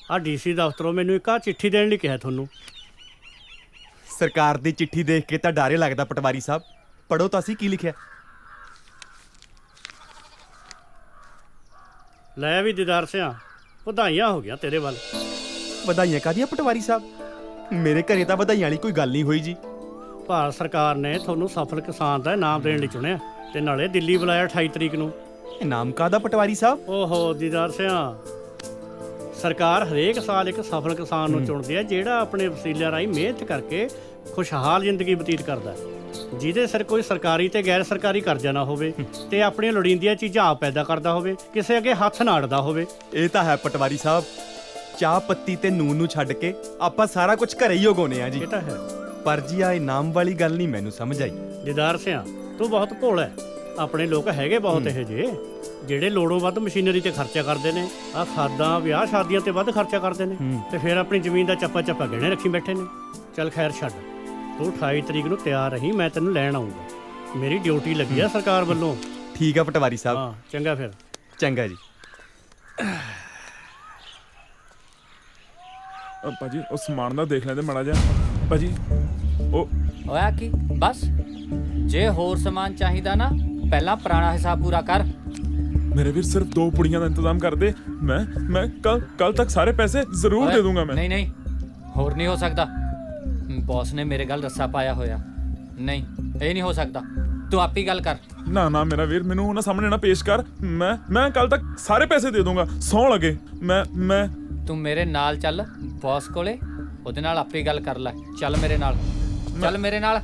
ਆ ਡੀਸੀ ਦਫ਼ਤਰੋਂ ਮੈਨੂੰ ਇੱਕ ਚਿੱਠੀ ਦੇਣ ਲਈ ਕਿਹਾ ਤੁਹਾਨੂੰ। ਸਰਕਾਰ ਦੀ ਚਿੱਠੀ ਦੇਖ ਕੇ ਤਾਂ ਡਾਰੇ ਲੱਗਦਾ ਪਟਵਾਰੀ ਸਾਹਿਬ। ਪੜੋ ਤਾਂ ਸੀ ਕੀ ਲਿਖਿਆ। ਲੈ ਵੀ ਦਿਦਾਰ ਸਿਆ, ਵਧਾਈਆਂ ਹੋ ਗਿਆ ਤੇਰੇ ਵੱਲ। ਵਧਾਈਆਂ ਕਾਹਦੀਆਂ ਪਟਵਾਰੀ ਸਾਹਿਬ? ਮੇਰੇ ਘਰੇ ਤਾਂ ਵਧਾਈਆਂ ਵਾਲੀ ਕੋਈ ਗੱਲ ਨਹੀਂ ਹੋਈ ਜੀ। ਭਾਰਤ ਸਰਕਾਰ ਨੇ ਤੁਹਾਨੂੰ ਸਫਲ ਕਿਸਾਨ ਦਾ ਇਨਾਮ ਦੇਣ ਲਈ ਚੁਣਿਆ ਤੇ ਨਾਲੇ ਦਿੱਲੀ ਬੁਲਾਇਆ 28 ਤਰੀਕ ਨੂੰ। ਇਨਾਮ ਕਾਹਦਾ ਪਟਵਾਰੀ ਸਾਹਿਬ? ਓਹੋ ਦਿਦਾਰ ਸਿਆ, ਸਰਕਾਰ ਹਰੇਕ ਸਾਲ ਇੱਕ ਸਫਲ ਕਿਸਾਨ ਨੂੰ ਚੁਣਦੀ ਹੈ ਜਿਹੜਾ ਆਪਣੇ ਵਸੀਲਿਆਂ ਰਾਹੀਂ ਮਿਹਨਤ ਕਰਕੇ ਖੁਸ਼ਹਾਲ ਜ਼ਿੰਦਗੀ ਬਤੀਤ ਕਰਦਾ ਹੈ, ਜਿਹਦੇ ਸਿਰ ਕੋਈ ਸਰਕਾਰੀ ਤੇ ਗੈਰ ਸਰਕਾਰੀ ਕਰਜ਼ਾ ਨਾ ਹੋਵੇ ਤੇ ਆਪਣੀਆਂ ਲੋੜੀਂਦੀਆਂ ਚੀਜ਼ਾਂ ਆਪ ਪੈਦਾ ਕਰਦਾ ਹੋਵੇ, ਕਿਸੇ ਅੱਗੇ ਹੱਥ ਨਾ ਅੜਦਾ ਹੋਵੇ। ਇਹ ਤਾਂ ਹੈ ਪਟਵਾਰੀ ਸਾਹਿਬ। ਚਾਹ ਪੱਤੀ ਤੇ ਨੂਨ ਨੂੰ ਛੱਡ ਕੇ ਆਪਾਂ ਸਾਰਾ ਕੁਝ ਘਰੇ ਹੀ ਉਗਾਉਂਦੇ ਆ ਜੀ। ਇਹ ਤਾਂ ਹੈ, ਪਰ ਜੀ ਆ ਇਨਾਮ ਵਾਲੀ ਗੱਲ ਨਹੀਂ ਮੈਨੂੰ ਸਮਝ ਆਈ। ਦਿਦਾਰ ਸਿਆ, ਤੂੰ ਬਹੁਤ ਭੋਲਾ ਹੈ। ਆਪਣੇ ਲੋਕ ਹੈਗੇ ਬਹੁਤ ਇਹੋ ਜਿਹੇ ਜਿਹੜੇ ਲੋੜੋਂ ਵੱਧ ਮਸ਼ੀਨਰੀ ਤੇ ਖਰਚਾ ਕਰਦੇ ਨੇ, ਆ ਖਾਦਾਂ ਵਿਆਹ ਸ਼ਾਦੀਆਂ ਤੇ ਵੱਧ ਖਰਚਾ ਕਰਦੇ ਨੇ ਤੇ ਫਿਰ ਆਪਣੀ ਜ਼ਮੀਨ ਦਾ ਚੱਪਾ ਚੱਪਾ ਗਹਿਣੇ ਰੱਖੀ ਬੈਠੇ ਨੇ। ਚੱਲ ਖੈਰ ਛੱਡ, ਤੂੰ 28 ਤਰੀਕ ਨੂੰ ਤਿਆਰ ਰਹੀ, ਮੈਂ ਤੈਨੂੰ ਲੈਣ ਆਉਂਗਾ। ਮੇਰੀ ਡਿਊਟੀ ਲੱਗੀ ਆ ਸਰਕਾਰ ਵੱਲੋਂ। ਠੀਕ ਆ ਪਟਵਾਰੀ ਸਾਹਿਬ। ਹਾਂ ਚੰਗਾ ਫਿਰ। ਚੰਗਾ ਜੀ। ਭਾਜੀ ਉਹ ਸਮਾਨ ਦਾ ਦੇਖ ਲੈਂਦੇ ਮਾੜਾ ਜਿਹਾ। ਭਾਜੀ ਉਹ ਹੋਇਆ ਕੀ? ਬਸ ਜੇ ਹੋਰ ਸਮਾਨ ਚਾਹੀਦਾ ਨਾ, ਪਹਿਲਾਂ ਪੁਰਾਣਾ ਹਿਸਾਬ ਪੂਰਾ ਕਰ। ਮੇਰੇ ਵੀਰ ਸਿਰਫ 2 ਪੁੜੀਆਂ ਦਾ ਇੰਤਜ਼ਾਮ ਕਰ ਦੇ। ਮੈਂ ਕੱਲ ਤੱਕ ਸਾਰੇ ਪੈਸੇ ਜ਼ਰੂਰ ਦੇ ਦੂੰਗਾ। ਮੈਂ ਨਹੀਂ ਹੋਰ ਨਹੀਂ ਹੋ ਸਕਦਾ। ਬੌਸ ਨੇ ਮੇਰੇ ਗੱਲ ਰੱਸਾ ਪਾਇਆ ਹੋਇਆ। ਨਹੀਂ, ਇਹ ਨਹੀਂ ਹੋ ਸਕਦਾ। ਤੂੰ ਆਪ ਹੀ ਗੱਲ ਕਰ। ਨਾ ਮੇਰਾ ਵੀਰ, ਮੈਨੂੰ ਉਹਨਾਂ ਸਾਹਮਣੇ ਨਾ ਪੇਸ਼ ਕਰ। ਮੈਂ ਕੱਲ ਤੱਕ ਸਾਰੇ ਪੈਸੇ ਦੇ ਦੂੰਗਾ, ਸੌਂ ਲੱਗੇ। ਮੈਂ ਤੂੰ ਮੇਰੇ ਨਾਲ ਚੱਲ ਬੌਸ ਕੋਲੇ, ਉਹਦੇ ਨਾਲ ਆਪੇ ਗੱਲ ਕਰ ਲੈ। ਚੱਲ ਮੇਰੇ ਨਾਲ, ਚੱਲ ਮੇਰੇ ਨਾਲ।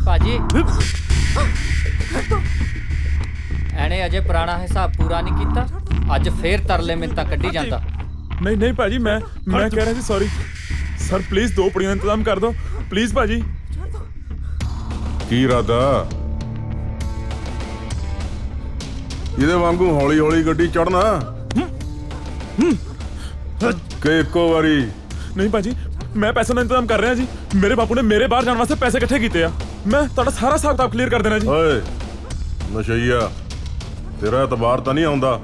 ਭਾਜੀ ਐਨੇ ਅਜੇ ਪੁਰਾਣਾ ਹਿਸਾਬ ਪੂਰਾ ਨਹੀਂ ਕੀਤਾ, ਅੱਜ ਫੇਰ ਤਰਲੇ ਮਿੰਤਾਂ ਕੱਢੀ ਜਾਂਦਾ। ਨਹੀਂ ਭਾਜੀ, ਮੈਂ ਕਹਿ ਰਿਹਾ ਸੀ ਸੌਰੀ ਸਰ। ਪਲੀਜ਼ 2 ਪੁੜੀਆਂ ਦਾ ਇੰਤਜ਼ਾਮ ਕਰ ਦਿਓ ਪਲੀਜ਼ ਭਾਜੀ। ਕੀ ਇਰਾਦਾ? ਇਹਦੇ ਵਾਂਗੂ ਹੌਲੀ ਹੌਲੀ ਗੱਡੀ ਚੜਨਾ ਕਿ ਇੱਕੋ ਵਾਰੀ? ਨਹੀਂ ਭਾਜੀ, ਮੈਂ ਪੈਸੇ ਦਾ ਇੰਤਜ਼ਾਮ ਕਰ ਰਿਹਾ ਜੀ। ਮੇਰੇ ਬਾਪੂ ਨੇ ਮੇਰੇ ਬਾਹਰ ਜਾਣ ਵਾਸਤੇ ਪੈਸੇ ਇਕੱਠੇ ਕੀਤੇ ਆ। ਮੈਂ ਤੁਹਾਡਾ ਸਾਰਾ ਹਿਸਾਬ ਕਿਤਾਬ ਕਲੀਅਰ ਕਰ ਦੇਣਾ ਜੀ। ਓਏ ਨਸ਼ਈਆ, ਤੇਰਾ ਇਤਬਾਰ ਤਾਂ ਨਹੀਂ ਆਉਂਦਾ,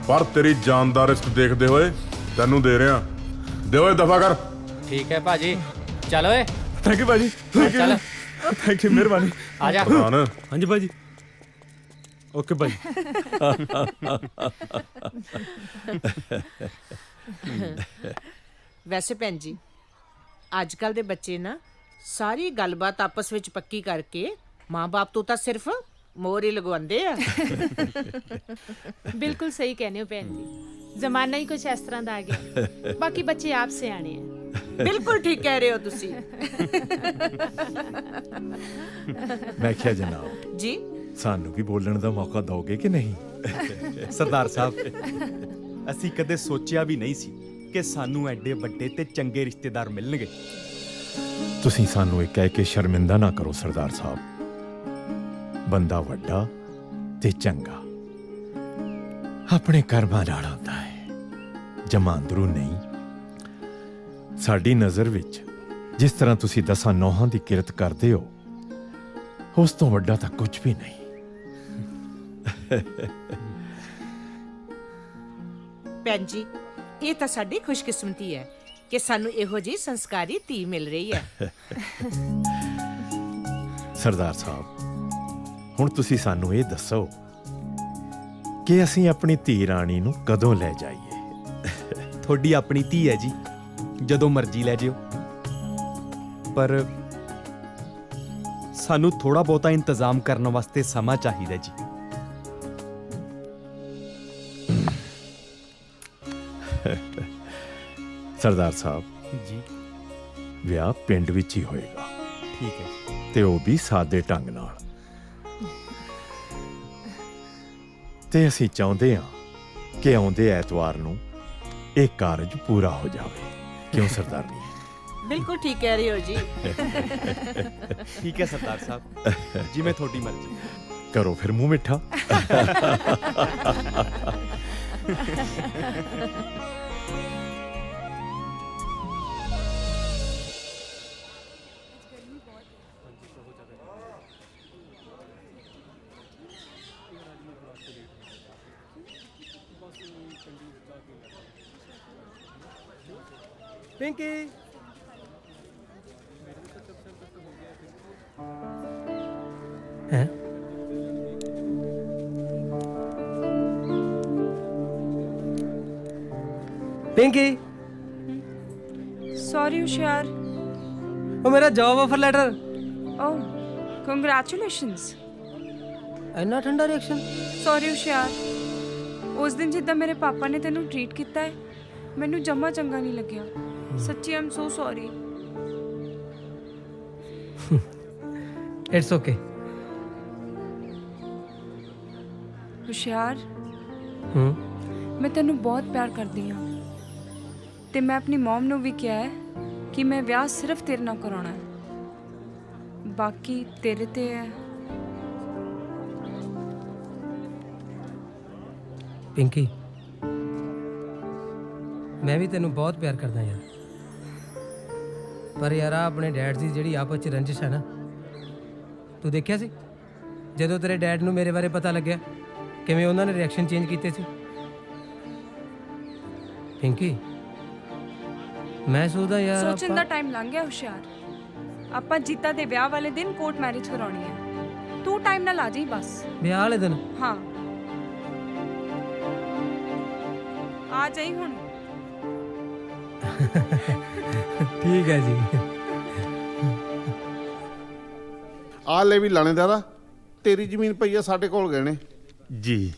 ਪਰ ਤੇਰੀ ਜਾਨ ਦਾ ਰਿਸਕ ਦੇਖਦੇ ਹੋਏ ਤੈਨੂੰ ਦੇ ਰਿਹਾ। ਦੇ ਓਏ ਦਫਾ ਕਰ। ਠੀਕ ਹੈ ਭਾਜੀ, ਚੱਲ ਓਏ। ਥੈਂਕ ਯੂ ਭਾਜੀ। ਚੱਲ। ਥੈਂਕ ਯੂ, ਮਿਹਰਬਾਨੀ। ਆ ਜਾ। ਹਾਂਜੀ ਭਾਜੀ। ਓਕੇ ਭਾਈ। ਵੈਸੇ ਭੈਣ ਜੀ, ਅੱਜ ਕੱਲ ਦੇ ਬੱਚੇ ਨਾ ਸਾਰੀ ਗੱਲਬਾਤ ਆਪਸ ਵਿੱਚ ਪੱਕੀ ਕਰਕੇ ਮਾਂ-ਬਾਪ ਤੋਂ ਤਾਂ ਸਿਰਫ ਮੋਹਰ ਹੀ ਲਗਵਾਉਂਦੇ ਆ। ਬਿਲਕੁਲ ਸਹੀ ਕਹਿੰਦੇ ਹੋ ਭੈਣ ਜੀ। ਜ਼ਮਾਨਾ ਹੀ ਕੁਝ ਇਸ ਤਰ੍ਹਾਂ ਦਾ ਆ ਗਿਆ। ਬਾਕੀ ਬੱਚੇ ਆਪ ਸਿਆਣੇ ਆ। ਬਿਲਕੁਲ ਠੀਕ ਕਹਿ ਰਹੇ ਹੋ ਤੁਸੀਂ। ਮੈਂ ਕਿਹਾ ਜਨਾਬ ਜੀ, ਸਾਨੂੰ ਵੀ ਬੋਲਣ ਦਾ ਮੌਕਾ ਦਿਓਗੇ ਕਿ ਨਹੀਂ? ਸਰਦਾਰ ਸਾਹਿਬ, ਅਸੀਂ ਕਦੇ ਸੋਚਿਆ ਵੀ ਨਹੀਂ ਸੀ ਕਿ ਸਾਨੂੰ ਐਡੇ ਵੱਡੇ ਤੇ ਚੰਗੇ ਰਿਸ਼ਤੇਦਾਰ ਮਿਲਣਗੇ। ਤੁਸੀਂ ਸਾਨੂੰ ਇਹ ਕਹਿ ਕੇ ਸ਼ਰਮਿੰਦਾ ਨਾ ਕਰੋ ਸਰਦਾਰ ਸਾਹਿਬ। ਬੰਦਾ ਵੱਡਾ ਤੇ ਚੰਗਾ ਆਪਣੇ ਕਰਮਾਂ ਨਾਲ ਆਉਂਦਾ ਹੈ, ਜਮਾਂ ਅੰਦਰੋਂ ਨਹੀਂ। ਸਾਡੀ ਨਜ਼ਰ ਵਿੱਚ ਜਿਸ ਤਰ੍ਹਾਂ ਤੁਸੀਂ 10 ਨੌਹਾਂ ਦੀ ਕਿਰਤ ਕਰਦੇ ਹੋ, ਉਸ ਤੋਂ ਵੱਡਾ ਤਾਂ ਕੁਝ ਵੀ ਨਹੀਂ। ਭੈਣ ਜੀ, ਇਹ ਤਾਂ ਸਾਡੀ ਖੁਸ਼ਕਿਸਮਤੀ ਹੈ ਕਿ ਸਾਨੂੰ ਇਹੋ ਜਿਹੀ ਸੰਸਕਾਰੀ ਧੀ ਮਿਲ ਰਹੀ ਹੈ। ਸਰਦਾਰ ਸਾਹਿਬ, ਹੁਣ ਤੁਸੀਂ ਸਾਨੂੰ ਇਹ ਦੱਸੋ ਕਿ ਅਸੀਂ ਆਪਣੀ ਧੀ ਰਾਣੀ ਨੂੰ ਕਦੋਂ ਲੈ ਜਾਈਏ? ਤੁਹਾਡੀ ਆਪਣੀ ਧੀ ਹੈ ਜੀ, ਜਦੋਂ ਮਰਜ਼ੀ ਲੈ ਜਿਓ। ਪਰ ਸਾਨੂੰ ਥੋੜਾ ਬਹੁਤਾ ਇੰਤਜ਼ਾਮ ਕਰਨ ਵਾਸਤੇ ਸਮਾਂ ਚਾਹੀਦਾ ਜੀ। ਸਰਦਾਰ ਸਾਹਿਬ ਜੀ, ਵਿਆਹ ਪਿੰਡ ਵਿੱਚ ਹੀ ਹੋਏਗਾ। ਠੀਕ ਹੈ। ਤੇ ਉਹ ਵੀ ਸਾਦੇ ਢੰਗ ਨਾਲ। ਤੇ ਅਸੀਂ ਚਾਹੁੰਦੇ ਹਾਂ ਕਿ ਆਉਂਦੇ ਐਤਵਾਰ ਨੂੰ ਇਹ ਕਾਰਜ ਪੂਰਾ ਹੋ ਜਾਵੇ। ਕਿਉਂ ਸਰਦਾਰਨੀ? ਬਿਲਕੁਲ ਠੀਕ ਕਹਿ ਰਹੇ ਹੋ ਜੀ। ਠੀਕ ਹੈ ਸਰਦਾਰ ਸਾਹਿਬ, ਜਿਵੇਂ ਤੁਹਾਡੀ ਮਰਜ਼ੀ। ਕਰੋ ਫਿਰ ਮੂੰਹ ਮਿੱਠਾ। ਪਿੰਕੀ ਹੈ ਪਿੰਕੀ सॉरी होशियार। ਉਹ ਮੇਰਾ ਜੌਬ ਆਫਰ ਲੈਟਰ। ओह ਕੰਗ੍ਰੈਚੁਲੇਸ਼ਨਸ। ਇੰਨਾ ਠੰਡਾ ਰਿਐਕਸ਼ਨ। ਸੌਰੀ ਹੋਸ਼ਿਆਰ, ਉਸ ਦਿਨ ਜਿੱਦਾਂ ਮੇਰੇ ਪਾਪਾ ਨੇ ਤੈਨੂੰ ਟਰੀਟ ਕੀਤਾ ਹੈ ਮੈਨੂੰ ਜਮਾ ਚੰਗਾ ਨਹੀਂ ਲੱਗਿਆ। ਸੱਚੀ I'm so sorry. It's okay. ਹੋਸ਼ਿਆਰ, ਹੂੰ ਮੈਂ ਤੈਨੂੰ ਬਹੁਤ ਪਿਆਰ ਕਰਦੀ ਹਾਂ ਤੇ ਮੈਂ ਆਪਣੀ ਮਮ ਨੂੰ ਵੀ ਕਿਹਾ ਹੈ ਕਿ ਮੈਂ ਵਿਆਹ ਸਿਰਫ ਤੇਰੇ ਨਾਲ ਕਰਾਉਣਾ ਹੈ, ਬਾਕੀ ਤੇਰੇ ਤੇ ਹੈ। ਪਿੰਕੀ, ਮੈਂ ਵੀ ਤੈਨੂੰ ਬਹੁਤ ਪਿਆਰ ਕਰਦਾ ਯਾਰ, ਪਰ ਯਾਰ ਆਹ ਆਪਣੇ ਡੈਡ ਦੀ ਜਿਹੜੀ ਆਪਸ ਚ ਰੰਜਿਸ਼ ਹੈ ਨਾ, ਤੂੰ ਦੇਖਿਆ ਸੀ ਜਦੋਂ ਤੇਰੇ ਡੈਡ ਨੂੰ ਮੇਰੇ ਬਾਰੇ ਪਤਾ ਲੱਗਿਆ ਕਿਵੇਂ ਉਹਨਾਂ ਨੇ ਰਿਐਕਸ਼ਨ ਚੇਂਜ ਕੀਤੇ ਸੀ। ਪਿੰਕੀ, ਮੈਂ ਸੋਚਦਾ ਯਾਰ ਸੋਚਣ ਦਾ ਟਾਈਮ ਲੰਘ ਗਿਆ ਹੋਸ਼ਿਆਰ। ਆਪਾਂ ਜੀਤਾ ਦੇ ਵਿਆਹ ਵਾਲੇ ਦਿਨ ਕੋਰਟ ਮੈਰਿਜ ਕਰਾਉਣੀ ਹੈ, ਤੂੰ ਟਾਈਮ ਨਾਲ ਆ ਜਾਈਂ ਬਸ। ਵਿਆਹ ਵਾਲੇ ਦਿਨ? ਹਾਂ ਆ ਜਾਈਂ ਹੁਣ। ਠੀਕ ਹੈ ਜੀ। ਆ ਲੈ ਵੀ ਲਾਣੇਦਾਰਾ, ਤੇਰੀ ਜ਼ਮੀਨ ਪਈ ਆ ਸਾਡੇ ਕੋਲ ਗਏ ਨੇ ਜੀ।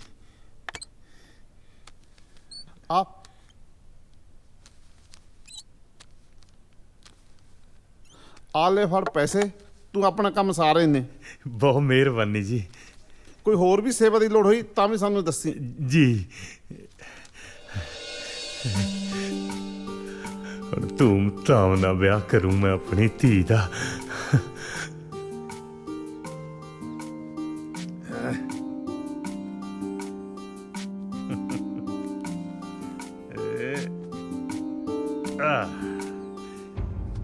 ਆ ਲੈ ਫੜ ਪੈਸੇ, ਤੂੰ ਆਪਣਾ ਕੰਮ ਸਾਰੇ ਨੇ। ਬਹੁਤ ਮਿਹਰਬਾਨੀ ਜੀ। ਕੋਈ ਹੋਰ ਵੀ ਸੇਵਾ ਦੀ ਲੋੜ ਹੋਈ ਤਾਂ ਵੀ ਸਾਨੂੰ ਦੱਸੀ ਜੀ। ਹੁਣ ਧੂਮ ਧਾਮ ਨਾਲ ਵਿਆਹ ਕਰੂੰ ਮੈਂ ਆਪਣੀ ਧੀ ਦਾ।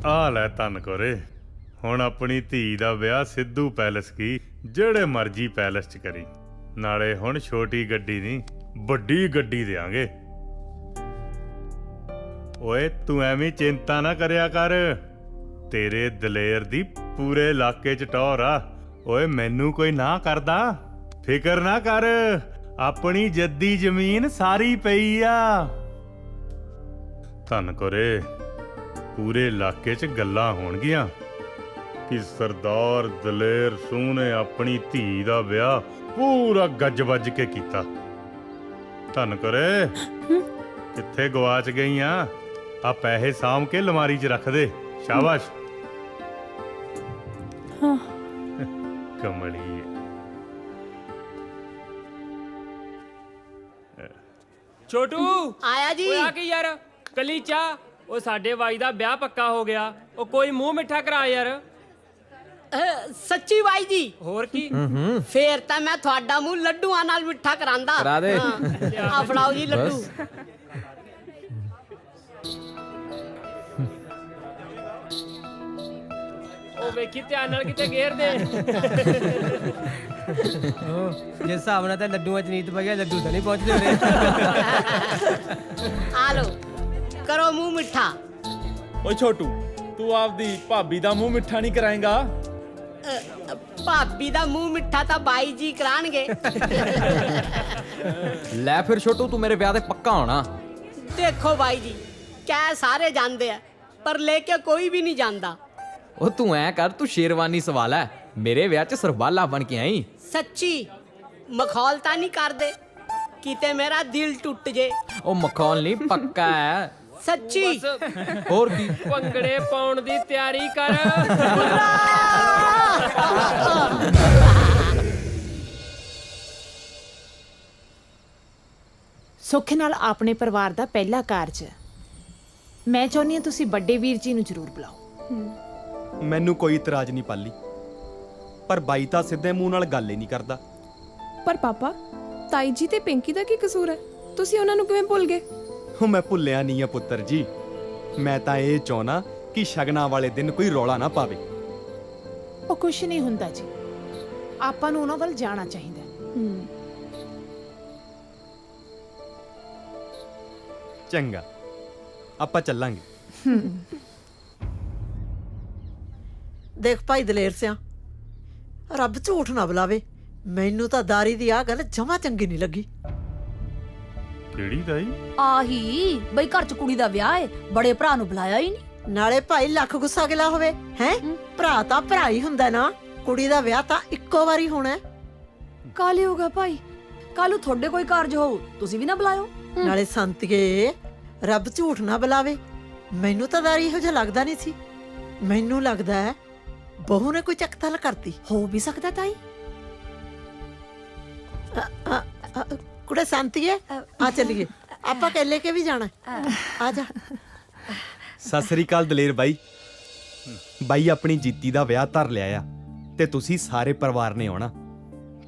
ਆ ਲੈ ਧੰਨ ਕੋਰੇ, ਹੁਣ ਆਪਣੀ ਧੀ ਦਾ ਵਿਆਹ ਸਿੱਧੂ ਪੈਲਸ ਕੀ ਜਿਹੜੇ ਮਰਜੀ ਪੈਲਸ 'ਚ ਕਰੀ। ਨਾਲੇ ਹੁਣ ਛੋਟੀ ਗੱਡੀ ਨਹੀਂ ਵੱਡੀ ਗੱਡੀ ਦੇਾਂਗੇ। ਓਏ ਤੂੰ ਐਵੇਂ ਚਿੰਤਾ ਨਾ ਕਰਿਆ ਕਰ, ਤੇਰੇ ਦਲੇਰ ਦੀ ਪੂਰੇ ਇਲਾਕੇ 'ਚ ਟੌਰ ਆ। ਓਏ ਮੈਨੂੰ ਕੋਈ ਨਾ ਕਰਦਾ, ਫਿਕਰ ਨਾ ਕਰ, ਆਪਣੀ ਜੱਦੀ ਜ਼ਮੀਨ ਸਾਰੀ ਪਈ ਆ। ਧੰਨ ਕੋਰੇ, ਪੂਰੇ ਇਲਾਕੇ 'ਚ ਗੱਲਾਂ ਹੋਣਗੀਆਂ ਕਿ ਸਰਦਾਰ ਦਲੇਰ ਸਿੰਘ ਨੇ ਆਪਣੀ ਧੀ ਦਾ ਵਿਆਹ ਪੂਰਾ ਗੱਜ ਵੱਜ ਕੇ ਕੀਤਾ। ਧੰਨ ਕੋਰੇ, ਕਿੱਥੇ ਗਵਾਚ ਗਈਆਂ? ਆ ਪੈਸੇ ਸਾਂਭ ਕੇ ਅਲਮਾਰੀ 'ਚ ਰੱਖ ਦੇ। ਸ਼ਾਬਾਸ਼। ਹਾਂ ਕਮਲੀ। ਛੋਟੂ ਆਇਆ ਜੀ। ਓਏ ਆ ਕੀ ਯਾਰ, ਕਲੀ ਚਾਹ। ਉਹ ਸਾਡੇ ਬਾਈ ਦਾ ਵਿਆਹ ਪੱਕਾ ਹੋ ਗਿਆ, ਉਹ ਕੋਈ ਮੂੰਹ ਮਿੱਠਾ ਕਰਾ ਯਾਰ। ਸੱਚੀ ਬਾਈ ਜੀ? ਹੋਰ ਕੀ, ਫੇਰ ਤਾਂ ਮੈਂ ਤੁਹਾਡਾ ਮੂੰਹ ਲੱਡੂਆਂ ਨਾਲ ਮਿੱਠਾ ਕਰਾਂਦਾ। ਕਰਾ ਦੇ। ਆ ਫੜਾਓ ਜੀ ਲੱਡੂ। ਉਹ ਵੇਖੀ ਧਿਆਨ ਨਾਲ ਕਿਤੇ ਗੇਰ ਦੇ। ਉਹ ਜਿਸ ਹਿਸਾਬ ਨਾਲ ਤਾਂ ਲੱਡੂਆਂ ਚ ਨੀਤ ਪੈ ਗਿਆ, ਲੱਡੂ ਤਾਂ ਨਹੀਂ ਪਹੁੰਚਦੇ ਹੋਣੇ। ਆ ਲੋ, ਕਰੋ ਮੂੰਹ ਮਿੱਠਾ। ਓਏ ਛੋਟੂ, ਤੂੰ ਆਪਦੀ ਭਾਬੀ ਦਾ ਮੂੰਹ ਮਿੱਠਾ ਨਹੀਂ ਕਰਾਏਗਾ? ਭਾਬੀ ਦਾ ਮੂੰਹ ਮਿੱਠਾ ਤਾਂ ਬਾਈ ਜੀ ਕਰਾਣਗੇ। ਲੈ ਫਿਰ ਛੋਟੂ, ਤੂੰ ਮੇਰੇ ਵਿਆਹ ਤੇ ਪੱਕਾ ਹੋਣਾ। ਦੇਖੋ ਬਾਈ ਜੀ, ਕਹਿ ਸਾਰੇ ਜਾਂਦੇ ਆ ਪਰ ਲੈ ਕੇ ਕੋਈ ਵੀ ਨਹੀਂ ਜਾਂਦਾ। ਉਹ ਤੂੰ ਐ ਕਰ, ਤੂੰ ਸ਼ੇਰਵਾਨੀ ਸਵਾਲ ਹੈ, ਮੇਰੇ ਵਿਆਹ 'ਚ ਸਰਬਾਲਾ ਬਣ ਕੇ ਆਈ। ਸੱਚੀ ਮਖੌਲ ਤਾਂ ਨਹੀਂ ਕਰਦੇ ਕਿਤੇ ਮੇਰਾ ਦਿਲ ਟੁੱਟ ਜੇ। ਉਹ ਮਖੌਲ ਨਹੀਂ, ਪੱਕਾ ਹੈ। ਸੱਚੀ? ਹੋਰ ਕੀ, ਭੰਗੜੇ ਪਾਉਣ ਦੀ ਤਿਆਰੀ ਕਰ। ਸੁੱਖ ਨਾਲ ਆਪਣੇ ਪਰਿਵਾਰ ਦਾ ਪਹਿਲਾ ਕਾਰਜ ਹੈ। ਮੈਂ ਚਾਹੁੰਦੀ ਹਾਂ ਤੁਸੀਂ ਵੱਡੇ ਵੀਰ ਜੀ ਨੂੰ ਜ਼ਰੂਰ ਬੁਲਾਓ। ਮੈਨੂੰ ਕੋਈ ਇਤਰਾਜ਼ ਨਹੀਂ ਪਾਲੀ, ਪਰ ਬਾਈ ਤਾਂ ਸਿੱਧੇ ਮੂੰਹ ਨਾਲ ਗੱਲ ਹੀ ਨਹੀਂ ਕਰਦਾ। ਪਰ ਪਾਪਾ, ਤਾਈ ਜੀ ਤੇ ਪਿੰਕੀ ਦਾ ਕੀ ਕਸੂਰ ਹੈ? ਤੁਸੀਂ ਉਹਨਾਂ ਨੂੰ ਕਿਵੇਂ ਭੁੱਲ ਗਏ? ਉਹ ਮੈਂ ਭੁੱਲਿਆ ਨਹੀਂ ਆ ਪੁੱਤਰ ਜੀ, ਮੈਂ ਤਾਂ ਇਹ ਚਾਹਣਾ ਕਿ ਸ਼ਗਨਾਂ ਵਾਲੇ ਦਿਨ ਕੋਈ ਰੌਲਾ ਨਾ ਪਾਵੇ। ਉਹ ਕੁਛ ਨਹੀਂ ਹੁੰਦਾ ਜੀ, ਆਪਾਂ ਨੂੰ ਉਹਨਾਂ ਵੱਲ ਜਾਣਾ ਚਾਹੀਦਾ। ਚੰਗਾ, ਆਪਾਂ ਚੱਲਾਂਗੇ। ਦੇਖ ਭਾਈ ਦਲੇਰ ਸਿਆ, ਰੱਬ ਝੂਠ ਨਾ ਬੁਲਾਵੇ, ਮੈਨੂੰ ਤਾਂ ਦਾਰੀ ਦੀ ਆ ਗੱਲ ਜਮਾ ਚੰਗੀ ਨਹੀਂ ਲੱਗੀ। ਕਿਹੜੀ ਤਾਈ? ਆਹੀ ਬਈ ਘਰ ਚ ਕੁੜੀ ਦਾ ਵਿਆਹ ਏ, ਬੜੇ ਭਰਾ ਨੂੰ ਬੁਲਾਇਆ ਹੀ ਨਹੀਂ। ਨਾਲੇ ਭਾਈ ਲੱਖ ਗੁੱਸਾ ਗਿਲਾ ਹੋਵੇ ਹੈ, ਭਰਾ ਤਾਂ ਭਰਾ ਹੀ ਹੁੰਦਾ ਨਾ। ਕੁੜੀ ਦਾ ਵਿਆਹ ਤਾਂ ਇੱਕੋ ਵਾਰੀ ਹੋਣਾ ਹੈ। ਕਾਲੇ ਹੋਗਾ ਭਾਈ, ਕੱਲੂ ਤੁਹਾਡੇ ਕੋਈ ਕਾਰਜ ਹੋਊ, ਤੁਸੀਂ ਵੀ ਨਾ ਬੁਲਾਇਓ। ਨਾਲੇ ਸੰਤੀਏ, ਰੱਬ ਝੂਠ ਨਾ ਬੁਲਾਵੇ, ਮੈਨੂੰ ਤਾਂ ਦਾਰੀ ਇਹੋ ਜਿਹਾ ਲੱਗਦਾ ਨਹੀਂ ਸੀ। ਮੈਨੂੰ ਲੱਗਦਾ ਹੈ ਬਹੂ ਨੇ ਕੋਈ ਚੱਕਤਲ ਕਰਤੀ। ਹੋ ਵੀ ਸਕਦਾ ਤਾਈ। ਕੁੜੇ ਸੰਤੀਏ, ਆ ਚੱਲੀਏ, ਆਪਾਂ ਕਹਿ ਕੇ ਵੀ ਜਾਣਾ। ਆ ਜਾ। ਸਤਿ ਸ੍ਰੀ ਅਕਾਲ ਦਲੇਰ ਬਾਈ। ਬਾਈ ਆਪਣੀ ਜੀਤੀ ਦਾ ਵਿਆਹ ਧਰ ਲਿਆ ਆ ਤੇ ਤੁਸੀਂ ਸਾਰੇ ਪਰਿਵਾਰ ਨੇ ਆਉਣਾ।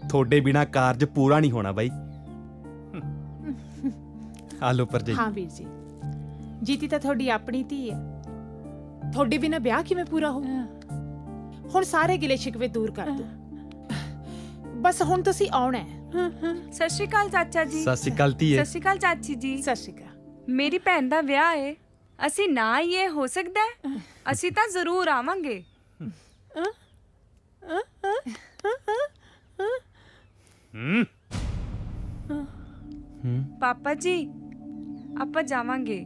ਤੁਹਾਡੇ ਬਿਨਾ ਕਾਰਜ ਪੂਰਾ ਨਹੀਂ ਹੋਣਾ ਬਾਈ। ਆ ਲੋ ਪਰਜਾਈ। ਹਾਂ ਵੀਰ ਜੀ, ਜੀਤੀ ਤਾਂ ਤੁਹਾਡੀ ਆਪਣੀ ਧੀ ਹੈ, ਤੁਹਾਡੇ ਬਿਨਾ ਵਿਆਹ ਕਿਵੇਂ ਪੂਰਾ ਹੋਊ? ਹੁਣ ਸਾਰੇ ਗਿਲੇ ਸ਼ਿਕਵੇ ਦੂਰ ਕਰ ਦਿਓ, ਬਸ ਹੁਣ ਤੁਸੀਂ ਆਉਣਾ ਹੈ। ਸਤਿ ਸ਼੍ਰੀ ਅਕਾਲ ਚਾਚਾ ਜੀ। ਸਤਿ ਸ਼੍ਰੀ ਅਕਾਲ ਧੀਏ। ਸਤਿ ਸ਼੍ਰੀ ਅਕਾਲ ਚਾਚੀ ਜੀ। ਸਤਿ ਸ਼੍ਰੀ ਅਕਾਲ। ਮੇਰੀ ਭੈਣ ਦਾ ਵਿਆਹ ਏ, ਅਸੀਂ ਨਾ ਆਈਏ ਹੋ ਸਕਦਾ ਹੈ? ਅਸੀਂ ਤਾਂ ਜ਼ਰੂਰ ਆਵਾਂਗੇ। ਪਾਪਾ ਜੀ, ਆਪਾਂ ਜਾਵਾਂਗੇ।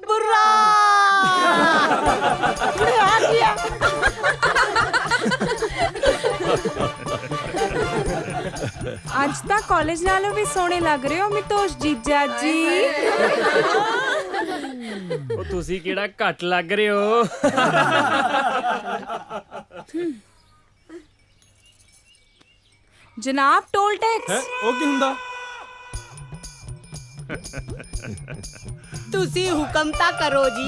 ਬੁਰਾ ਆ ਗਿਆ। ਅੱਜ ਤਾਂ ਕਾਲਜ ਨਾਲੋਂ ਵੀ ਸੋਹਣੇ ਲੱਗ ਰਹੇ ਹੋ ਮਿਤੋਸ਼ ਜੀਜਾ ਜੀ। ਉਹ ਤੁਸੀਂ ਕਿਹੜਾ ਘੱਟ ਲੱਗ ਰਹੇ ਹੋ। ਜਨਾਬ, ਟੋਲ ਟੈਕਸ। ਉਹ ਕੀ ਹੁੰਦਾ? ਤੁਸੀਂ ਹੁਕਮ ਤਾਂ ਕਰੋ ਜੀ।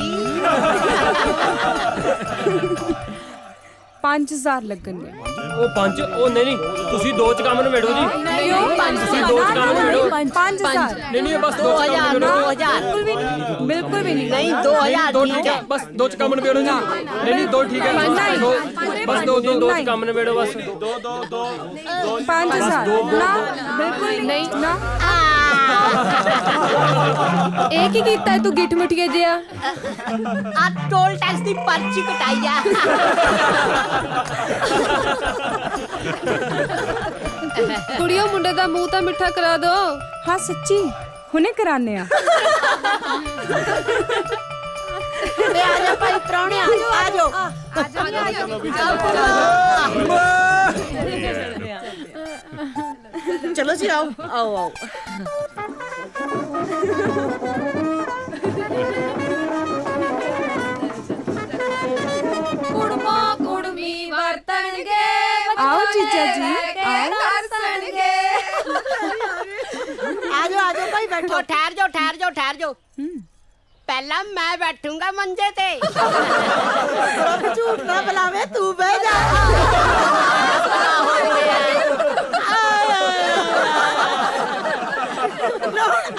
5000 ਲੱਗਣਗੇ। ਉਹ 5? ਉਹ ਨਹੀਂ, ਤੁਸੀਂ 2 ਚ ਕੰਮ ਨਿਬੇੜੋ ਜੀ। ਕਿਉਂ? ਤੁਸੀਂ 2 ਚ ਕੰਮ ਨਿਬੇੜੋ। 5000 ਨਹੀਂ, ਬਸ 2 ਚ ਕੰਮ ਨਿਬੇੜੋ। 2000 ਬਿਲਕੁਲ ਵੀ ਨਹੀਂ। ਨਹੀਂ 2000 2 ਠੀਕ ਹੈ, ਬਸ 2 ਚ ਕੰਮ ਨਿਬੇੜੋ ਜੀ। ਨਹੀਂ 2 ਠੀਕ ਹੈ, ਬਸ 2 ਚ ਕੰਮ ਨਿਬੇੜੋ ਬਸ। 5000 ਨਾ, ਬਿਲਕੁਲ ਨਹੀਂ ਨਾ। ਇਹ ਕੀ ਕੀਤਾ ਤੂੰ ਗਿੱਠ ਮਿੱਠੀਏ ਜਿਆ? ਆ ਟੋਲ ਟੈਕਸ ਦੀ ਪਰਚੀ ਕਟਾਈ ਆ। ਕੁੜੀਓ, ਮੁੰਡੇ ਦਾ ਮੂੰਹ ਤਾਂ ਮਿੱਠਾ ਕਰਾ ਦੋ। ਹਾਂ ਸੱਚੀ, ਹੁਣੇ ਕਰਾਨੇ ਆ। ਤੇ ਆ ਜਾ ਭਾਈ ਪ੍ਰਾਹੁਣੇ, ਆ ਜਾਓ। ਚਲੋ ਜੀ, ਆਓ ਆਓ ਆਓ। ਕੁੜਮਾ ਕੁੜਮੀ ਵਰਤਣਗੇ। ਆਓ ਜੀਜਾ ਜੀ, ਆਓ। ਆ ਜਾਓ ਭਾਈ, ਬੈਠੋ। ਠਹਿਰ ਜਾਓ। ਪਹਿਲਾਂ ਮੈਂ ਬੈਠੂੰਗਾ ਮੰਜੇ ਤੇ। ਰੱਬ ਝੂਠ ਨਾ ਬੁਲਾਵੇ, ਤੂੰ ਬਹਿ ਜਾ।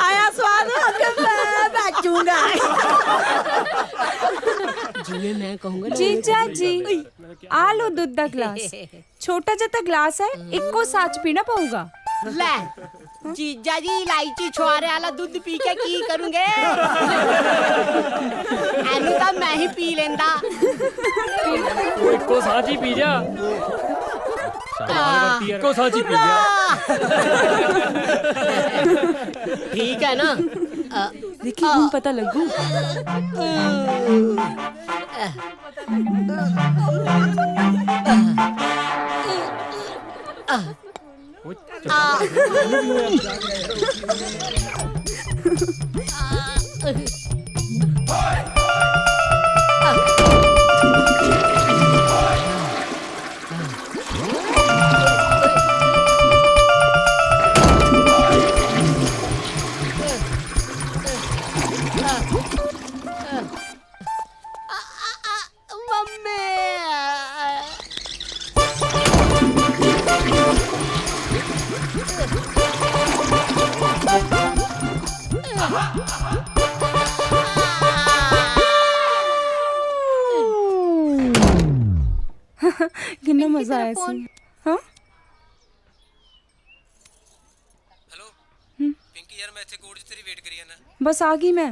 ਆਇਆ ਸਵਾਦ, ਮੈਂ ਬੈਠੂੰਗਾ। ਜਿਵੇਂ ਮੈਂ ਕਹੂੰਗਾ। ਜੀਜਾ ਜੀ, ਆ ਲੋ ਦੁੱਧ ਦਾ ਗਲਾਸ। ਛੋਟਾ ਜਿਹਾ ਤਾਂ ਗਲਾਸ ਹੈ, ਇੱਕੋ ਸਾਚ ਪੀਣਾ ਪਊਗਾ। ਲੈ, ਜੀਜਾ ਜੀ ਇਲਾਇਚੀ ਛੁਆਰੇ ਵਾਲਾ ਦੁੱਧ ਪੀ ਕੇ ਕੀ ਕਰੂੰਗੇ ਐਨੂੰ ਤਾਂ ਮੈਂ ਹੀ ਪੀ ਲੈਂਦਾ ਤੂੰ ਇੱਕੋ ਸਾਹ 'ਚ ਹੀ ਪੀ ਜਾ ਕਮਾਲ ਕਰਤੀ ਯਾਰ ਇੱਕੋ ਸਾਹ 'ਚ ਹੀ ਪੀ ਜਾ ਠੀਕ ਹੈ ਨਾ देखी हूँ पता लगू कितना मजा आया सी हाँ हेलो पिंकी यार मैं ਇੱਥੇ ਕੋਰਟ 'ਚ ਤੇਰੀ ਵੇਟ ਕਰੀ ਜਾਂਦਾ बस आ गई मैं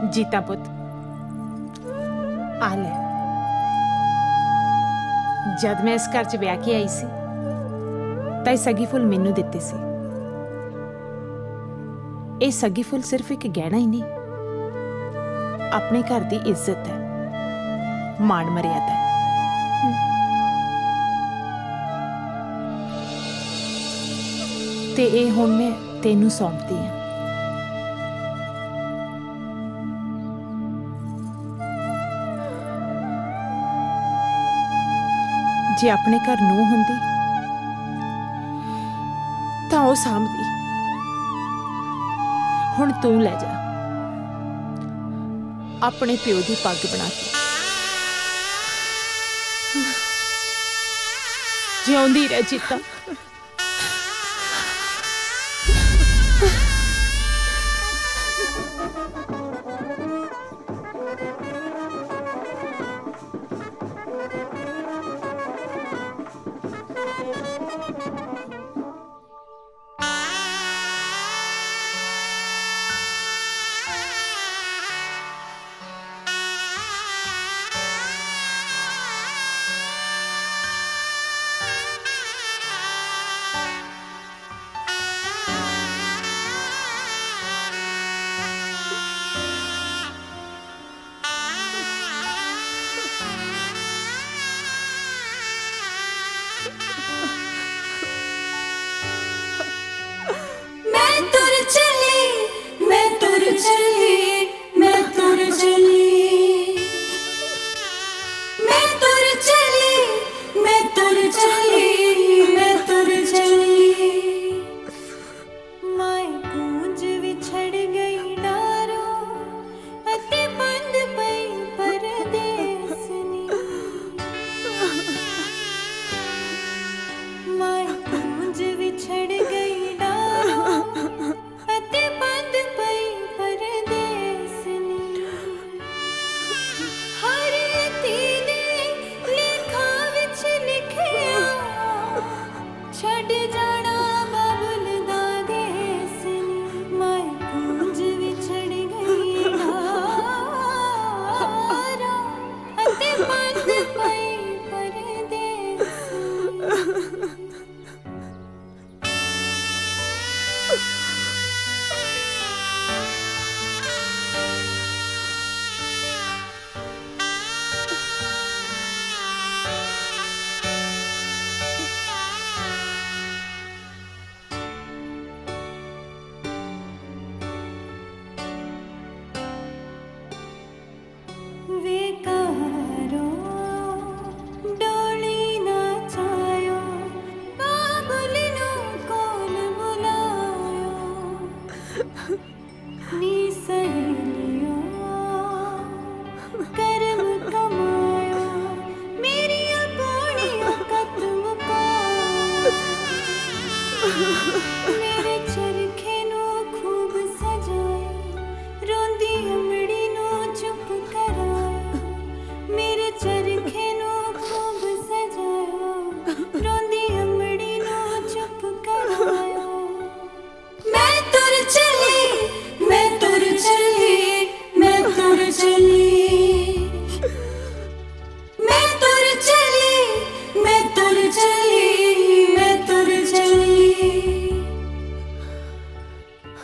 ਜੀਤਾ ਪੁੱਤ ਆ ਲੈ ਜਦ ਮੈਂ ਇਸ ਘਰ 'ਚ ਵਿਆਹ ਕੇ ਆਈ ਸੀ ਤਾਂ ਇਹ ਸੱਗੀ ਫੁੱਲ ਮੈਨੂੰ ਦਿੱਤੇ ਸੀ ਇਹ ਸੱਗੀ ਫੁੱਲ ਸਿਰਫ ਇੱਕ ਗਹਿਣਾ ਹੀ ਨਹੀਂ ਆਪਣੇ ਘਰ ਦੀ ਇੱਜ਼ਤ ਹੈ ਮਾਣ ਮਰਿਆਦਾ ਹੈ ਤੇ ਇਹ ਹੁਣ ਮੈਂ ਤੈਨੂੰ ਸੌਂਪਦੀ ਹਾਂ ਜੇ ਆਪਣੇ ਘਰ ਨੂੰ ਹੁੰਦੀ ਤਾਂ ਉਹ ਸਾਂਭਦੀ ਹੁਣ ਤੂੰ ਲੈ ਜਾ ਆਪਣੇ ਪਿਓ ਦੀ ਪੱਗ ਬਣਾ ਕੇ ਜਿਉਂਦੀ ਰਹਿ ਜੀਤਾ ਮੇਰੇ ਚਰਖੇ ਨੂੰ ਖੂਬ ਸਜਾਇਆ, ਰੋਂਦੀ ਅਮੜੀ ਨੂੰ ਚੁੱਪ ਕਰਾਇਆ। ਮੇਰੇ ਚਰਖੇ ਨੂੰ ਖੂਬ ਸਜਾਇਆ, ਰੋਂਦੀ ਅਮੜੀ ਨੂੰ ਚੁੱਪ ਕਰਾਇਆ। ਮੈਂ ਤੁਰ ਚਲੀ, ਮੈਂ ਤੁਰ ਚਲੀ, ਮੈਂ ਤੁਰ ਚਲੀ, ਮੈਂ ਤੁਰ ਚਲੀ, ਮੈਂ ਤੁਰ ਚਲੀ, ਮੈਂ ਤੁਰ ਚਲੀ।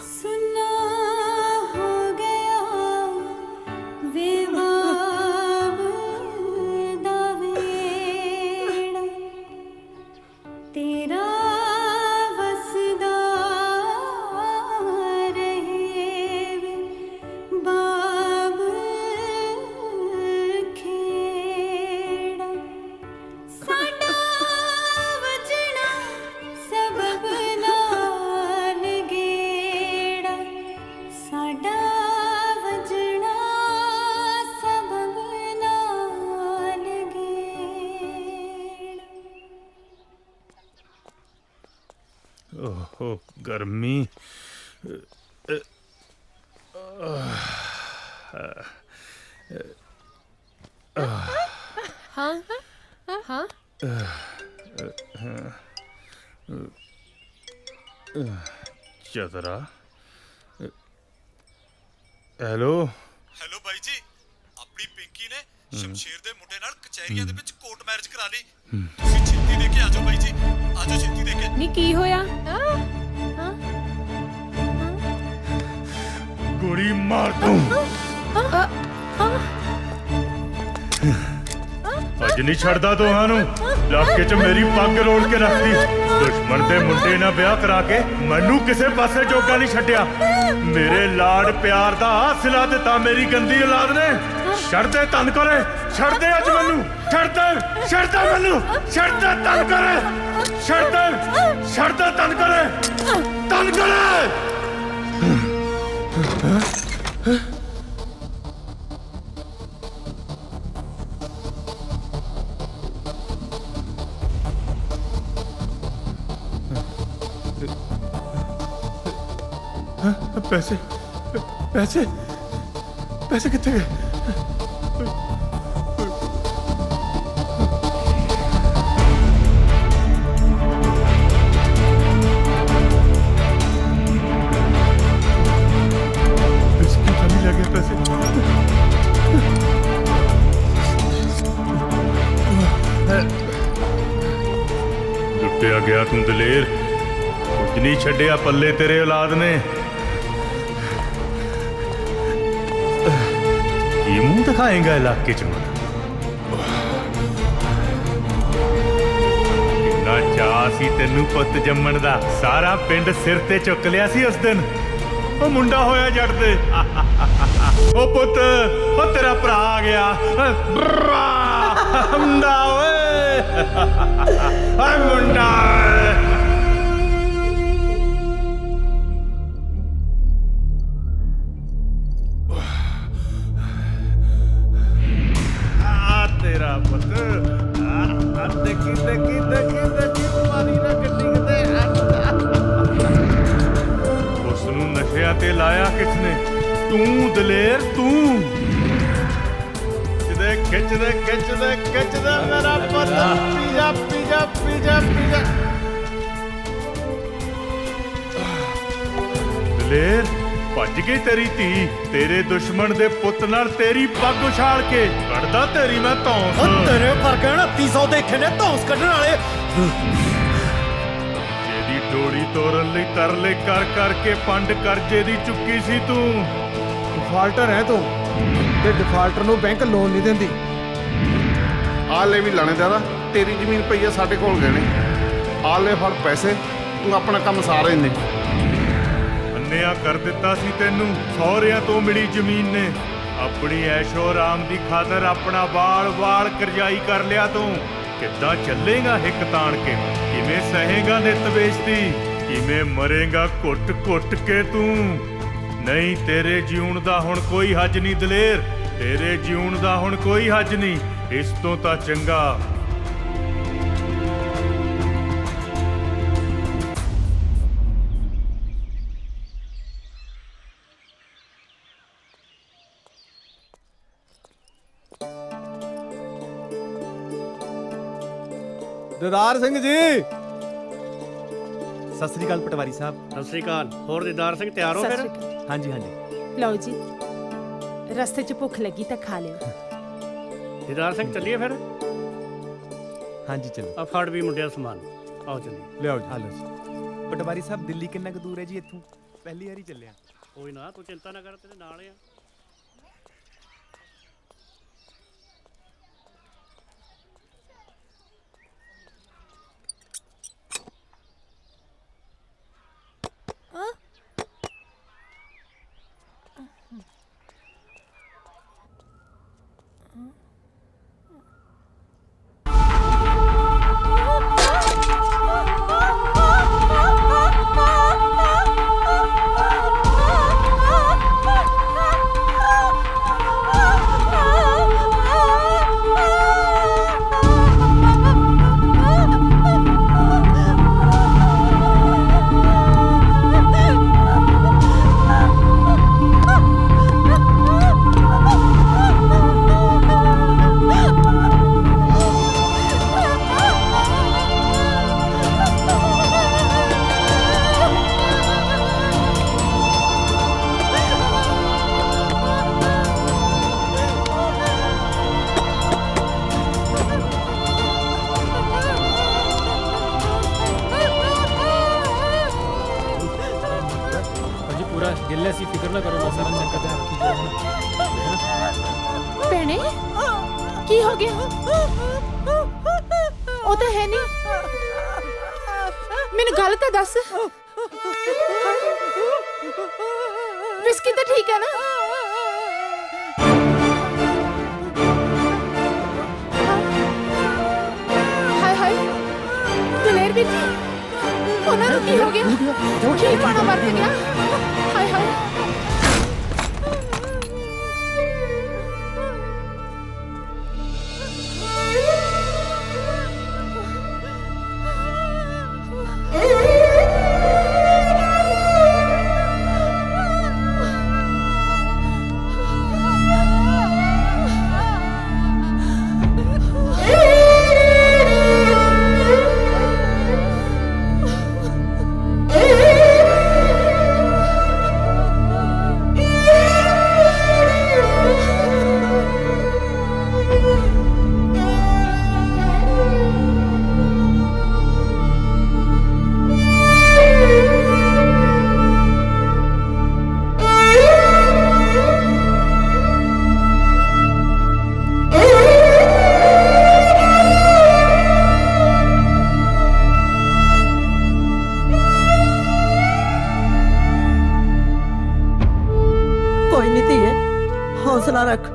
ਸੁਨਾ ਹੋ ਗਿਆ ਵੇ ਬਾਬਲ ਦਾ ਵੇੜਾ, ਤੇਰਾ ਵਸਦਾ ਰਹੇ ਵੇ ਬਾਬਲ ਖੇੜਾ। ਸਾਡਾ ਵਜਣਾ ਸਬਬ ਨਾਲ ਗੇੜਾ, ਸਾਡਾ ਵਜਣਾ ਸਬਬ ਨਾਲ ਗੇੜਾ। ਓਹੋ ਗਰਮੀ। ਹਾਂ ਹਾਂ ਚਤਰਾ। ਹੈਲੋ ਹੈਲੋ ਬਾਈ ਜੀ, ਆਪਣੀ ਪਿੰਕੀ ਨੇ ਸ਼ਮਸ਼ੇਰ ਦੇ ਮੁੰਡੇ ਨਾਲ ਕਚਹਿਰੀਆਂ ਦੇ ਵਿੱਚ ਕੋਰਟ ਮੈਰਿਜ ਕਰਾ ਲਈ। ਤੁਸੀਂ ਛੇਤੀ ਦੇ ਕੇ ਆ ਜਾਓ ਬਾਈ ਜੀ, ਆ ਜਾਓ ਛੇਤੀ ਦੇ ਕੇ। ਨੀ ਕੀ ਹੋਇਆ? ਗੋਲੀ ਮਾਰ ਦੂੰ। ਅੱਜ ਨਹੀਂ ਛੱਡਦਾ ਦੋਹਾਂ ਨੂੰ। ਇਲਾਕੇ 'ਚ ਮੇਰੀ ਪੱਗ ਰੋਲ ਕੇ ਰੱਖਦੀ। ਦੁਸ਼ਮਣ ਦੇ ਮੁੰਡੇ ਨਾਲ ਵਿਆਹ ਕਰਾ ਕੇ ਮੈਨੂੰ ਕਿਸੇ ਪਾਸੇ ਜੋਗਾ ਨਹੀਂ ਛੱਡਿਆ। ਮੇਰੇ ਲਾਡ ਪਿਆਰ ਦਾ ਹਾਸਿਲਾ ਦਿੱਤਾ ਮੇਰੀ ਗੰਦੀ ਔਲਾਦ ਨੇ। ਛੱਡ ਦੇ ਤਨ ਕਰੇ, ਛੱਡ ਦੇ ਅੱਜ ਮੈਨੂੰ, ਛੱਡ ਦੇ, ਛੱਡ ਦੇ ਮੈਨੂੰ, ਛੱਡ ਦੇ ਤਨ ਕਰੇ, ਛੱਡ ਦੇ, ਛੱਡ ਦੇ ਤਨ ਕਰੇ, ਤਨ ਕਰੇ। ਪੈਸੇ ਪੈਸੇ ਪੈਸੇ ਕਿੱਥੇ ਗਏ? ਲੁੱਟਿਆ ਗਿਆ ਤੂੰ ਦਲੇਰ, ਕੁਝ ਨਹੀਂ ਛੱਡਿਆ ਪੱਲੇ ਤੇਰੇ ਔਲਾਦ ਨੇ। ਕੀ ਮੂੰਹ ਦਿਖਾਏਗਾ ਇਲਾਕੇ 'ਚ? ਕਿੰਨਾ ਚਾਅ ਸੀ ਤੈਨੂੰ ਪੁੱਤ ਜੰਮਣ ਦਾ, ਸਾਰਾ ਪਿੰਡ ਸਿਰ ਤੇ ਚੁੱਕ ਲਿਆ ਸੀ ਉਸ ਦਿਨ। ਉਹ ਮੁੰਡਾ ਹੋਇਆ ਜੱਟ ਦੇ। ਉਹ ਪੁੱਤ, ਉਹ ਤੇਰਾ ਭਰਾ ਆ ਗਿਆ। ਮੁੰਡਾ ਓਏ, ਹਾਏ ਮੁੰਡਾ। ਤੇਰਾ ਪੁੱਤ ਦੇਖੀ ਦੇਖੀ ਦੇਖੀ ਦੇਖੀ ਮਾਰੀ ਨਾ ਗੱਡੀ ਕਿਤੇ। ਉਸ ਨੂੰ ਨਸ਼ਿਆਂ ਤੇ ਲਾਇਆ ਕਿਸਨੇ? ਤੂੰ ਦਲੇਰ, ਤੂੰ। ਖਿੱਚਦੇ ਖਿੱਚਦੇ ਖਿੱਚਦੇ ਮੇਰਾ ਪੁੱਤ ਪੀਜਾ ਪੀਜਾ ਪੀਜਾ ਪੀਜਾ। ਦਲੇਰ ਭੱਜ ਗਈ ਤੇਰੀ ਧੀ, ਤੇਰੇ ਦੁਸ਼ਮਣ ਦੇ ਪੁੱਤ ਨਾਲ ਤੇਰੀ ਪੱਗ ਉਛਾਲ ਕੇ ਕੱਢਦਾ ਤੇਰੀ ਮੈਂ ਧੌਂਸ। ਤੇਰੇ ਵਰਗੇ 2900 ਦੇਖੇ ਨੇ ਧੌਂਸ ਕੱਢਣ ਵਾਲੇ। ਜਿਹਦੀ ਡੋਲੀ ਤੋਰਨ ਲਈ ਤਰਲੇ ਕਰ ਕਰਕੇ ਪੰਡ ਕਰਜ਼ੇ ਦੀ ਚੁੱਕੀ ਸੀ ਤੂੰ। ਡਿਫਾਲਟਰ ਹੈ ਤੂੰ, ਤੇ ਡਿਫਾਲਟਰ ਨੂੰ ਬੈਂਕ ਲੋਨ ਨਹੀਂ ਦਿੰਦੀ। ਆ ਲੈ ਵੀ ਲਾਣੇਦਾਰਾ, ਤੇਰੀ ਜ਼ਮੀਨ ਪਈ ਆ ਸਾਡੇ ਕੋਲ ਗਹਿਣੇ। ਆ ਲੈ ਫੜ ਪੈਸੇ, ਤੂੰ ਆਪਣਾ ਕੰਮ ਸਾਰੇ ਨੇ। ਅੰਨਿਆ ਕਰ ਦਿੱਤਾ ਸੀ ਤੈਨੂੰ ਸਹੁਰਿਆਂ ਤੋਂ ਮਿਲੀ ਜ਼ਮੀਨ ਨੇ। ਆਪਣੀ ਐਸ਼ੋ ਆਰਾਮ ਦੀ ਖਾਤਰ ਆਪਣਾ ਵਾਲ ਕਰਜ਼ਾਈ ਕਰ ਲਿਆ ਤੂੰ। ਕਿੱਦਾਂ ਚੱਲੇਗਾ ਹਿੱਕ ਤਾਣ ਕੇ? ਕਿਵੇਂ ਸਹੇਗਾ ਨਿਤ ਬੇਇੱਜ਼ਤੀ? ਕਿਵੇਂ ਮਰੇਗਾ ਘੁੱਟ ਘੁੱਟ ਕੇ ਤੂੰ? ਨਹੀਂ, ਤੇਰੇ ਜਿਉਣ ਦਾ ਹੁਣ ਕੋਈ ਹੱਜ ਨਹੀਂ ਦਲੇਰ, ਤੇਰੇ ਜਿਉਣ ਦਾ ਹੁਣ ਕੋਈ ਹੱਜ ਨਹੀਂ। ਇਸ ਤੋਂ ਤਾਂ ਚੰਗਾ ਦਿਦਾਰ ਸਿੰਘ ਜੀ। ਸਤਿ ਸ੍ਰੀ ਅਕਾਲ ਪਟਵਾਰੀ ਸਾਹਿਬ। ਸਤਿ ਸ੍ਰੀ ਅਕਾਲ। ਹੋਰ ਦੀਦਾਰ ਸਿੰਘ ਤਿਆਰ ਹੋ ਸਤਿ ਫਿਰ? ਸ਼੍ਰੀ ਅਕਾਲ। ਹਾਂਜੀ ਹਾਂਜੀ। ਲਓ ਜੀ, ਰਸਤੇ 'ਚ ਭੁੱਖ ਲੱਗੀ ਤਾਂ ਖਾ ਲਿਓ। ਦੀਦਾਰ ਸਿੰਘ ਚੱਲੀਏ ਫਿਰ? ਹਾਂਜੀ ਚਲੋ। ਆ ਫੜ ਵੀ ਮੁੰਡਿਆਂ ਸਮਾਨ, ਆਓ ਚੱਲੀਏ। ਲਿਆਓ ਜੀ। ਹਲੋ ਜੀ। ਪਟਵਾਰੀ ਸਾਹਿਬ ਦਿੱਲੀ ਕਿੰਨਾ ਕੁ ਦੂਰ ਹੈ ਜੀ ਇੱਥੋਂ? ਪਹਿਲੀ ਵਾਰੀ ਚੱਲਿਆ। ਕੋਈ ਨਾ, ਤੂੰ ਚਿੰਤਾ ਨਾ ਕਰ, ਤੇਰੇ ਨਾਲ ਆ। ਗਿੱਲੇ ਸੀ, ਫਿਕਰ ਨਾ ਕਰੋ, ਮੈਂ ਸਾਰਾ ਚੈੱਕ ਕਰਦਾ ਹਾਂ। ਭੈਣੇ, ਕੀ ਹੋ ਗਿਆ? ਉਹ ਤਾਂ ਹੈ ਨਹੀਂ। ਮੈਨੂੰ ਗੱਲ ਤਾਂ ਦੱਸ। ਵਿਸਕੀ ਤਾਂ ਠੀਕ ਹੈ ਨਾ? ਹਾਏ ਹਾਏ, ਦਲੇਰ ਵੀਰ ਜੀ, ਉਹਨਾਂ ਨੂੰ ਕੀ ਹੋ ਗਿਆ? ਕੀ ਪਾਣਾ ਵਰਤ ਗਿਆ? ਹਾਏ ਹਾਏ। ਕੋਈ ਨਹੀਂ ਧੀਏ, ਹੌਸਲਾ ਰੱਖ।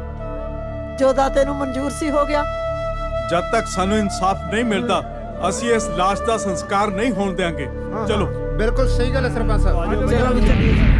ਜੋ ਦਾਤੇ ਨੂੰ ਮਨਜ਼ੂਰ ਸੀ ਹੋ ਗਿਆ। ਜਦ ਤੱਕ ਸਾਨੂੰ ਇਨਸਾਫ ਨਹੀਂ ਮਿਲਦਾ, ਅਸੀਂ ਇਸ ਲਾਸ਼ ਦਾ ਸੰਸਕਾਰ ਨਹੀਂ ਹੋਣ ਦੇਵਾਂਗੇ। ਚਲੋ। ਬਿਲਕੁਲ ਸਹੀ ਗੱਲ ਹੈ ਸਰਪੰਚ ਸਾਹਿਬ। ਚਲੋ ਵੀ ਚੱਲੀਏ।